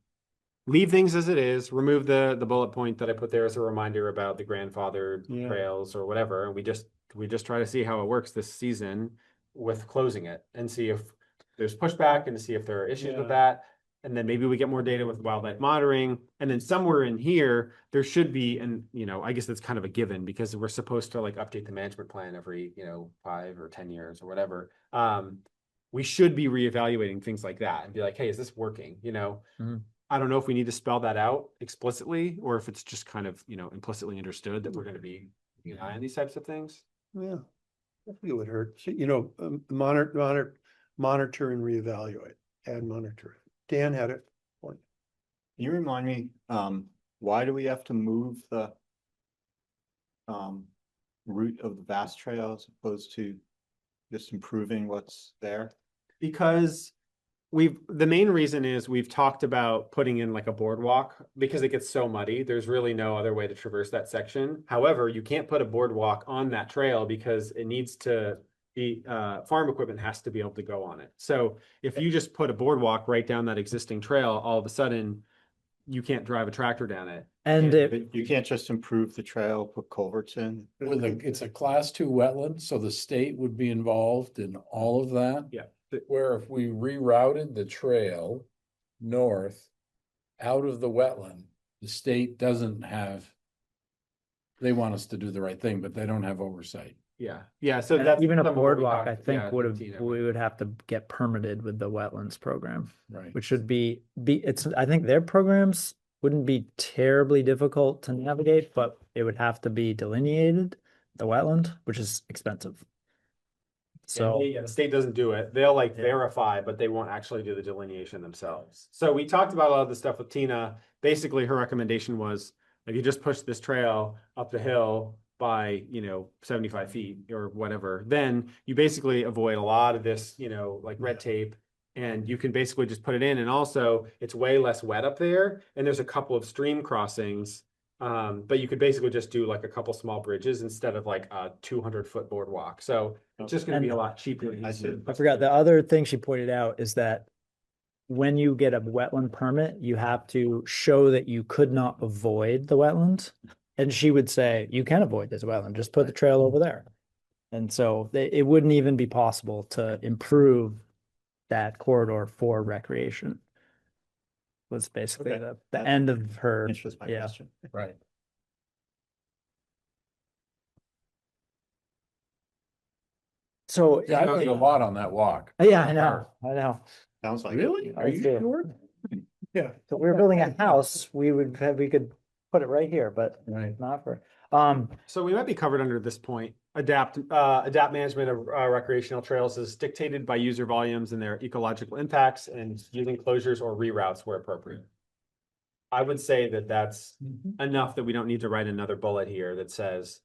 leave things as it is, remove the bullet point that I put there as a reminder about the grandfathered Yeah. trails or whatever, and we just try to see how it works this season with closing it and see if there's pushback and to see if there are issues with Yeah. that. And then maybe we get more data with wildlife monitoring. And then somewhere in here, there should be, and I guess that's kind of a given because we're supposed to like update the management plan every, 5 or 10 years or whatever. We should be reevaluating things like that and be like, hey, is this working? Mhm. I don't know if we need to spell that out explicitly or if it's just kind of, implicitly understood that we're going to be keeping an eye on these types of things. Yeah. I think it would hurt. So, monitor and reevaluate, add monitor. Dan had it. Can you remind me, why do we have to move the route of the vast trail as opposed to just improving what's there? Because the main reason is we've talked about putting in like a boardwalk because it gets so muddy. There's really no other way to traverse that section. However, you can't put a boardwalk on that trail because it needs to be, farm equipment has to be able to go on it. So if you just put a boardwalk right down that existing trail, all of a sudden you can't drive a tractor down it. And But you can't just improve the trail, put culverts in. It's a class 2 wetland, so the state would be involved in all of that. Yeah. Where if we rerouted the trail north out of the wetland, the state doesn't have. They want us to do the right thing, but they don't have oversight. Yeah. Yeah. So and that's even a some of what we boardwalk, talked- I think yeah, Tina. we would have to get permitted with the wetlands program, Right. which should I think their programs wouldn't be terribly difficult to navigate, but it would have to be delineated, the wetland, which is expensive. So, The state doesn't do it. They'll like Yeah. verify, but they won't actually do the delineation themselves. So we talked about a lot of the stuff with Tina. Basically, her recommendation was if you just push this trail up the hill by, 75 feet or whatever, then you basically avoid a lot of this, like red tape. And you can basically just put it in. And also it's way less wet up there. And there's a couple of stream crossings. But you could basically just do like a couple small bridges instead of like a 200-foot boardwalk. So it's just going to be a lot cheaper. and I see. easier. I forgot, the other thing she pointed out is that when you get a wetland permit, you have to show that you could not avoid the wetland. And she would say, you can avoid this wetland, just put the trail over there. And so it wouldn't even be possible to improve that corridor for recreation. Was basically Okay. the That end of her, Answers my yeah. question. Right. So, Yeah, I did a lot on that walk. yeah, I know. Sounds like. it. Really? Are you Yeah. sure? Yeah. So we were building a house, we could put it right here, but Right. not for, So we might be covered under this point. Adapt management of recreational trails is dictated by user volumes and their ecological impacts and using closures or reroutes where appropriate. I would say that that's enough that we don't need to write another bullet here that says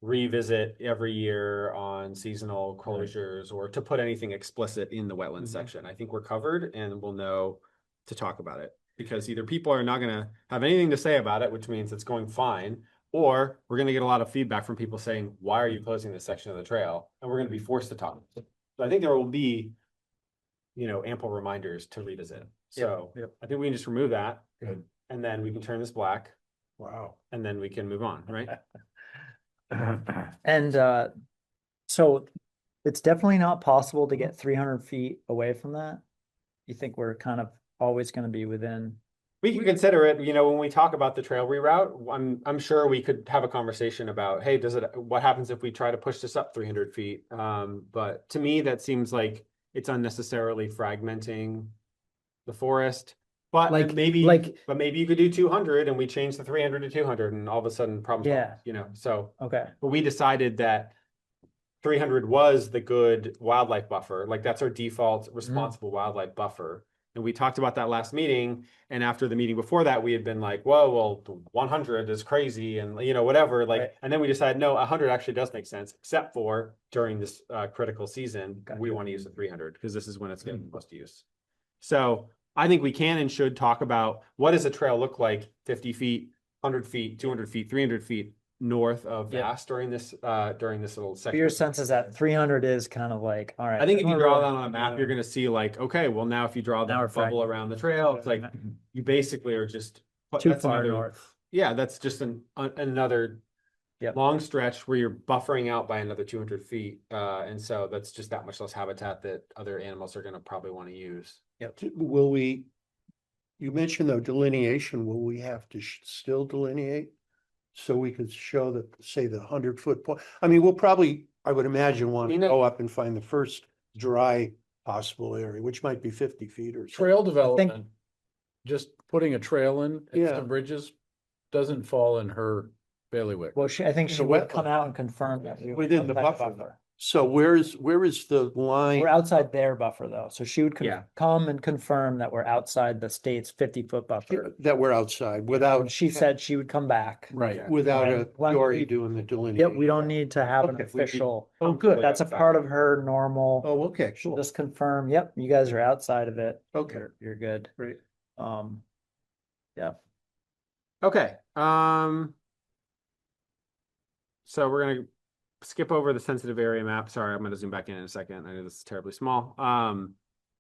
revisit every year on seasonal closures or to put anything explicit in the wetland section. I think we're covered and we'll know to talk about it because either people are not going to have anything to say about it, which means it's going fine, or we're going to get a lot of feedback from people saying, why are you closing this section of the trail? And we're going to be forced to talk. So I think there will be, ample reminders to revisit. So yep. I think we can just remove that. Good. And then we can turn this black Wow. and then we can move on, right? and so it's definitely not possible to get 300 feet away from that. You think we're kind of always going to be within? We can consider it, when we talk about the trail reroute, I'm sure we could have a conversation about, hey, what happens if we try to push this up 300 feet? But to me, that seems like it's unnecessarily fragmenting the forest. But Like- maybe, like- but maybe you could do 200 and we change the 300 to 200 and all of a sudden problem Yeah. solved, you know, so. Okay, But we decided that 300 was the good wildlife buffer, like that's our default responsible wildlife buffer. And we talked about that last meeting, and after the meeting before that, we had been like, whoa, well, 100 is crazy and you know, whatever, like, Right. and then we decided, no, 100 actually does make sense, except for during this critical season, we want to use the 300 because this is when it's getting most use. So I think we can and should talk about what does a trail look like 50 feet, 100 feet, 200 feet, 300 feet north of Yep. Vass during this little but section. your sense is that 300 is kind of like, all right. I think if you we're draw really- that on a map, you're gonna see like, okay, well now if you draw the Now we're bubble fragmented. around the trail, it's like you basically are just Too that's far another- north. Yeah, that's just another Yep. long stretch where you're buffering out by another 200 feet. And so that's just that much less habitat that other animals are gonna probably want to use. Will we, you mentioned the delineation, will we have to still delineate? So we could show that, say, the 100-foot point, I mean, we'll probably, I would imagine, want to You know- go up and find the first dry possible area, which might be 50 feet or so. Trail development, just putting a trail in and Yeah. some bridges doesn't fall in her bailiwick. Well, I think In she a would come wetland. out and confirm that. we were Within the outside buffer. So where is the line? We're outside their buffer though, so she would Yeah. come and confirm that we're outside the state's 50-foot buffer. That we're outside without, She said she would come back. Right. without a, And when Dory we- doing the delineation. Yep, we don't need to have an Okay. official, Oh, good. that's a part of her normal, Oh, okay, she'll cool. just confirm, yep, you guys are outside of it. Okay. You're good. Great. Yeah, Okay, so we're gonna skip over the sensitive area map. Sorry, I'm gonna zoom back in a second. I know this is terribly small.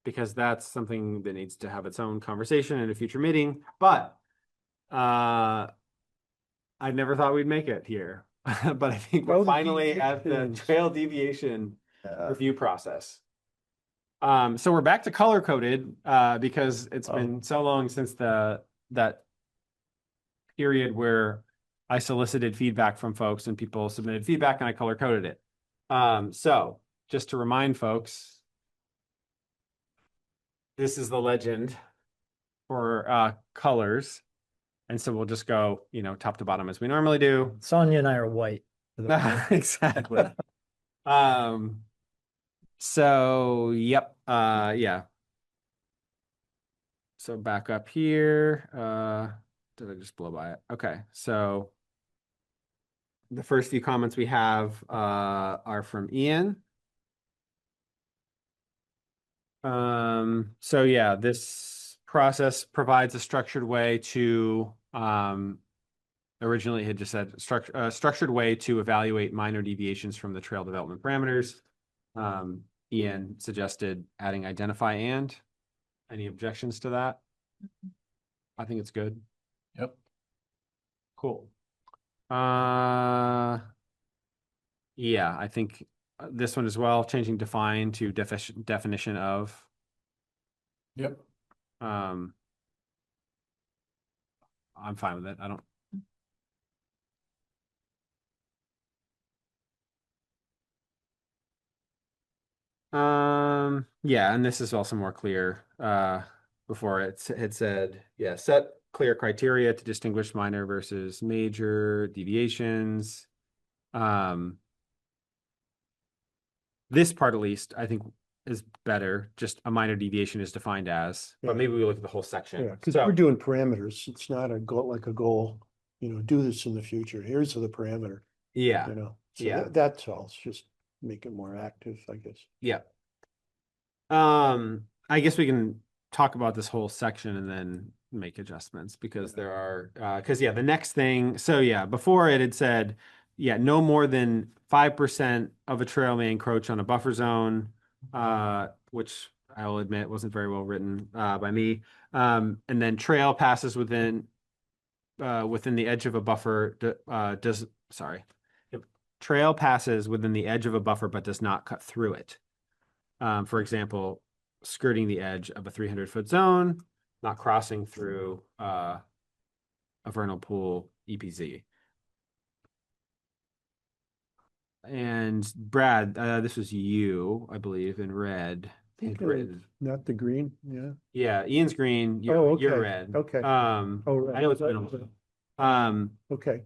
Because that's something that needs to have its own conversation in a future meeting, but I never thought we'd make it here. But I think we're Oh, the finally at the deviations. trail deviation review process. So we're back to color coded, because it's been so long since that period where I solicited feedback from folks and people submitted feedback and I color coded it. So just to remind folks, this is the legend for colors. And so we'll just go, you know, top to bottom as we normally do. Sonia and I are white. Exactly. So yep, yeah. So back up here, did I just blow by it? Okay, so the first few comments we have are from Ian. So yeah, this process provides a structured way to originally it had just said structured way to evaluate minor deviations from the trail development parameters. Ian suggested adding identify and. Any objections to that? I think it's good. Yep. Cool. Yeah, I think this one as well, changing define to definition of. Yep. I'm fine with it. I don't. Yeah, and this is also more clear. Before it had said, yeah, set clear criteria to distinguish minor versus major deviations. This part at least, I think, is better. Just a minor deviation is defined as, Yeah. but maybe we look at the whole section. Yeah, because So- we're doing parameters. It's not a goal, like a goal, you know, do this in the future. Here's the parameter, Yeah, you know. So Yeah. that's all. It's just make it more active, I guess. yeah. I guess we can talk about this whole section and then make adjustments because there are, because yeah, the next thing, so yeah, before it had said, yeah, no more than 5% of a trail may encroach on a buffer zone, which I will admit wasn't very well written by me. And then trail passes within the edge of a buffer if trail passes within the edge of a buffer but does not cut through it. For example, skirting the edge of a 300-foot zone, not crossing through a vernal pool EPZ. And Brad, this was you, I believe, in red. think Red. red. Not the green, yeah. Yeah, Ian's green, Oh, you're okay, red. okay. Oh, right. I know it's been a while. Okay.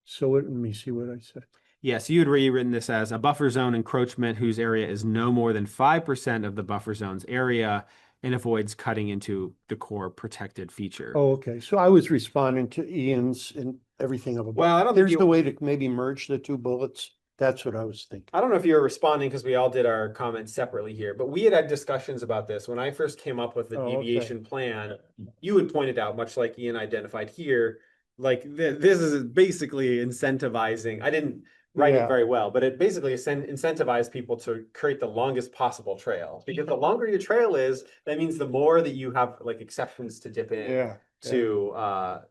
So let me see what I said. Yeah, so you had rewritten this as a buffer zone encroachment whose area is no more than 5% of the buffer zone's area and avoids cutting into the core protected feature. Oh, okay. So I was responding to Ian's and everything of a. Well, I don't think There's you- the way to maybe merge the two bullets. That's what I was thinking. I don't know if you were responding because we all did our comments separately here, but we had discussions about this. When I first came up with the Oh, okay. deviation plan, you had pointed out, much like Ian identified here, like this is basically incentivizing. I didn't write it Yeah. very well, but it basically incentivized people to create the longest possible trail. Because the longer your trail is, that means the more that you have like exceptions to dip in Yeah. to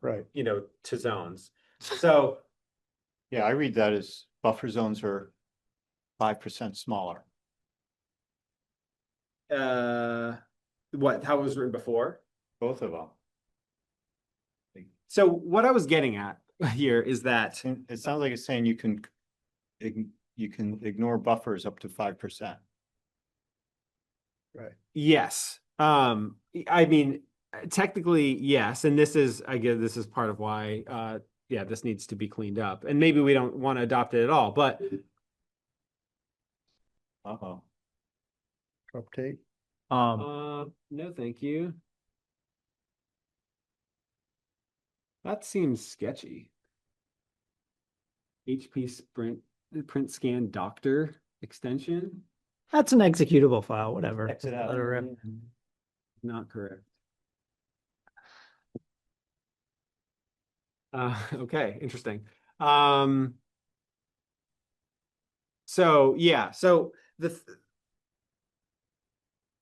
Right. you know, to zones. So Yeah, I read that as buffer zones are 5% smaller. how it was written before? Both of them. So what I was getting at here is that It sounds like it's saying you can ignore buffers up to 5%. yes, I mean, technically, yes, and this is, I guess this is part of why, yeah, this needs to be cleaned up, and maybe we don't want to adopt it at all, but Uh-oh. Update. no, thank you. That seems sketchy. HP print scan doctor extension. That's an executable file, whatever. Exit out. Let it rip. Not correct. Okay, interesting. So yeah, so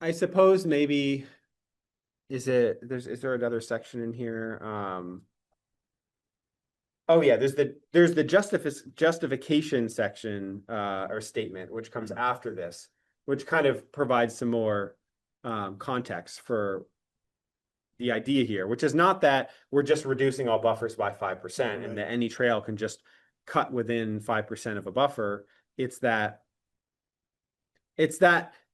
I suppose maybe is there another section in here? Oh yeah, there's the justification section or statement which comes after this, which kind of provides some more context for the idea here, which is not that we're just reducing all buffers by 5% and that any trail can just cut within 5% of a buffer. It's that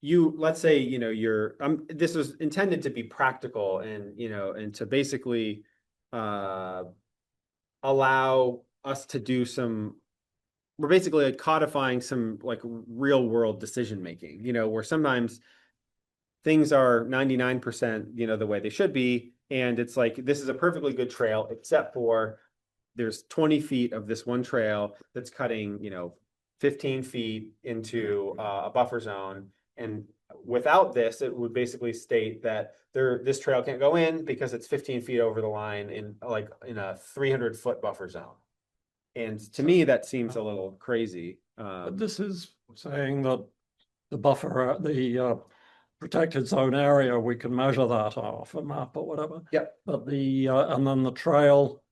you, let's say, you know, you're this was intended to be practical and, you know, and to basically allow us to do we're basically like codifying some like real world decision making, you know, where sometimes things are 99%, you know, the way they should be. And it's like, this is a perfectly good trail, except for there's 20 feet of this one trail that's cutting, you know, 15 feet into a buffer zone. And without this, it would basically state that this trail can't go in because it's 15 feet over the line in a 300-foot buffer zone. And to me, that seems a little crazy. But this is saying that the buffer, the protected zone area, we can measure that off a map or whatever. Yep. But and then the trail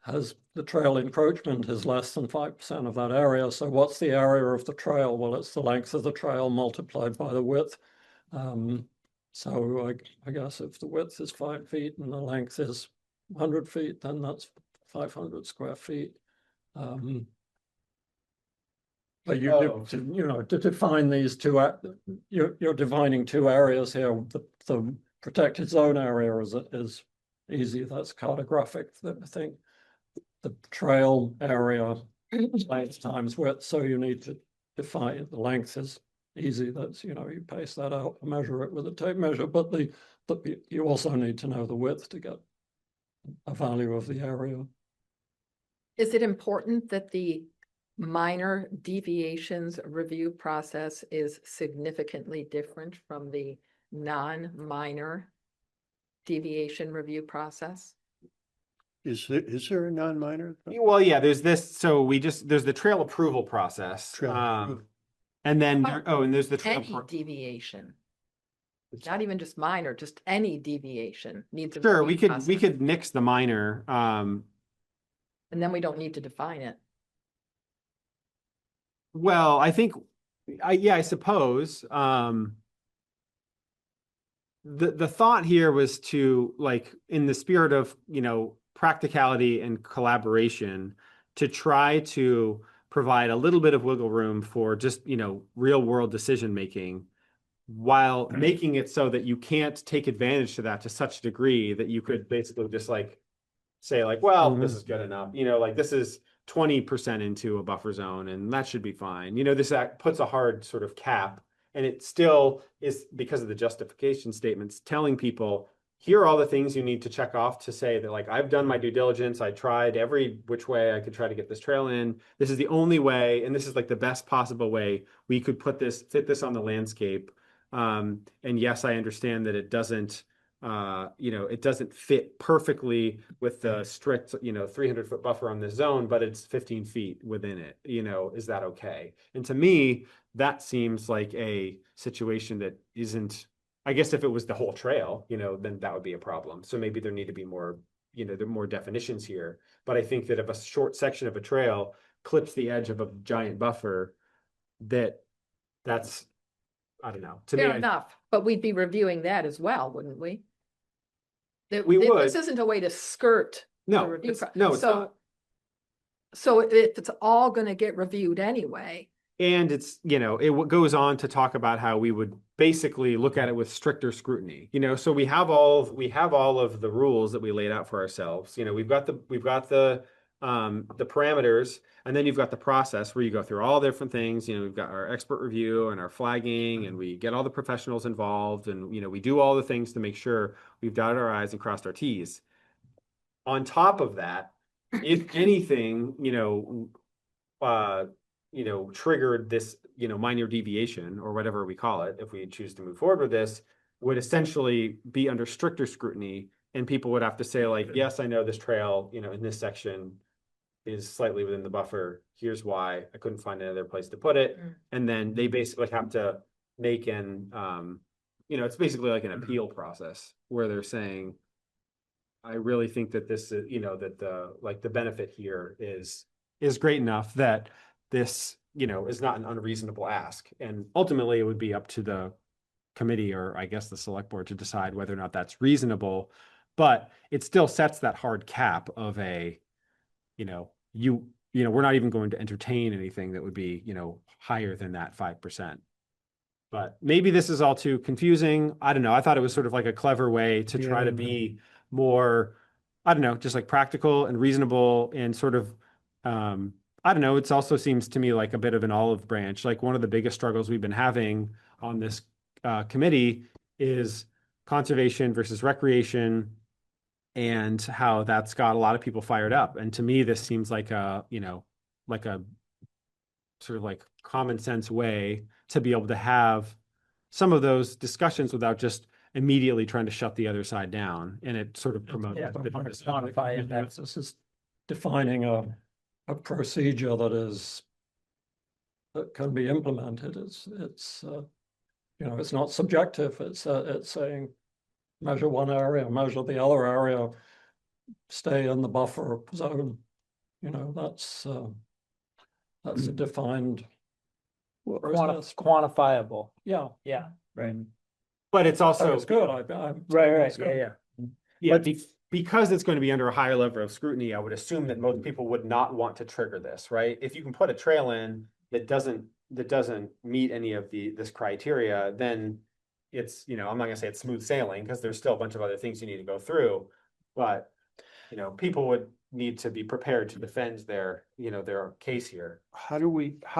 encroachment is less than 5% of that area. So what's the area of the trail? Well, it's the length of the trail multiplied by the width. So I guess if the width is 5 feet and the length is 100 feet, then that's 500 square feet. But to define these two, you're defining two areas here. The protected zone area is easy. That's cartographic. I think the trail area length times width. So you need to define the length is easy. That's, you paste that out, measure it with a tape measure. But you also need to know the width to get a value of the area. Is it important that the minor deviations review process is significantly different from the non-minor deviation review process? Is there a non-minor? Well, yeah, there's this. So there's the trail approval process. And then, and there's the trail. Any deviation. Not even just minor, just any deviation needs a Sure, review we process. could nix the minor. And then we don't need to define it. Well, I think, I suppose, the thought here was to, like, in the spirit of, practicality and collaboration, to try to provide a little bit of wiggle room for just, real world decision making while making it so that you can't take advantage to that to such a degree that you could basically just like say like, well, this is good enough, like this is 20% into a buffer zone and that should be fine. This act puts a hard sort of cap, and it still is, because of the justification statements, telling people, here are all the things you need to check off to say that like, I've done my due diligence. I tried every which way I could try to get this trail in. This is the only way, and this is like the best possible way we could fit this on the landscape. And yes, I understand that it doesn't, it doesn't fit perfectly with the strict, 300-foot buffer on this zone, but it's 15 feet within it. Is that okay? And to me, that seems like a situation that isn't, I guess if it was the whole trail, then that would be a problem. So maybe there need to be more, there are more definitions here. But I think that if a short section of a trail clips the edge of a giant buffer, that's, I don't know. To me, Fair enough, but we'd be reviewing that as well, wouldn't we? We would. This isn't a way to skirt. the No, review it's so, not. So if it's all gonna get reviewed anyway, And it's, it goes on to talk about how we would basically look at it with stricter scrutiny, so we have all of the rules that we laid out for ourselves. We've got the parameters, and then you've got the process where you go through all different things. We've got our expert review and our flagging, and we get all the professionals involved, and, we do all the things to make sure we've dotted our I's and crossed our T's. On top of that, if anything, triggered this, minor deviation or whatever we call it, if we choose to move forward with this, would essentially be under stricter scrutiny, and people would have to say like, yes, I know this trail, in this section is slightly within the buffer. Here's why. I couldn't find another place to put it. And then they basically have to make it's basically like an appeal process where they're saying, I really think that this is, that the benefit here is great enough that this, is not an unreasonable ask. And ultimately it would be up to the committee, or I guess the select board, to decide whether or not that's reasonable. But it still sets that hard cap of a, we're not even going to entertain anything that would be, higher than that 5%. But maybe this is all too confusing. I don't know. I thought it was sort of like a clever way to try to be more, I don't know, just like practical and reasonable, and sort of, I don't know. It also seems to me like a bit of an olive branch. Like one of the biggest struggles we've been having on this committee is conservation versus recreation, and how that's got a lot of people fired up. And to me, this seems like a, like a sort of like common sense way to be able to have some of those discussions without just immediately trying to shut the other side down. And it sort of promotes. Quantify it. This is defining a procedure that can be implemented. It's it's not subjective. It's saying measure one area, measure the other area, stay in the buffer zone. That's a defined process. Quantifiable. Yeah. Yeah, right. But it's also It's good. Right. Yeah, But- because it's going to be under a higher level of scrutiny, I would assume that most people would not want to trigger this, right? If you can put a trail in that doesn't meet any of this criteria, then it's, I'm not gonna say it's smooth sailing, because there's still a bunch of other things you need to go through. But, people would need to be prepared to defend their case here. How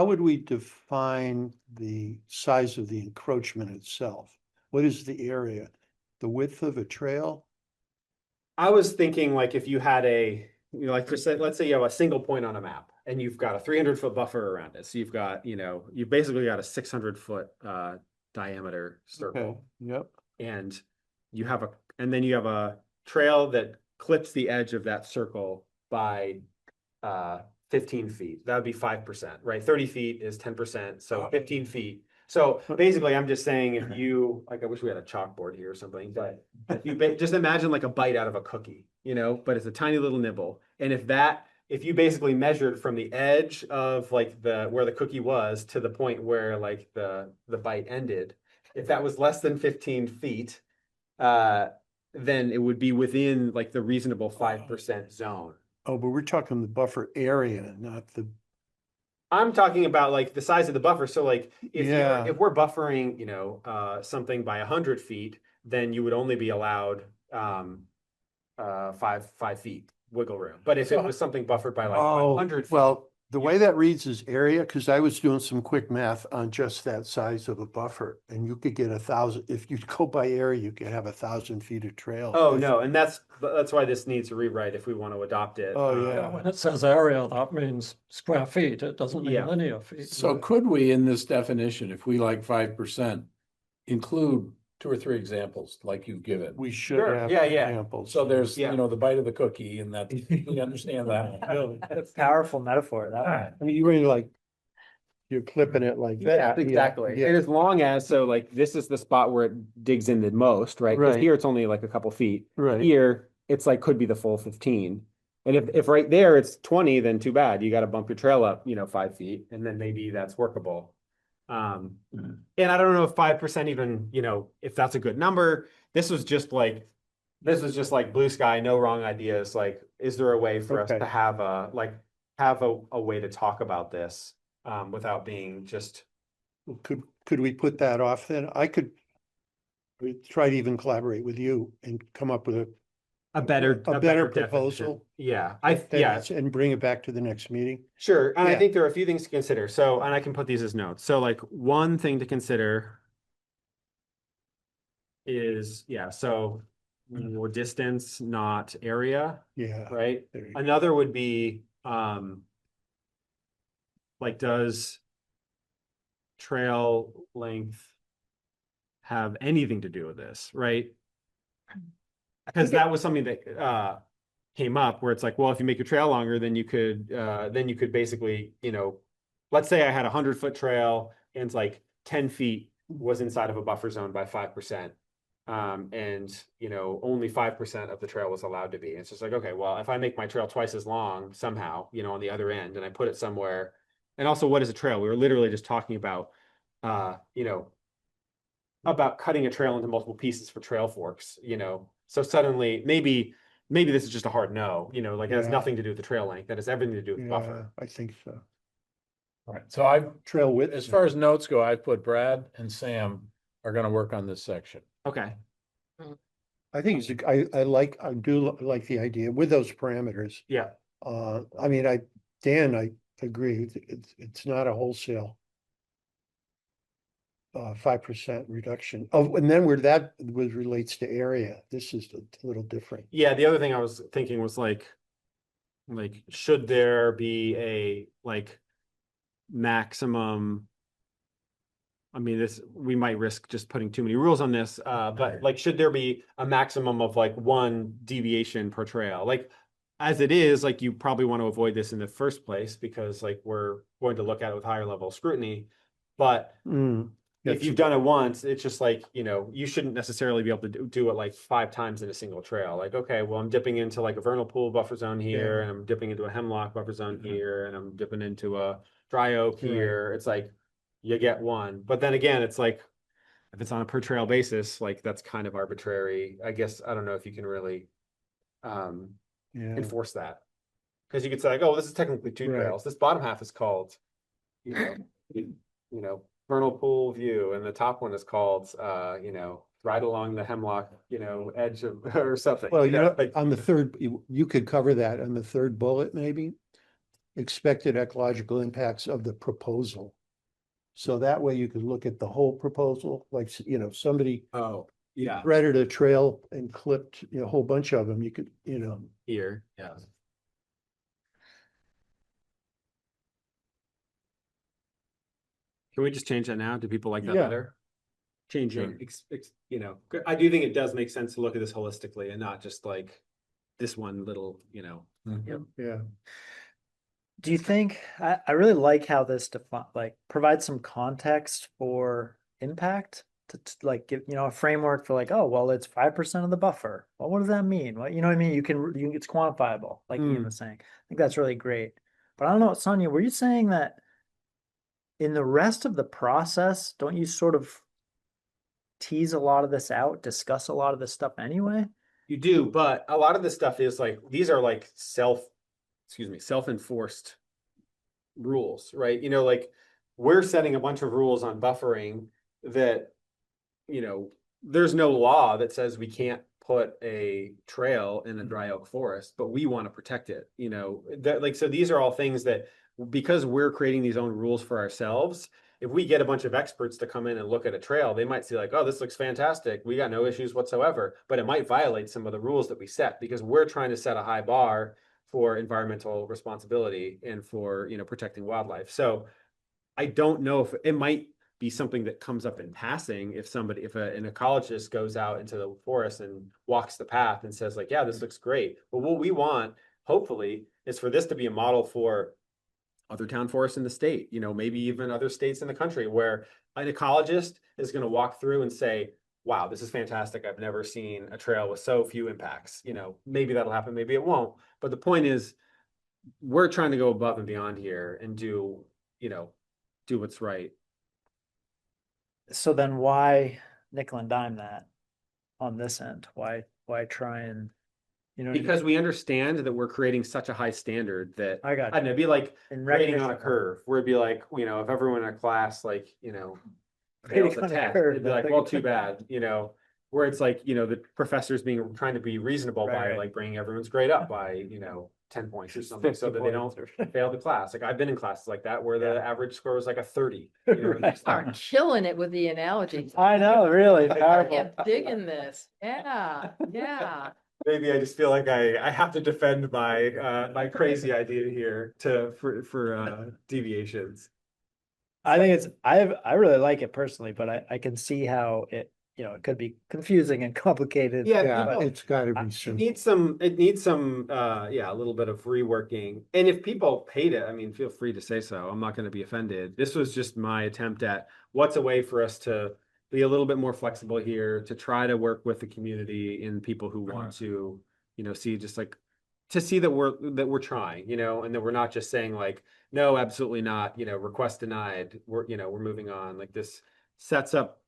would we define the size of the encroachment itself? What is the area? The width of a trail? I was thinking like if you had let's say you have a single point on a map and you've got a 300-foot buffer around it. So you've got, you've basically got a 600-foot diameter circle. Okay, yep. And then you have a trail that clips the edge of that circle by 15 feet. That would be 5%, right? 30 feet is 10%, so 15 feet. So basically, I'm just saying, if you, like, I wish we had a chalkboard here or something, but you just imagine like a bite out of a cookie, but it's a tiny little nibble. And if you basically measured from the edge of like where the cookie was to the point where like the bite ended, if that was less than 15 feet, then it would be within like the reasonable 5% zone. Oh, but we're talking the buffer area, not the I'm talking about like the size of the buffer. So like Yeah. if we're buffering, something by 100 feet, then you would only be allowed 5 feet wiggle room. But if it was something buffered by like Oh, 500 feet, well, the way that reads is area, because I was doing some quick math on just that size of a buffer. And you could get 1,000, if you go by area, you could have 1,000 feet of trail. oh If- no, and that's why this needs a rewrite if we want to adopt it. Oh, Yeah, yeah. when it says area, that means square feet. It doesn't mean Yeah. linear feet. So could we, in this definition, if we like 5%, include 2 or 3 examples like you've given? We should Sure, have yeah. examples. So there's, Yeah. the bite of the cookie and that, we understand that. That's a powerful metaphor. That one. I mean, you really like, you're clipping it like that. yeah, Exactly. yeah. And as long as, so like, this is the spot where it digs in the most, right? Because Right. here it's only like a couple feet. Right. Here, it's like, could be the full 15. And if right there it's 20, then too bad. You got to bump your trail up, 5 feet, and then maybe that's workable. And I don't know if 5% even, if that's a good number. This was just like blue sky, no wrong ideas. Like, is there a way for us Okay. to have a way to talk about this without being just Could we put that off then? I could try to even collaborate with you and come up with a better definition. proposal. Yeah, And bring it back to the next meeting. sure. And I Yeah. think there are a few things to consider. So, and I can put these as notes. So like one thing to consider is, so more distance, not area, Yeah. right? There you- Another would be, like, does trail length have anything to do with this, right? Because that was something that came up where it's like, well, if you make your trail longer, then you could basically, let's say I had 100-foot trail and it's like 10 feet was inside of a buffer zone by 5%. And only 5% of the trail was allowed to be. It's just like, okay, well, if I make my trail twice as long somehow, on the other end, and I put it somewhere. And also, what is a trail? We were literally just talking about, about cutting a trail into multiple pieces for Trailforks, So suddenly, maybe this is just a hard no, like it has Yeah. nothing to do with the trail length. That has everything to do with the Yeah, buffer. I think so. All right, so Trail width. as far as notes go, I put Brad and Sam are gonna work on this section. Okay. I think I do like the idea with those parameters. Yeah. I mean, I agree. It's not a wholesale 5% reduction. Oh, and then where that relates to area, this is a little different. Yeah, the other thing I was thinking was like, should there be a maximum? I mean, we might risk just putting too many rules on this, but should there be a maximum of one deviation per trail? As it is, you probably want to avoid this in the first place because we're going to look at it with higher level scrutiny. But if you've done it once, it's just you shouldn't necessarily be able to do it 5 times in a single trail. Okay, well, I'm dipping into a vernal pool buffer zone here, and I'm dipping into a hemlock buffer zone here, and I'm dipping into a dry oak here. It's you get one. But then again, it's if it's on a per trail basis, that's kind of arbitrary. I guess I don't know if you can really enforce that. Because you could say oh, this is technically 2 Right. trails. This bottom half is called, vernal pool view, and the top one is called right along the hemlock, edge of or something. Well, on the third, you could cover that on the third bullet, maybe. Expected ecological impacts of the proposal. So that way you could look at the whole proposal, somebody Oh, yeah. threaded a trail and clipped, a whole bunch of them, you could, Here, yeah. Can we just change that now? Do people like that Yeah. better? Changing, I do think it does make sense to look at this holistically and not just this one little, yeah. Do you think, I really like how this provides some context for impact to give, a framework for oh, well, it's 5% of the buffer. Well, what does that mean? Well, you know what I mean? It's quantifiable, like Ian was saying. I think that's really great. But I don't know, Sonia, were you saying that in the rest of the process, don't you sort of tease a lot of this out, discuss a lot of this stuff anyway? You do, but a lot of this stuff is these are self-enforced rules, right? You know, like we're setting a bunch of rules on buffering that, you know, there's no law that says we can't put a trail in a dry oak forest, but we want to protect it, you know, that like, so these are all things that because we're creating these own rules for ourselves, if we get a bunch of experts to come in and look at a trail, they might see like, oh, this looks fantastic. We got no issues whatsoever, but it might violate some of the rules that we set because we're trying to set a high bar for environmental responsibility and for, you know, protecting wildlife. So I don't know if it might be something that comes up in passing if somebody, if an ecologist goes out into the forest and walks the path and says like, yeah, this looks great. But what we want, hopefully, is for this to be a model for other town forests in the state, you know, maybe even other states in the country where an ecologist is going to walk through and say, wow, this is fantastic. I've never seen a trail with so few impacts. You know, maybe that'll happen, maybe it won't. But the point is, we're trying to go above and beyond here and do, you know, do what's right. So then why nickel and dime that on this end? Why try and, you know? what I mean? Because we understand that we're creating such a high standard that I got I don't know, it'd be like in rating on a recognition- curve, where it'd be like, you know, if everyone in a class, like, you know, Rating fails a on a test, curve, it'd be I like, think- well, too bad, you know, where it's like, you know, the professors trying to be reasonable Right, by right. like bringing everyone's grade up by, you know, 10 points or something, so 50 that they don't points or- fail the class. Like I've been in classes like that where the Yeah. average score was like a 30. You know, Right. it's Are like, killing it with the analogies. I know, really I powerful. kept digging this. Yeah, yeah. maybe I just feel like I have to defend my crazy idea here for deviations. I think it's, I really like it personally, but I can see how it, you know, it could be confusing and complicated. Yeah, Yeah, people- it's gotta I- be It simple. needs some, yeah, a little bit of reworking. And if people hate it, I mean, feel free to say so. I'm not going to be offended. This was just my attempt at what's a way for us to be a little bit more flexible here, to try to work with the community and people who want to, you know, see just like to see that we're trying, you know, and that we're not just saying like, no, absolutely not, you know, request denied. We're moving on. Like this sets up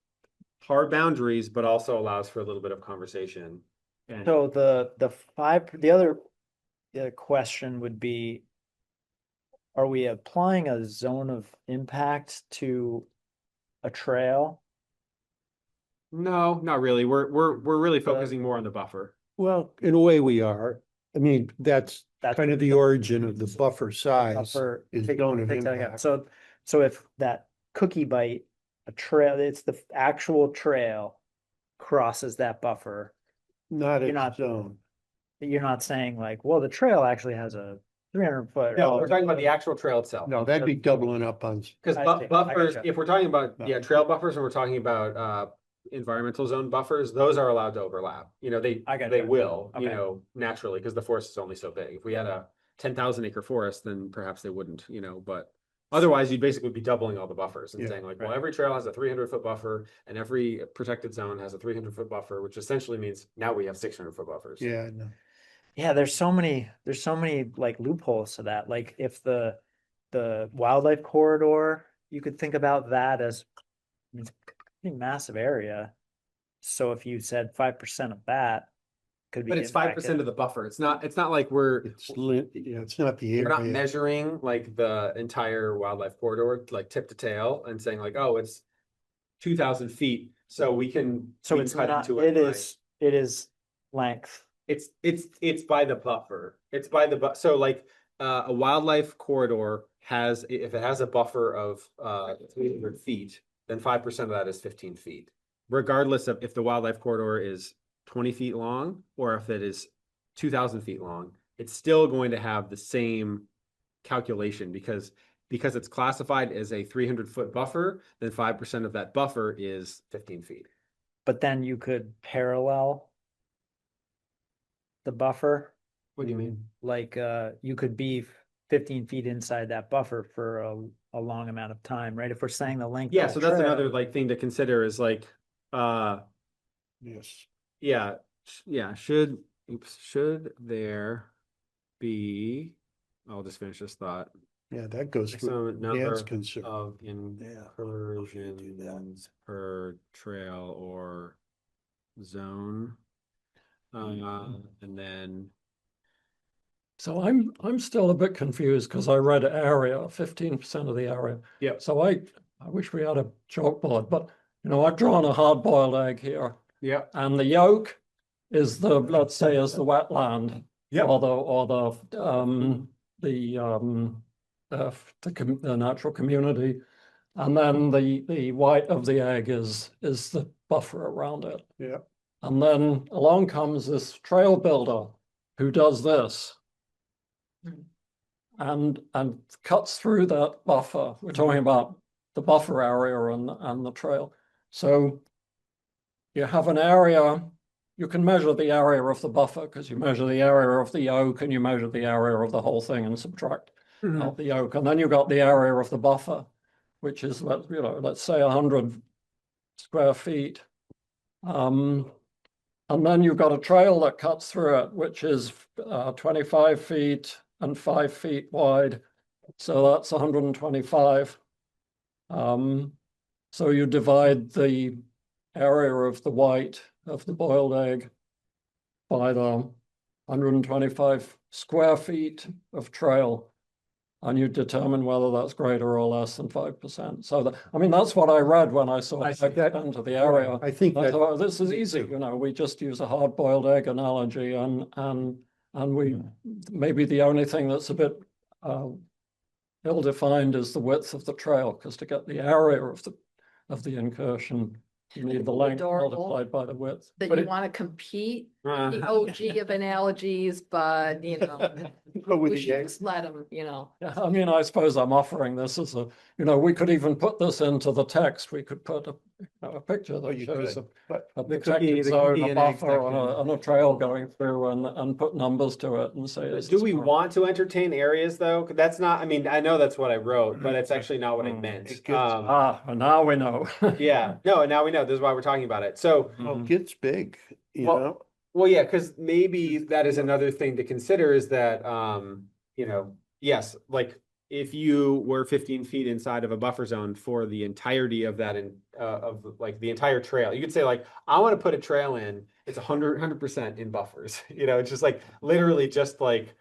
hard boundaries, but also allows for a little bit of conversation. And So the other question would be, are we applying a zone of impact to a trail? no, not really. We're really focusing more on the buffer. Well, in a way we are. I mean, that's That's kind of the origin of the buffer size. Buffer, is take- zone of take that out. impact. So if that cookie bite, a trail, it's the actual trail crosses that buffer, Not you're a not- zone. you're not saying like, well, the trail actually has a 300 foot. No, we're talking about the actual trail itself. No, that'd be doubling up on. Because I see. I buffers, gotcha. if we're talking about, No. yeah, trail buffers, and we're talking about environmental zone buffers, those are allowed to overlap. You know, they I gotcha. they will, you Okay. know, naturally, because the forest is only so big. If we had a 10,000 acre forest, then perhaps they wouldn't, you know, but otherwise you'd basically be doubling all the buffers and Yeah, saying like, well, right. every trail has a 300-foot buffer and every protected zone has a 300-foot buffer, which essentially means now we have 600-foot buffers. Yeah, no. Yeah, there's so many like loopholes to that. Like if the wildlife corridor, you could think about that as, I mean, it's a pretty massive area. So if you said 5% of that could be But it's 5% of the buffer. It's not like It's not the we're not area. measuring like the entire wildlife corridor, like tip to tail, and saying like, oh, it's 2,000 feet, so we can. So we can it's cut not, into it by- is length. It's by the buffer. It's by the so like a wildlife corridor has, if it has a buffer of 300 feet, then 5% of that is 15 feet. Regardless of if the wildlife corridor is 20 feet long or if it is 2,000 feet long, it's still going to have the same calculation because it's classified as a 300-foot buffer, then 5% of that buffer is 15 feet. But then you could parallel the buffer, What do you mean? like you could be 15 feet inside that buffer for a long amount of time, right? If we're saying the length. Yeah, of so the that's trail- another like thing to consider is like Yes. yeah, should there be, I'll just finish this thought. Yeah, that goes with Some number Dan's concern. of Yeah, incursions per trail or zone. And then So I'm still a bit confused because I read area, 15% of the area. Yep. So I wish we had a chalkboard, but I've drawn a hard-boiled egg here, Yep. and the yolk is let's say, is the wetland. Yep. The natural community, and then the white of the egg is the buffer around it. Yeah. And then along comes this trail builder who does this and cuts through that buffer. We're talking about the buffer area and the trail. So you have an area, you can measure the area of the buffer because you measure the area of the yoke and you measure the area of the whole thing and subtract out the yoke. And then you've got the area of the buffer, which is, let's say 100 square feet. And then you've got a trail that cuts through it, which is 25 feet and 5 feet wide. So that's 125. So you divide the area of the white of the boiled egg by the 125 square feet of trail, and you determine whether that's greater or less than 5%. So that's what I read when I saw I see that into the area. I think I that, thought, this is easy, we just use a hard-boiled egg analogy, and we maybe the only thing that's a bit ill-defined is the width of the trail, because to get the area of the incursion, you need the length Adorable. multiplied by the width. That But you it- want to compete, Uh, the OG of analogies, but go with we the should egg. just let them, Yeah, I suppose I'm offering this as we could even put this into the text. We could put a picture Oh, that you shows could, a but The protected cookie zone, a and egg buffer, section. and a trail going through, and put numbers to it and say. this Do is we more- want to entertain areas though? That's not, I know that's what I wrote, but it's actually not what I meant. It gets- And now we know. Yeah, no, now we know. This is why we're talking about it. So, well, Mhm. it gets big, you Well, know? well, yeah, because maybe that is another thing to consider is that, yes, like if you were 15 feet inside of a buffer zone for the entirety of that, of like the entire trail, you could say like, I want to put a trail in, it's 100% in buffers. It's just like literally just like,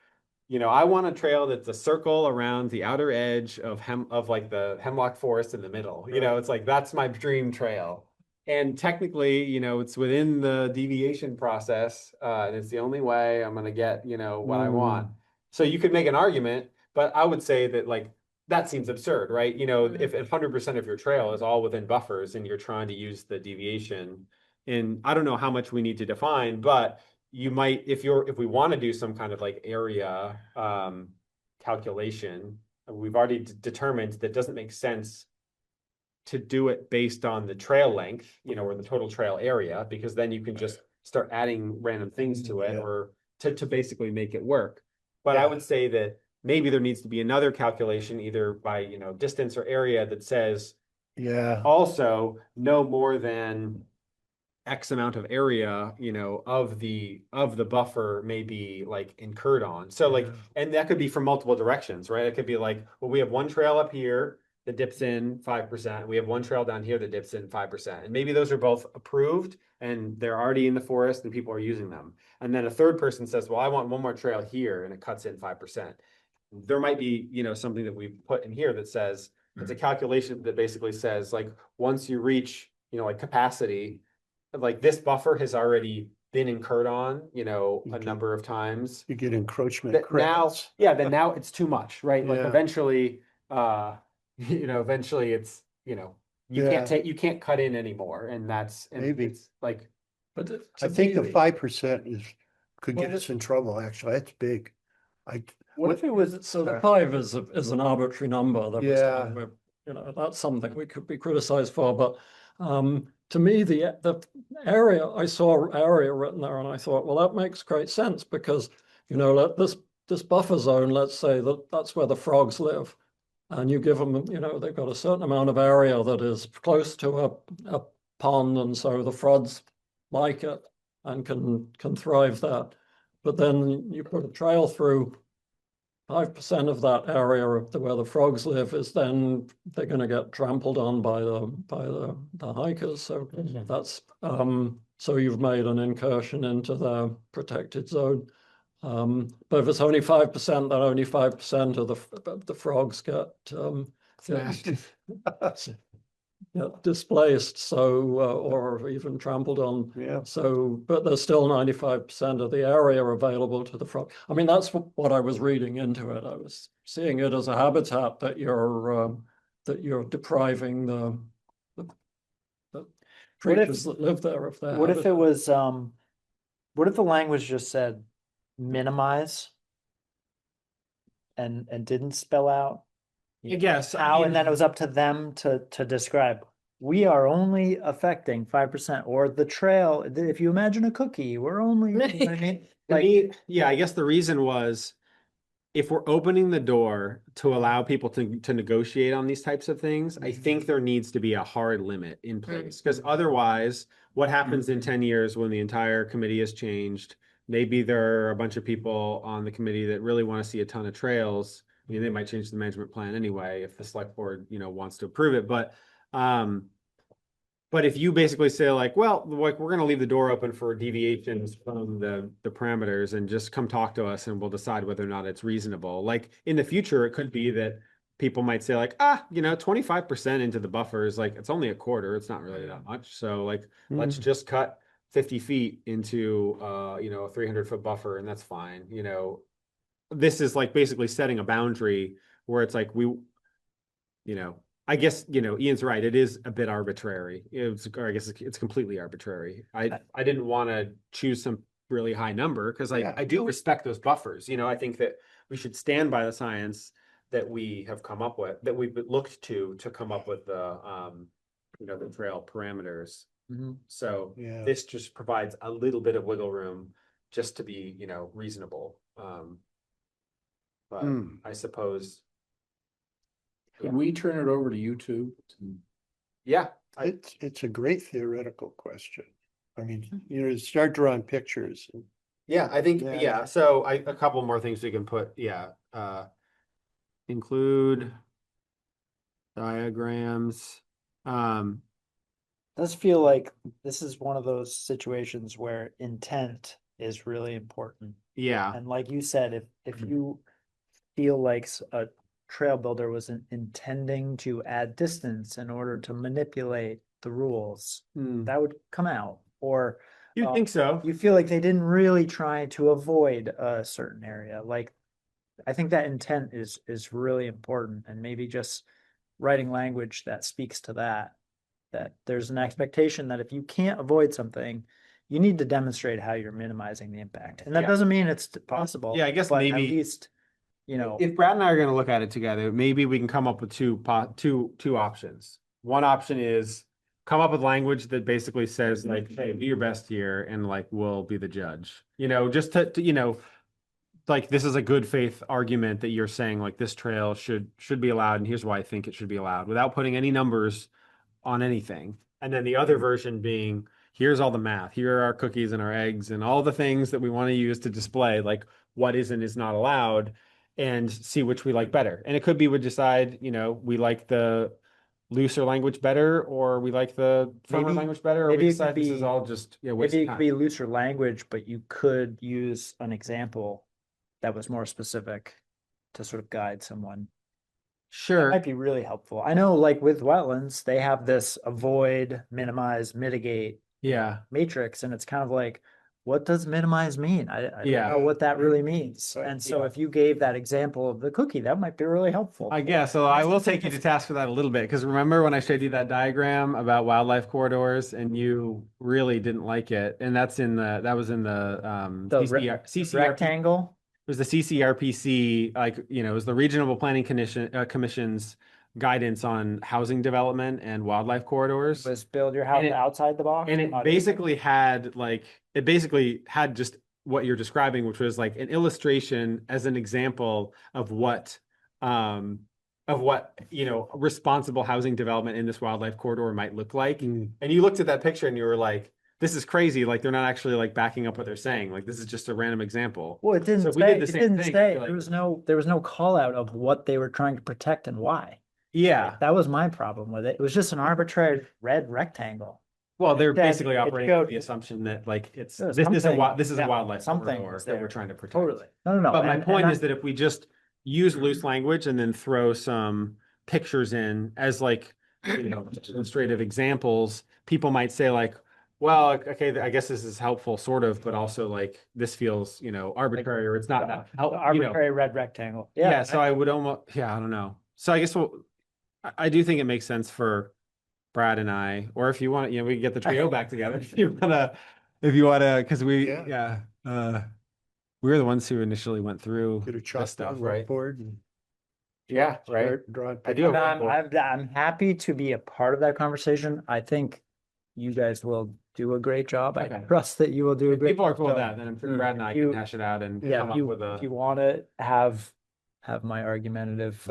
I want a trail that's a circle around the outer edge of like the hemlock forest in the middle. It's like that's my dream trail. And technically, it's within the deviation process, and it's the only way I'm gonna get, what I want. So you could make an argument, but I would say that like that seems absurd, right? If 100% of your trail is all within buffers and you're trying to use the deviation, and I don't know how much we need to define, but you might, if we want to do some kind of like area calculation, we've already determined that it doesn't make sense to do it based on the trail length, or the total trail area, because then you can just start adding random things to it, Yeah. or to basically make it work. But I Yeah. would say that maybe there needs to be another calculation, either by, distance or area, that says Yeah, also no more than X amount of area, of the buffer may be like incurred on. So like, and that could be from multiple directions, right? It could be like, well, we have one trail up here that dips in 5%. We have one trail down here that dips in 5%. And maybe those are both approved and they're already in the forest and people are using them. And then a third person says, well, I want one more trail here and it cuts in 5%. There might be, something that we put in here that says, it's a calculation that basically says like, once you reach, like capacity, like this buffer has already been incurred on, a number of times. you get encroachment That now, credits. then now it's too much, right? Like Yeah. eventually, eventually it's, you can't cut in anymore, and Maybe. it's like, But I think the the 5% could Well, get us in trouble, actually. That's big. What if it was, so the 5 is an arbitrary number that was, Yeah. that's something we could be criticized for, but to me, the area, I saw area written there and I thought, well, that makes great sense because, let this buffer zone, let's say that's where the frogs live. And you give them, they've got a certain amount of area that is close to a pond, and so the frogs like it and can thrive there. But then you put a trail through 5% of that area of where the frogs live is then they're going to get trampled on by the hikers. So that's so you've made an incursion into the protected zone. But if it's only 5%, then only 5% of the frogs get Smashed. displaced, so or even trampled on. Yeah. So, but there's still 95% of the area available to the frog. I mean, that's what I was reading into it. I was seeing it as a habitat that you're depriving the creatures that live there of their What if it habitat. was, what if the language just said minimize? And didn't spell out? I guess. How, and then it was up to them to describe, we are only affecting 5%, or the trail, if you imagine a cookie, we're only, you know what I mean? To Like, me, yeah, I guess the reason was if we're opening the door to allow people to negotiate on these types of things, I think there needs to be a hard limit in place. Because otherwise, what happens in 10 years when the entire committee has changed? Maybe there are a bunch of people on the committee that really want to see a ton of trails. I mean, they might change the management plan anyway if the select board, wants to approve it. But if you basically say like, well, like we're going to leave the door open for deviations from the parameters and just come talk to us and we'll decide whether or not it's reasonable. Like in the future, it could be that people might say like, 25% into the buffer is like, it's only a quarter. It's not really that much. So like, let's just cut 50 feet into, a 300-foot buffer and that's fine. This is like basically setting a boundary where it's like I guess, Ian's right. It is a bit arbitrary. Or I guess it's completely arbitrary. I didn't want to choose some really high number because I do respect those buffers. I think that we should stand by the science that we have come up with, that we've looked to come up with the trail parameters. So this just provides a little bit of wiggle room just to be, reasonable. But I suppose. Could we turn it over to you two? Yeah. It's a great theoretical question. I mean, start drawing pictures. Yeah, I think, Yeah. so a couple more things we can put, include diagrams. does feel like this is one of those situations where intent is really important. Yeah, And like you said, if you feel like a trail builder was intending to add distance in order to manipulate the rules, that would come out. Or you'd think so. you feel like they didn't really try to avoid a certain area. Like, I think that intent is really important, and maybe just writing language that speaks to that there's an expectation that if you can't avoid something, you need to demonstrate how you're minimizing the impact. And that doesn't mean it's possible. Yeah, I guess but maybe at least, if Brad and I are going to look at it together, maybe we can come up with two options. One option is come up with language that basically says like, hey, do your best here and like we'll be the judge. Just to like this is a good faith argument that you're saying like this trail should be allowed and here's why I think it should be allowed without putting any numbers on anything. And then the other version being, here's all the math. Here are our cookies and our eggs and all the things that we want to use to display like what is and is not allowed and see which we like better. And it could be we decide, we like the looser language better or we like the firmer language better or we decide this is all just maybe it could be looser language, but you could use an example that was more specific to sort of guide someone. Sure. That might be really helpful. I know like with wetlands, they have this avoid, minimize, mitigate matrix. And it's kind of like, what does minimize mean? I don't know what that really means. And so if you gave that example of the cookie, that might be really helpful. I guess. So I will take you to task for that a little bit. Because remember when I showed you that diagram about wildlife corridors and you really didn't like it. And that was in the CCRP rectangle. It was the CCRPC, it was the Regional Planning Commission's guidance on housing development and wildlife corridors. Was build your house outside the box. And it basically had just what you're describing, which was like an illustration as an example of what responsible housing development in this wildlife corridor might look like. And you looked at that picture and you were like, this is crazy. Like they're not actually like backing up what they're saying. Like this is just a random example. Well, it didn't say, there was no call out of what they were trying to protect and why. Yeah. That was my problem with it. It was just an arbitrary red rectangle. Well, they're That basically it operating with showed- the assumption that like this is something- this is a yeah, wildlife something corridor was that we're there. trying to protect. Totally. No. But my and point I- is that if we just use loose language and then throw some pictures in as like, illustrative examples, people might say like, well, okay, I guess this is helpful sort of, but also like this feels, arbitrary or it's not that the helpful, arbitrary red rectangle. Yeah, so I would almost, I don't know. So I guess I do think it makes sense for Brad and I, or if you want, we can get the trio back together if you wanna, because we, Yeah. we were the ones who initially went through Get a this chalk stuff, down right? whiteboard and Yeah, right. start drawing. I do have I'm, whiteboard. I'm happy to be a part of that conversation. I think you guys will do a great job. I Okay. trust that you will do a If great. people are cool with so, that, then I'm sure Brad and I you- can hash it out and Yeah, come if up with you a. want to have my argumentative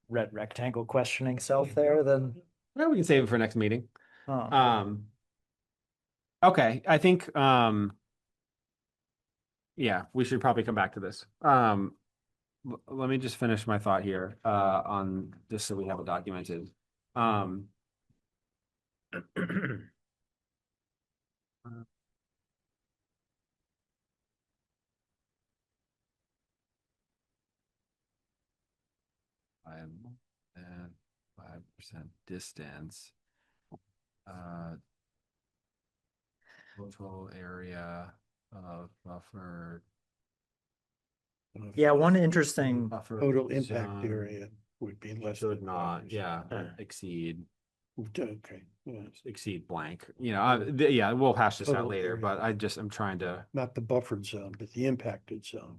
red rectangle questioning self there, then Well, we can save it for next meeting. oh, Okay, I think, yeah, we should probably come back to this. Let me just finish my thought here, on this so we have it documented. And 5% distance. Total area of buffer. yeah, one interesting. Buffer Total impact zone area would be less. Should than not, 5%. yeah, exceed Okay, yeah, blank, yeah, we'll hash this out Total later, area. but I'm trying to. not the buffered zone, but the impacted zone.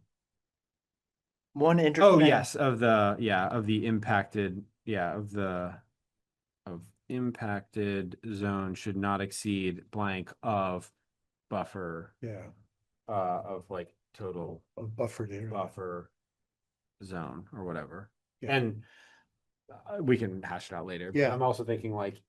One interesting. Oh, yes, of the impacted, of impacted zone should not exceed blank of buffer, Yeah, of like total a buffered area. buffer zone or whatever. Yeah. And we can hash it out later. But Yeah. I'm also thinking like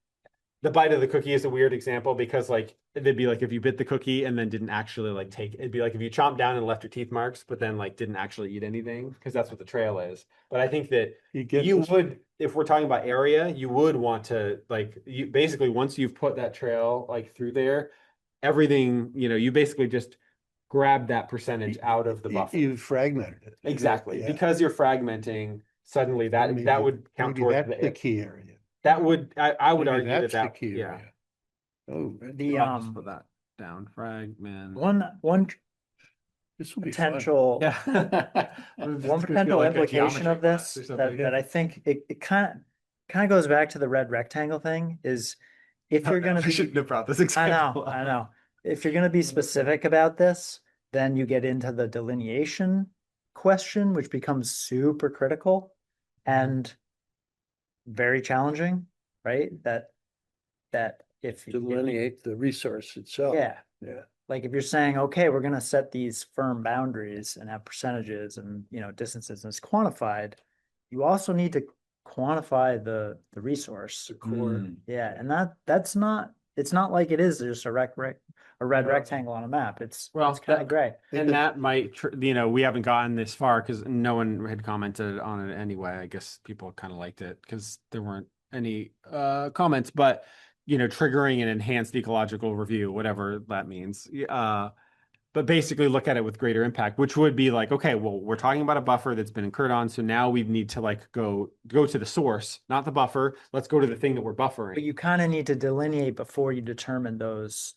the bite of the cookie is a weird example because like it'd be like if you bit the cookie and then didn't actually like it'd be like if you chomped down and left your teeth marks, but then like didn't actually eat anything because that's what the trail is. But I think that you would, if we're talking about area, you would want to like, you basically, once you've put that trail like through there, everything, you basically just grab that percentage out of the buffer. You fragmented it. Exactly, Yeah. because you're fragmenting, suddenly that Maybe- would count maybe towards that's the key area. that would, I would Maybe argue that's the that, key yeah. area. Oh, The I'll just put that down, fragment. one this will be fun. potential. Yeah. One potential implication of this that I think it kind of goes back to the red rectangle thing is if you're gonna I shouldn't be, have brought this I example. know. If you're gonna be specific about this, then you get into the delineation question, which becomes super critical and very challenging, right? That if Delineate the resource itself. yeah, Yeah. like if you're saying, okay, we're gonna set these firm boundaries and have percentages and, distances and it's quantified, you also need to quantify the resource. Core. Yeah, and it's not like it is just a red rectangle on a map. It's Well, it's kind that- of gray. And that might, we haven't gotten this far because no one had commented on it anyway. I guess people kind of liked it because there weren't any comments, but triggering an enhanced ecological review, whatever that means. But basically look at it with greater impact, which would be like, okay, well, we're talking about a buffer that's been incurred on. So now we need to like go to the source, not the buffer. Let's go to the thing that we're But buffering. you kind of need to delineate before you determine those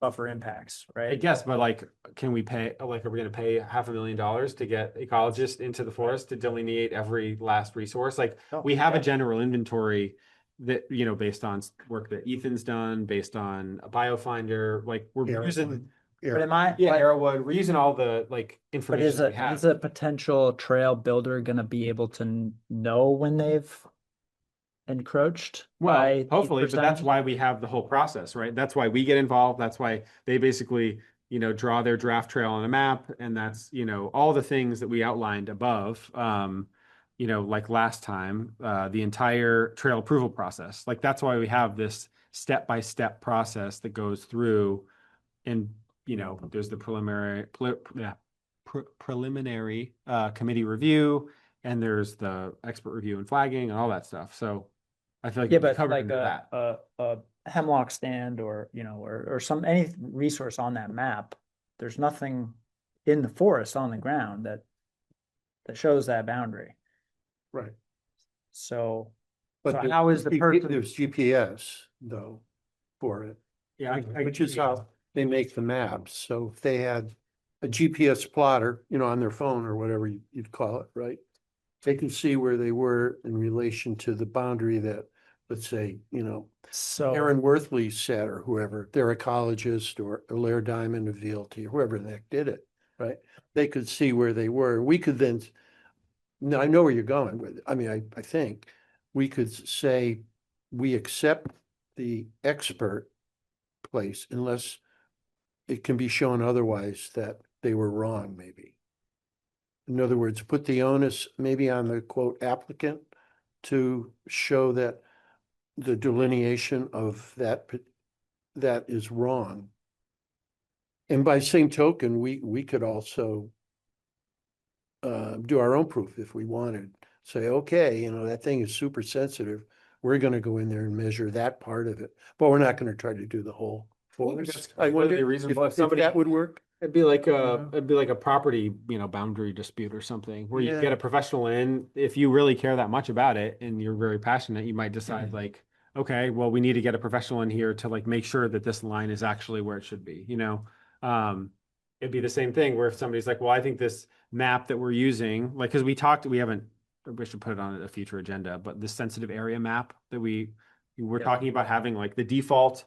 buffer impacts, I right? guess, but like, can we pay, like, are we gonna pay $500,000 to get ecologists into the forest to delineate every last resource? Like, Oh, we have a yeah. general inventory that, based on work that Ethan's done, based on a biofinder, like, we're using, But am I? yeah, but- Arrowwood, we're using all the like But information that we have. is a potential trail builder gonna be able to know when they've encroached? Well, by these hopefully, but that's percentages? why we have the whole process, right? That's why we get involved. That's why they basically, draw their draft trail on a map. And that's, all the things that we outlined above. Like last time, the entire trail approval process. Like, that's why we have this step-by-step process that goes through and, there's the preliminary committee review, and there's the expert review and flagging and all that stuff. So I feel like Yeah, we but covered like into that. a hemlock stand or, or any resource on that map, there's nothing in the forest on the ground that shows that boundary. Right. So, But so there- how is the person? There's GPS though for it, Yeah. which is how they make the maps. So if they had a GPS plotter, on their phone or whatever you'd call it, right? They can see where they were in relation to the boundary that, let's say, So, Aaron Worthley said, or whoever, their ecologist or Lair Diamond of VLT, whoever the heck did it, right? They could see where they were. We could then, no, I know where you're going with it. I mean, I think we could say we accept the expert place unless it can be shown otherwise that they were wrong, maybe. In other words, put the onus maybe on the quote applicant to show that the delineation of that is wrong. And by same token, we could also do our own proof if we wanted. Say, okay, that thing is super sensitive. We're gonna go in there and measure that part of it, but we're not gonna try to do the whole forest. that's I completely wonder reasonable. If if somebody- that would work. It'd be like Yeah. a property, boundary dispute or something where you Yeah. get a professional in. If you really care that much about it and you're very passionate, you might decide like, okay, well, we need to get a professional in here to like make sure that this line is actually where it should be, It'd be the same thing where if somebody's like, well, I think this map that we're using, like, because we should put it on a future agenda, but the sensitive area map that we're Yeah. talking about having like the default,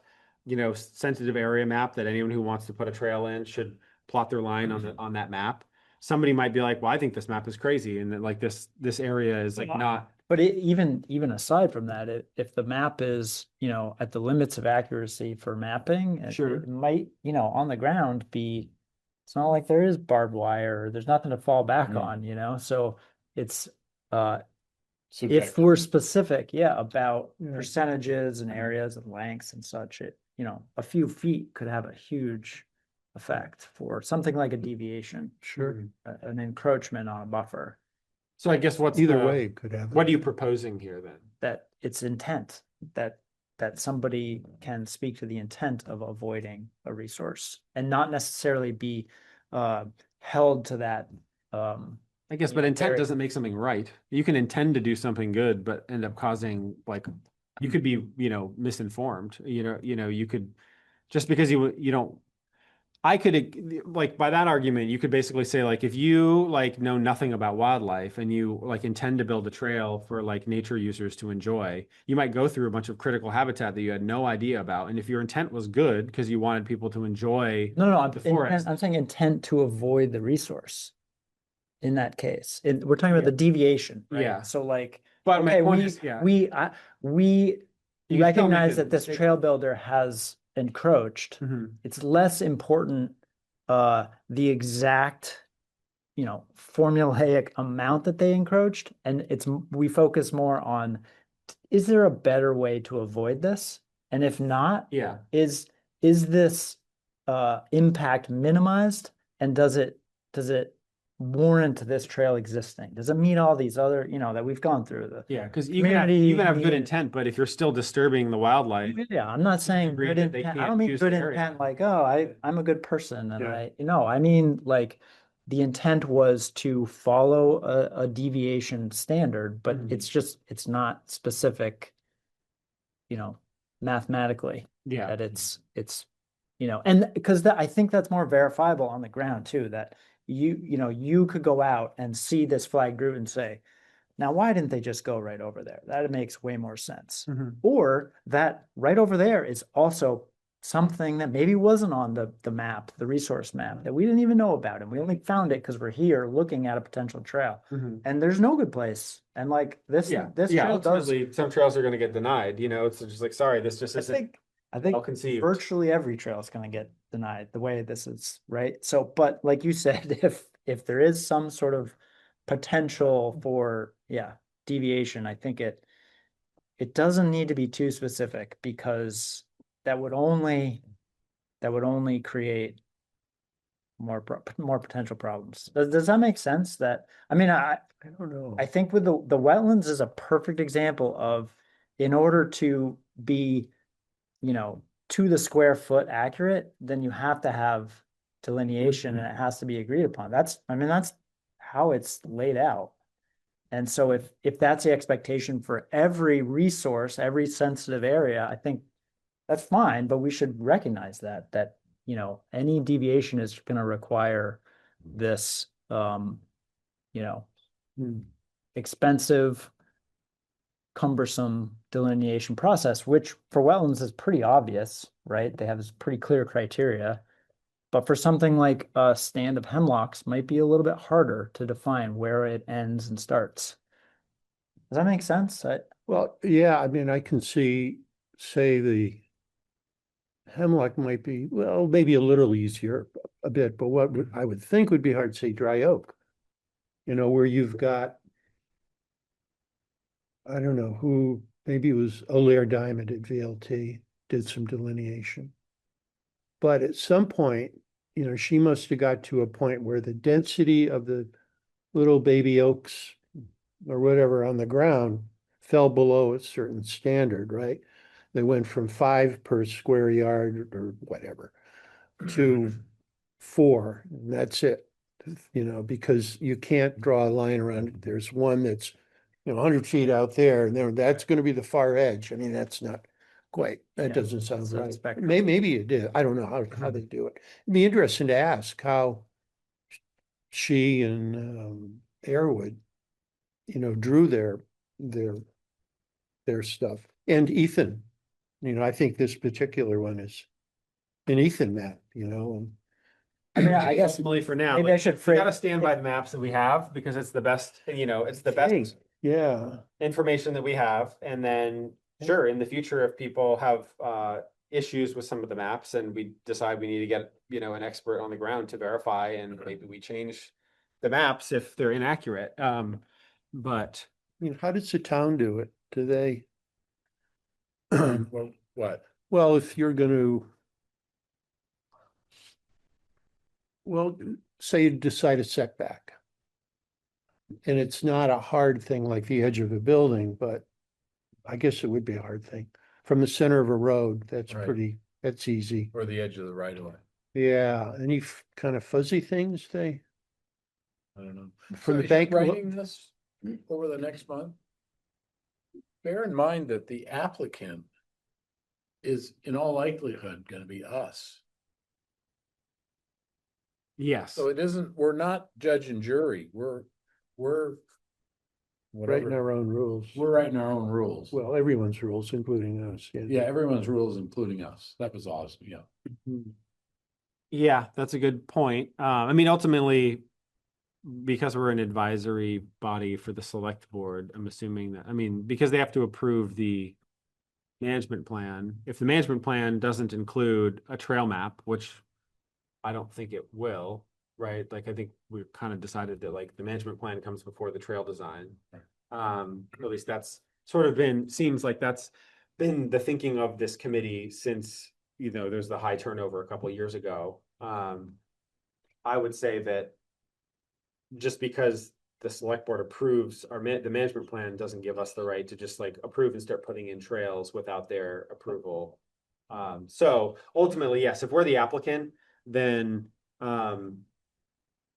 sensitive area map that anyone who wants to put a trail in should plot their line on that map. Somebody might be like, well, I think this map is crazy and that like this area is like Well, not. but even aside from that, if the map is, at the limits of accuracy for mapping, Sure. it might, on the ground be, it's not like there is barbed wire, or there's nothing to fall back on, so it's, if we're specific, about percentages and areas and lengths and such, a few feet could have a huge effect for something like a deviation, Sure. an encroachment on a buffer, So I guess Either way, it could have. what are you proposing here then? that it's intent, that somebody can speak to the intent of avoiding a resource and not necessarily be held to that. I guess, but intent very- doesn't make something right. You can intend to do something good, but end up causing like, you could be, misinformed, you could, just because you don't, I could, like, by that argument, you could basically say, like, if you like know nothing about wildlife and you like intend to build a trail for like nature users to enjoy, you might go through a bunch of critical habitat that you had no idea about. And if your intent was good because you wanted people to enjoy, No, I'm, the forest. I'm saying intent to avoid the resource. In that case, we're talking about the deviation, right? Yeah. So like, but my okay, point is, yeah. we You can still make recognize the that this mistake. trail builder has encroached. Mhm. It's less important, the exact, formulaic amount that they encroached. And we focus more on, is there a better way to avoid this? And if not, Yeah. is this, impact minimized? And does it warrant this trail existing? Does it meet all these other, that we've gone through Yeah, because Community you can have good meeting- intent, but if you're still disturbing the wildlife, Yeah, I'm not saying agree good that they intent. I can't don't mean use good the area. intent like, oh, I'm a good person and Yeah. I mean like the intent was to follow a deviation standard, but Mhm. it's not specific, mathematically yeah. that it's, and because I think that's more verifiable on the ground too, that you could go out and see this flagged route and say, now, why didn't they just go right over there? That makes way more sense. Mhm. Or that right over there is also something that maybe wasn't on the map, the resource map, that we didn't even know about. And we only found it because we're here looking at a potential trail. Mhm. And there's no good place. And like this Yeah, trail does, ultimately, some trails are gonna get denied, it's just like, sorry, this just I isn't think well conceived. virtually every trail is going to get denied the way this is, right? So, but like you said, if there is some sort of potential for, deviation, I think it doesn't need to be too specific, because that would only create more potential problems. Does that make sense? That, I mean, I don't know. I think with the wetlands is a perfect example of, in order to be to the square foot accurate, then you have to have delineation and it has to be agreed upon. That's how it's laid out. And so if that's the expectation for every resource, every sensitive area, I think that's fine, but we should recognize that any deviation is going to require this, expensive, cumbersome delineation process, which for wetlands is pretty obvious, right? They have this pretty clear criteria. But for something like a stand of hemlocks might be a little bit harder to define where it ends and starts. Does that make sense? Well, yeah, I mean, I can say the hemlock might be, well, maybe a little easier a bit, but I would think would be hard to say dry oak. Where you've got, I don't know who, maybe it was Olaire Diamond at VLT did some delineation. But at some point, she must have got to a point where the density of the little baby oaks or whatever on the ground fell below a certain standard, right? They went from 5 per square yard or whatever to 4, and that's it. Because you can't draw a line around it. There's one that's 100 feet out there, and then that's going to be the far edge. I mean, that's not quite, that doesn't sound it's a right. spectrum. Maybe it did. I don't know how they do it. It'd be interesting to ask how she and Airwood, drew their stuff. And Ethan, I think this particular one is an Ethan map, and I mean, I guess Ultimately for now, maybe I should we phrase. gotta stand by the maps that we have because it's the best, it's the Hey, best yeah. information that we have. And then, sure, in the future, if people have issues with some of the maps and we decide we need to get, an expert on the ground to verify, and maybe we change the maps if they're inaccurate. But I mean, how does the town do it? Do they, Well, what? well, if you're gonna, well, say you decide a setback. And it's not a hard thing like the edge of a building, but I guess it would be a hard thing. From the center of a road, that's Right. that's easy. Or the edge of the right of way. Yeah, any kind of fuzzy things I don't know. from the as you're bank. writing this over the next month, bear in mind that the applicant is in all likelihood going to be us. yes, So it isn't, we're not judge and jury. We're Writing whatever. our own rules. We're writing our own rules. Well, everyone's rules, including us. Yeah, everyone's rules, including us. That was awesome. Yeah. Mhm. yeah, that's a good point. I mean, ultimately, because we're an advisory body for the select board, I'm assuming that, because they have to approve the management plan. If the management plan doesn't include a trail map, which I don't think it will, right? Like, I think we've kind of decided that like the management plan comes before the trail design. At least that's sort of seems like that's been the thinking of this committee since, there's the high turnover a couple of years ago. I would say that just because the select board approves the management plan doesn't give us the right to just like approve and start putting in trails without their approval. So ultimately, yes, if we're the applicant, then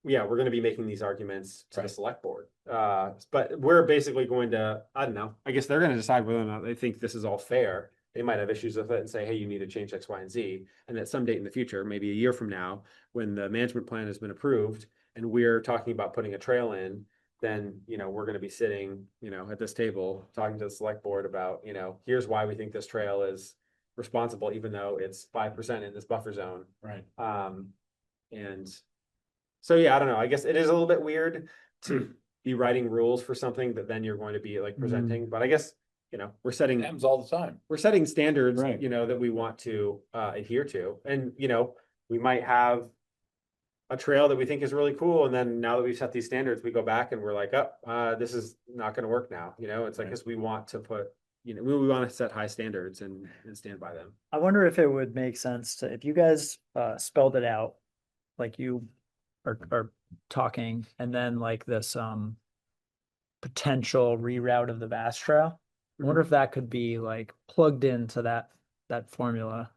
yeah, we're going to be making these arguments to the select board. But we're basically going to, I don't know, I guess they're going to decide whether or not they think this is all fair. They might have issues with it and say, hey, you need to change X, Y, and Z. And at some date in the future, maybe a year from now, when the management plan has been approved and we're talking about putting a trail in, then, we're going to be sitting, at this table talking to the select board about, here's why we think this trail is responsible, even though it's 5% in this buffer zone. Right. And so, yeah, I don't know. I guess it is a little bit weird to be writing rules for something that then you're going to be like presenting, but I guess, we're setting Happens all the time. standards, Right. that we want to adhere to. And, we might have a trail that we think is really cool. And then now that we've set these standards, we go back and we're like, oh, this is not going to work now. It's like, because we want to put, we want to set high standards and stand by them. I wonder if it would make sense to, if you guys spelled it out, like you are talking, and then like this potential reroute of the vast trail. I wonder if that could be like plugged into that that formula.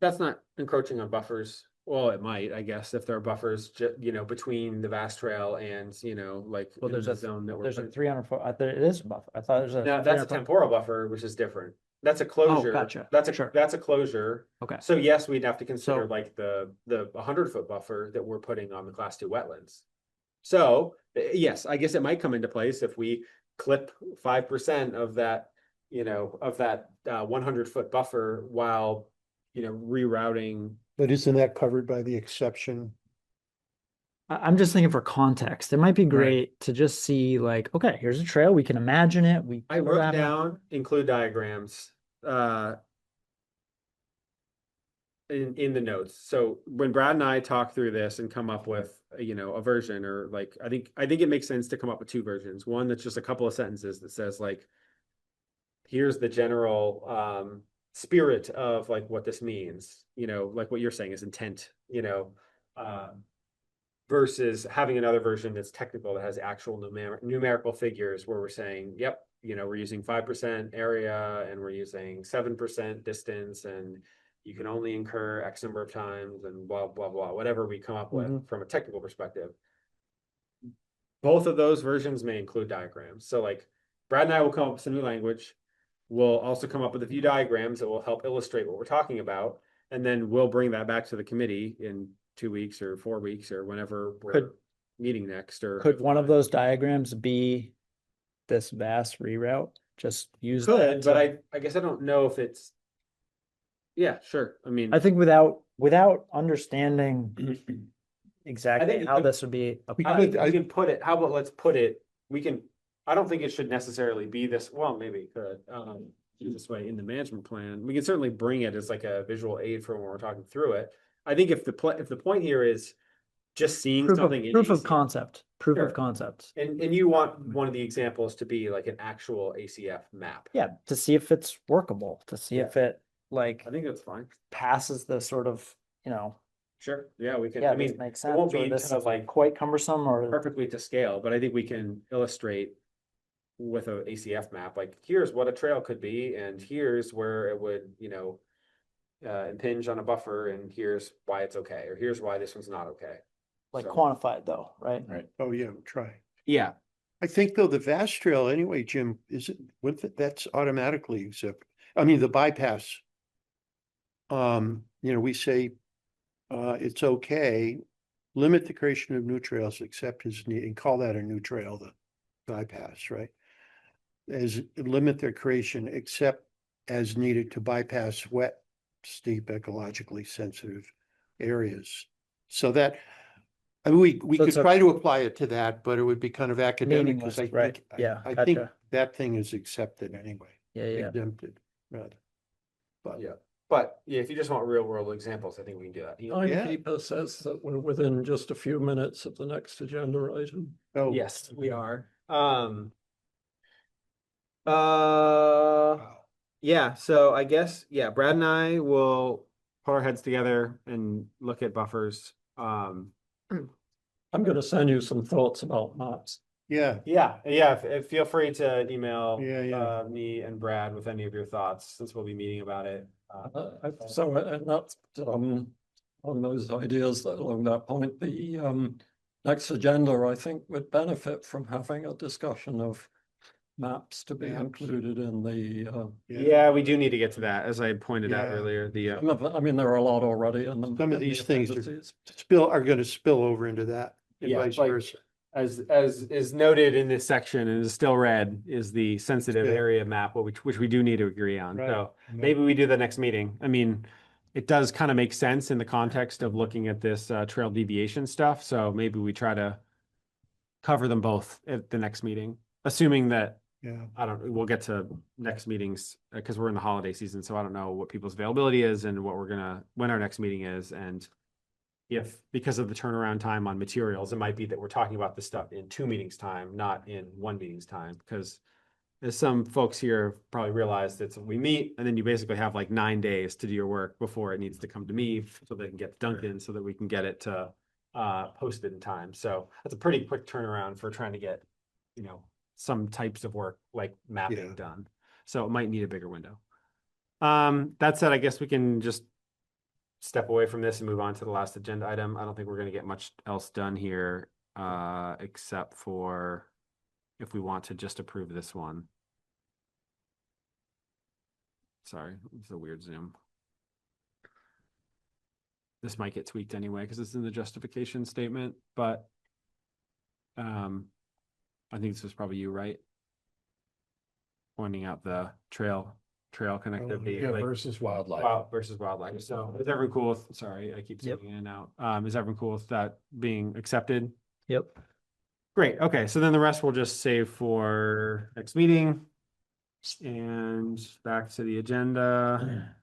That's not encroaching on buffers. Well, it might, I guess, if there are buffers, you know, between the vast trail and, you know, like Well, in there's the a, zone that we're. there's a putting- 300 foot, I thought it is a buffer. I thought there's a. No, that's 300 a foot- temporal buffer, which is different. That's a closure. gotcha. That's Sure. that's a closure. Okay. So yes, we'd have to consider So- like the 100-foot buffer that we're putting on the class 2 wetlands. So yes, I guess it might come into place if we clip 5% of that, you know, of that 100-foot buffer while, you know, rerouting. But isn't that covered by the exception? I'm just thinking for context, it might be great to just see like, okay, here's a trail, we can imagine it, we. I put wrote that in- down include diagrams in the notes. So when Brad and I talk through this and come up with, you know, a version, or like I think it makes sense to come up with 2 versions. One that's just a couple of sentences that says like, here's the general spirit of like what this means, you know, like what you're saying is intent, you know, versus having another version that's technical, that has actual numerical figures where we're saying, yep, you know, we're using 5% area and we're using 7% distance, and you can only incur X number of times and blah, blah, blah, whatever we come up with from a technical perspective. Both of those versions may include diagrams. So like Brad and I will come up with some new language. We'll also come up with a few diagrams that will help illustrate what we're talking about. And then we'll bring that back to the committee in 2 weeks or 4 weeks or whenever we're meeting next. Or Could one of those diagrams be this vast reroute? Just use could, that. but I guess I don't know if it's. Yeah, sure. I mean, I think without understanding exactly how this would be I applied. think we can put it. How about let's put it? We can. I don't think it should necessarily be this. Well, maybe it could. This way in the management plan, we can certainly bring it as like a visual aid for when we're talking through it. I think if the point here is just seeing Proof of, something in proof of ACF, concept, proof Sure. of concept. and you want one of the examples to be like an actual ACF map. Yeah, to see if it's workable, to see if it like I think that's fine. passes the sort of, you know, Sure. Yeah, we can. yeah, I this mean, makes it sense, won't or be this kind of is like quite cumbersome, or perfectly to scale, but I think we can illustrate with a ACF map, like here's what a trail could be, and here's where it would, you know, impinge on a buffer, and here's why it's okay, or here's why this one's not okay. like So- quantified though, right? Right. Oh, yeah, try. Yeah, I think though the vast trail anyway, Jim, is it, that's automatically exempt. I mean, the bypass. You know, we say, it's okay, limit the creation of new trails except as needed, and call that a new trail, the bypass, right? As limit their creation except as needed to bypass wet, steep, ecologically sensitive areas. So that, I mean, we So could it's a- try to apply it to that, but it would be kind of academic, because Meaningless, I right. think, Yeah, I think gotcha. that thing is accepted anyway, Yeah, yeah. exempted, rather. But yeah, but yeah, if you just want real world examples, I think we can do that. Timekeeper says that we're within just a few minutes of the next agenda item. oh, Yes, we are. Yeah, so I guess, yeah, Brad and I will put our heads together and look at buffers. I'm gonna send you some thoughts about maps. yeah, Feel free to email Yeah. me and Brad with any of your thoughts, since we'll be meeting about it. So, and that's, on those ideas that along that point, the, next agenda, I think, would benefit from having a discussion of maps to be Maps. included in the, Yeah, we do need to get to that, as I pointed out Yeah. earlier, the, I mean, there are a lot already in them. Some of in the these things are- appendices. are gonna spill over into that, and Yeah, vice like- versa. as is noted in this section and is still read, is the sensitive Yeah. area map, which we do need to agree on. Right. So maybe we do the next meeting. I mean, it does kind of make sense in the context of looking at this trail deviation stuff. So maybe we try to cover them both at the next meeting, assuming that, Yeah, we'll get to next meetings because we're in the holiday season. So I don't know what people's availability is and when our next meeting is. And if, because of the turnaround time on materials, it might be that we're talking about this stuff in 2 meetings time, not in 1 meeting's time, because as some folks here probably realize, that we meet and then you basically have like 9 days to do your work before it needs to come to me so they can get Duncan so that we can get it to posted in time. So that's a pretty quick turnaround for trying to get, some types of work like mapping Yeah. done. So it might need a bigger window. That said, I guess we can just step away from this and move on to the last agenda item. I don't think we're gonna get much else done here, except for if we want to just approve this one. Sorry, it's a weird Zoom. This might get tweaked anyway because it's in the justification statement, but I think this was probably you, right? Pointing out the trail connectivity, Yeah, like versus wildlife. versus wildlife. So is everyone cool with, sorry, I keep Yep. zooming in and out. Is everyone cool with that being accepted? Yep. Great. Okay. So then the rest we'll just save for next meeting. And back to the agenda.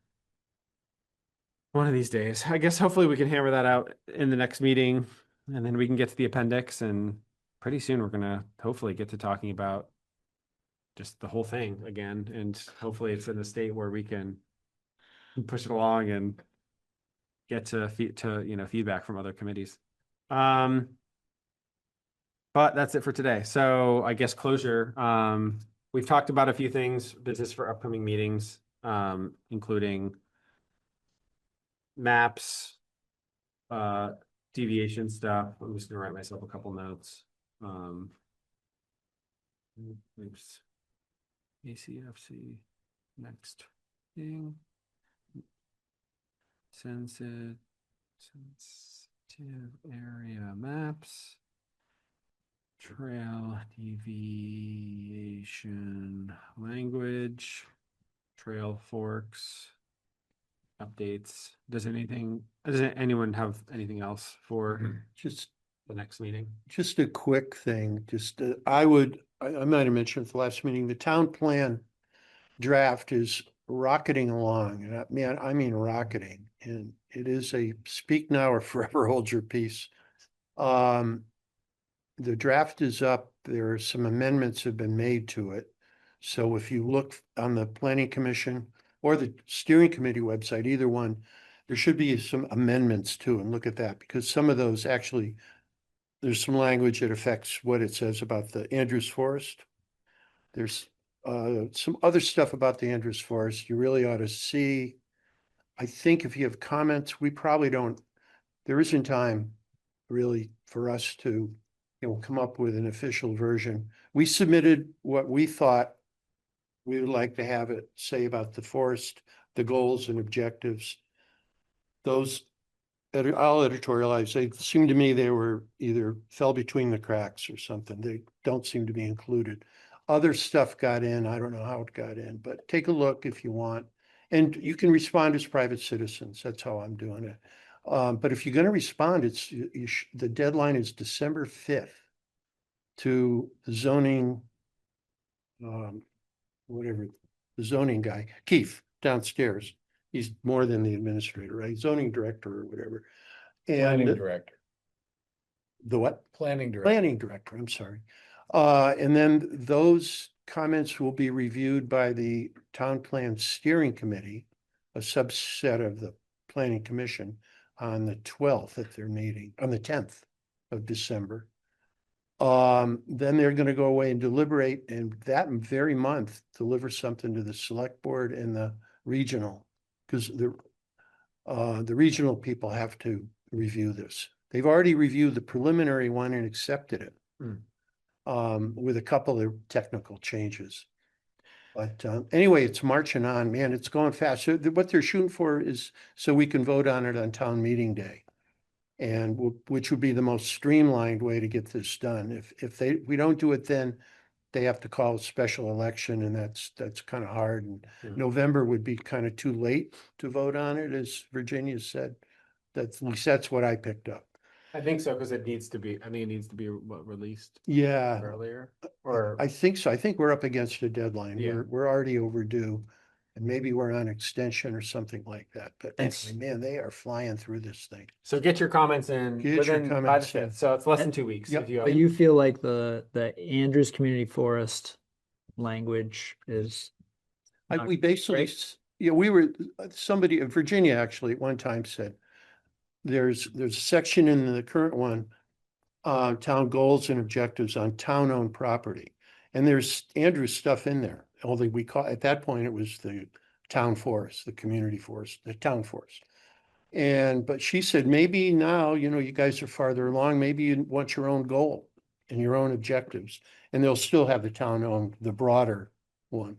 One of these days, I guess hopefully we can hammer that out in the next meeting and then we can get to the appendix and pretty soon we're gonna hopefully get to talking about just the whole thing again. And hopefully it's in a state where we can push it along and get to feedback from other committees. But that's it for today. So I guess closure. We've talked about a few things, business for upcoming meetings, including maps, deviation stuff. I'm just gonna write myself a couple notes. Oops. ACFC next thing. Sensitive area maps. Trail deviation language. Trailforks. Updates. Does anyone have anything else for Just the next meeting? Just a quick thing, I might have mentioned at the last meeting, the town plan draft is rocketing along, and I mean rocketing, and it is a speak now or forever hold your peace. The draft is up, there are some amendments have been made to it. So if you look on the planning commission or the steering committee website, either one, there should be some amendments too, and look at that, because some of those actually there's some language that affects what it says about the Andrews Forest. There's some other stuff about the Andrews Forest you really ought to see. I think if you have comments, we probably don't, there isn't time really for us to, come up with an official version. We submitted what we thought we would like to have it say about the forest, the goals and objectives. Those I'll editorialize. They seem to me they were either fell between the cracks or something. They don't seem to be included. Other stuff got in. I don't know how it got in, but take a look if you want. And you can respond as private citizens. That's how I'm doing it. But if you're going to respond, the deadline is December 5th to the zoning, whatever, the zoning guy, Keith, downstairs. He's more than the administrator, right? Zoning director or whatever. Planning And director, the what? planning director. Planning director, I'm sorry. And then those comments will be reviewed by the Town Plan Steering Committee, a subset of the Planning Commission, on the 12th at their meeting, on the 10th of December. Then they're gonna go away and deliberate, and that very month, deliver something to the select board and the regional, because the regional people have to review this. They've already reviewed the preliminary one and accepted it. With a couple of technical changes. But anyway, it's marching on, man, it's going fast. So what they're shooting for is so we can vote on it on town meeting day. And which would be the most streamlined way to get this done. If we don't do it then, they have to call a special election, and that's kind of hard. And November would be kind of too late to vote on it, as Virginia said. At least that's what I picked up. I think so, because it needs to be, I think it needs to be released Yeah, earlier, or I think so. I think we're up against a deadline. Yeah. We're already overdue. And maybe we're on extension or something like that. But Thanks. anyway, man, they are flying through this thing. so get your comments in Get your within by the comments in. 5th. So it's less than 2 weeks. Yep. If you have, But you feel like the Andrews Community Forest language is, We basically, Great. we were, somebody, Virginia actually at one time said, there's a section in the current one, town goals and objectives on town-owned property. And there's Andrew's stuff in there, although at that point, it was the town forest, the community forest, the town forest. But she said, maybe now, you guys are farther along, maybe you want your own goal and your own objectives, and they'll still have the town owned, the broader one.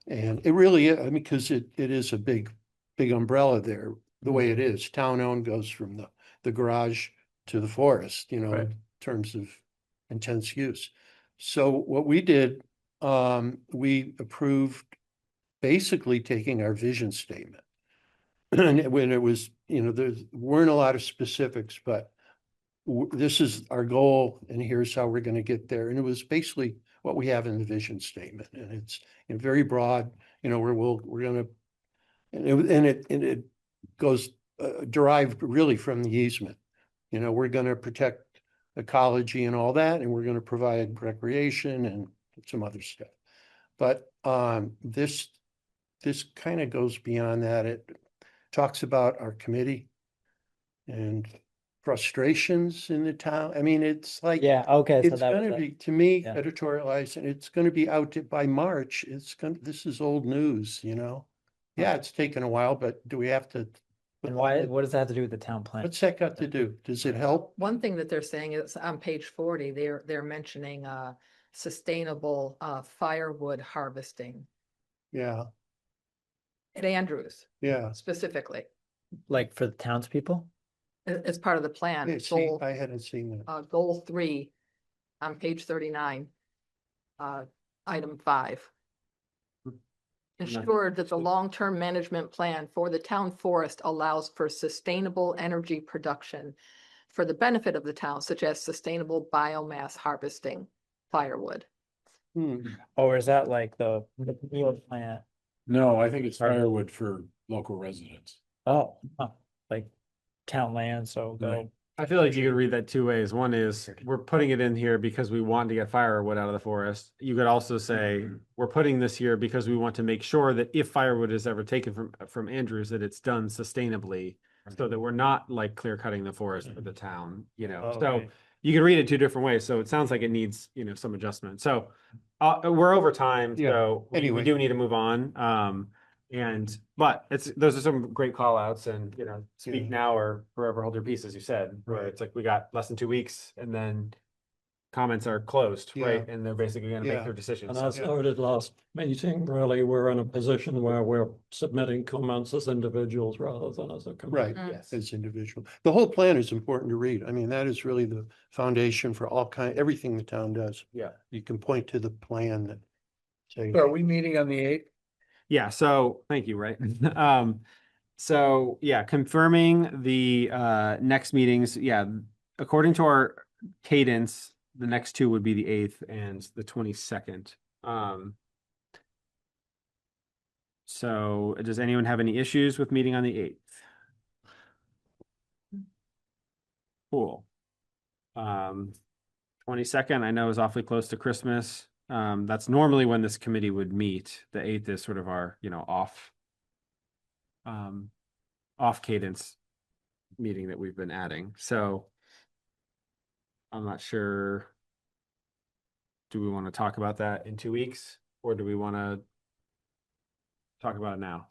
And it really, I mean, because it is a big umbrella there, the way it is. Town owned goes from the garage to the forest, Right. in terms of intense use. So what we did, we approved basically taking our vision statement. And when it was, there weren't a lot of specifics, but this is our goal and here's how we're going to get there. And it was basically what we have in the vision statement. And it's very broad, we're going to, and it goes derived really from the easement. We're going to protect ecology and all that, and we're going to provide recreation and some other stuff. But this kind of goes beyond that. It talks about our committee and frustrations in the town. I mean, it's like, Yeah, okay, so it's that was gonna it. be, to me, Yeah. editorialized, and it's gonna be out by March. This is old news, Yeah, it's taken a while, but do we have to? And why, what does that have to do with the town plan? What's that got to do? Does it help? One thing that they're saying is on page 40, they're mentioning sustainable firewood harvesting Yeah, at Andrews yeah. specifically Like for the townspeople? as part of the plan. Yeah, see, Goal, I hadn't seen that. goal 3 on page 39, item 5. Ensure that the long-term management plan for the town forest allows for sustainable energy production for the benefit of the town, such as sustainable biomass harvesting, firewood. Or is that like the real plant? No, I think it's firewood for local residents. Oh, huh, like town land, so go. Right. I feel like you could read that two ways. One is we're putting it in here because we want to get firewood out of the forest. You could also say we're putting this here because we want to make sure that if firewood is ever taken from Andrews, that it's done sustainably, so that we're not like clear cutting the forest for the town, So Okay. you can read it two different ways. So it sounds like it needs, some adjustment. So we're over time, Yeah. so we Anyway. do need to move on. But those are some great call outs and, speak Yeah. now or forever hold your peace, as you said, where Right. it's like we got less than 2 weeks and then comments are closed, right? And they're basically gonna make Yeah. their decisions. And as Yeah. noted last meeting, really, we're in a position where we're submitting comments as individuals rather than as a committee. Right, Yes. as individual. The whole plan is important to read. I mean, that is really the foundation for everything the town does. Yeah. You can point to the plan that say. So are we meeting on the 8th? Yeah, so thank you, right? So yeah, confirming the next meetings, yeah, according to our cadence, the next two would be the 8th and the 22nd. So does anyone have any issues with meeting on the 8th? Cool. 22nd, I know is awfully close to Christmas. That's normally when this committee would meet. The 8th is sort of our, off cadence meeting that we've been adding. So I'm not sure. Do we want to talk about that in 2 weeks or do we want to talk about it now?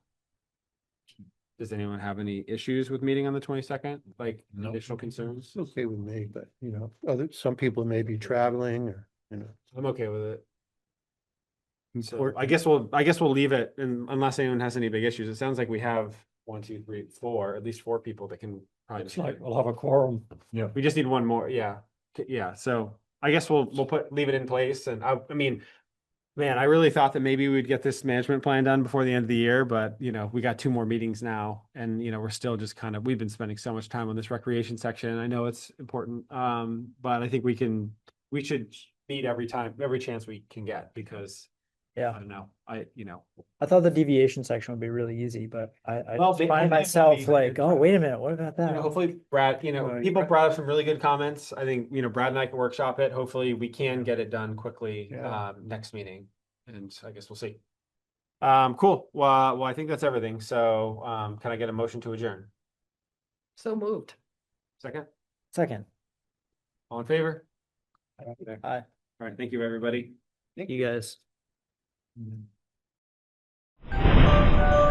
Does anyone have any issues with meeting on the 22nd? Like No. additional concerns? It's okay with me, but some people may be traveling or, I'm okay with it. So Important. I guess we'll leave it unless anyone has any big issues. It sounds like we have 1, 2, 3, 4, at least 4 people that can probably. It's like we'll have a quorum. We just need one more. Yeah. Yeah. So I guess we'll leave it in place. And I mean, man, I really thought that maybe we'd get this management plan done before the end of the year, but we got 2 more meetings now and we're still just we've been spending so much time on this recreation section. I know it's important. But I think we should meet every chance we can get because Yeah. I don't know. I thought the deviation section would be really easy, but I Well, just find myself like, oh, wait a minute, what about that? hopefully Brad, people brought up some really good comments. I think, Brad and I can workshop it. Hopefully we can get it done quickly, Yeah. next meeting. And I guess we'll see. Cool. Well, I think that's everything. So, can I get a motion to adjourn? So moved. Second, Second, all in favor? hi, All right. Thank you, everybody. you guys. Bye.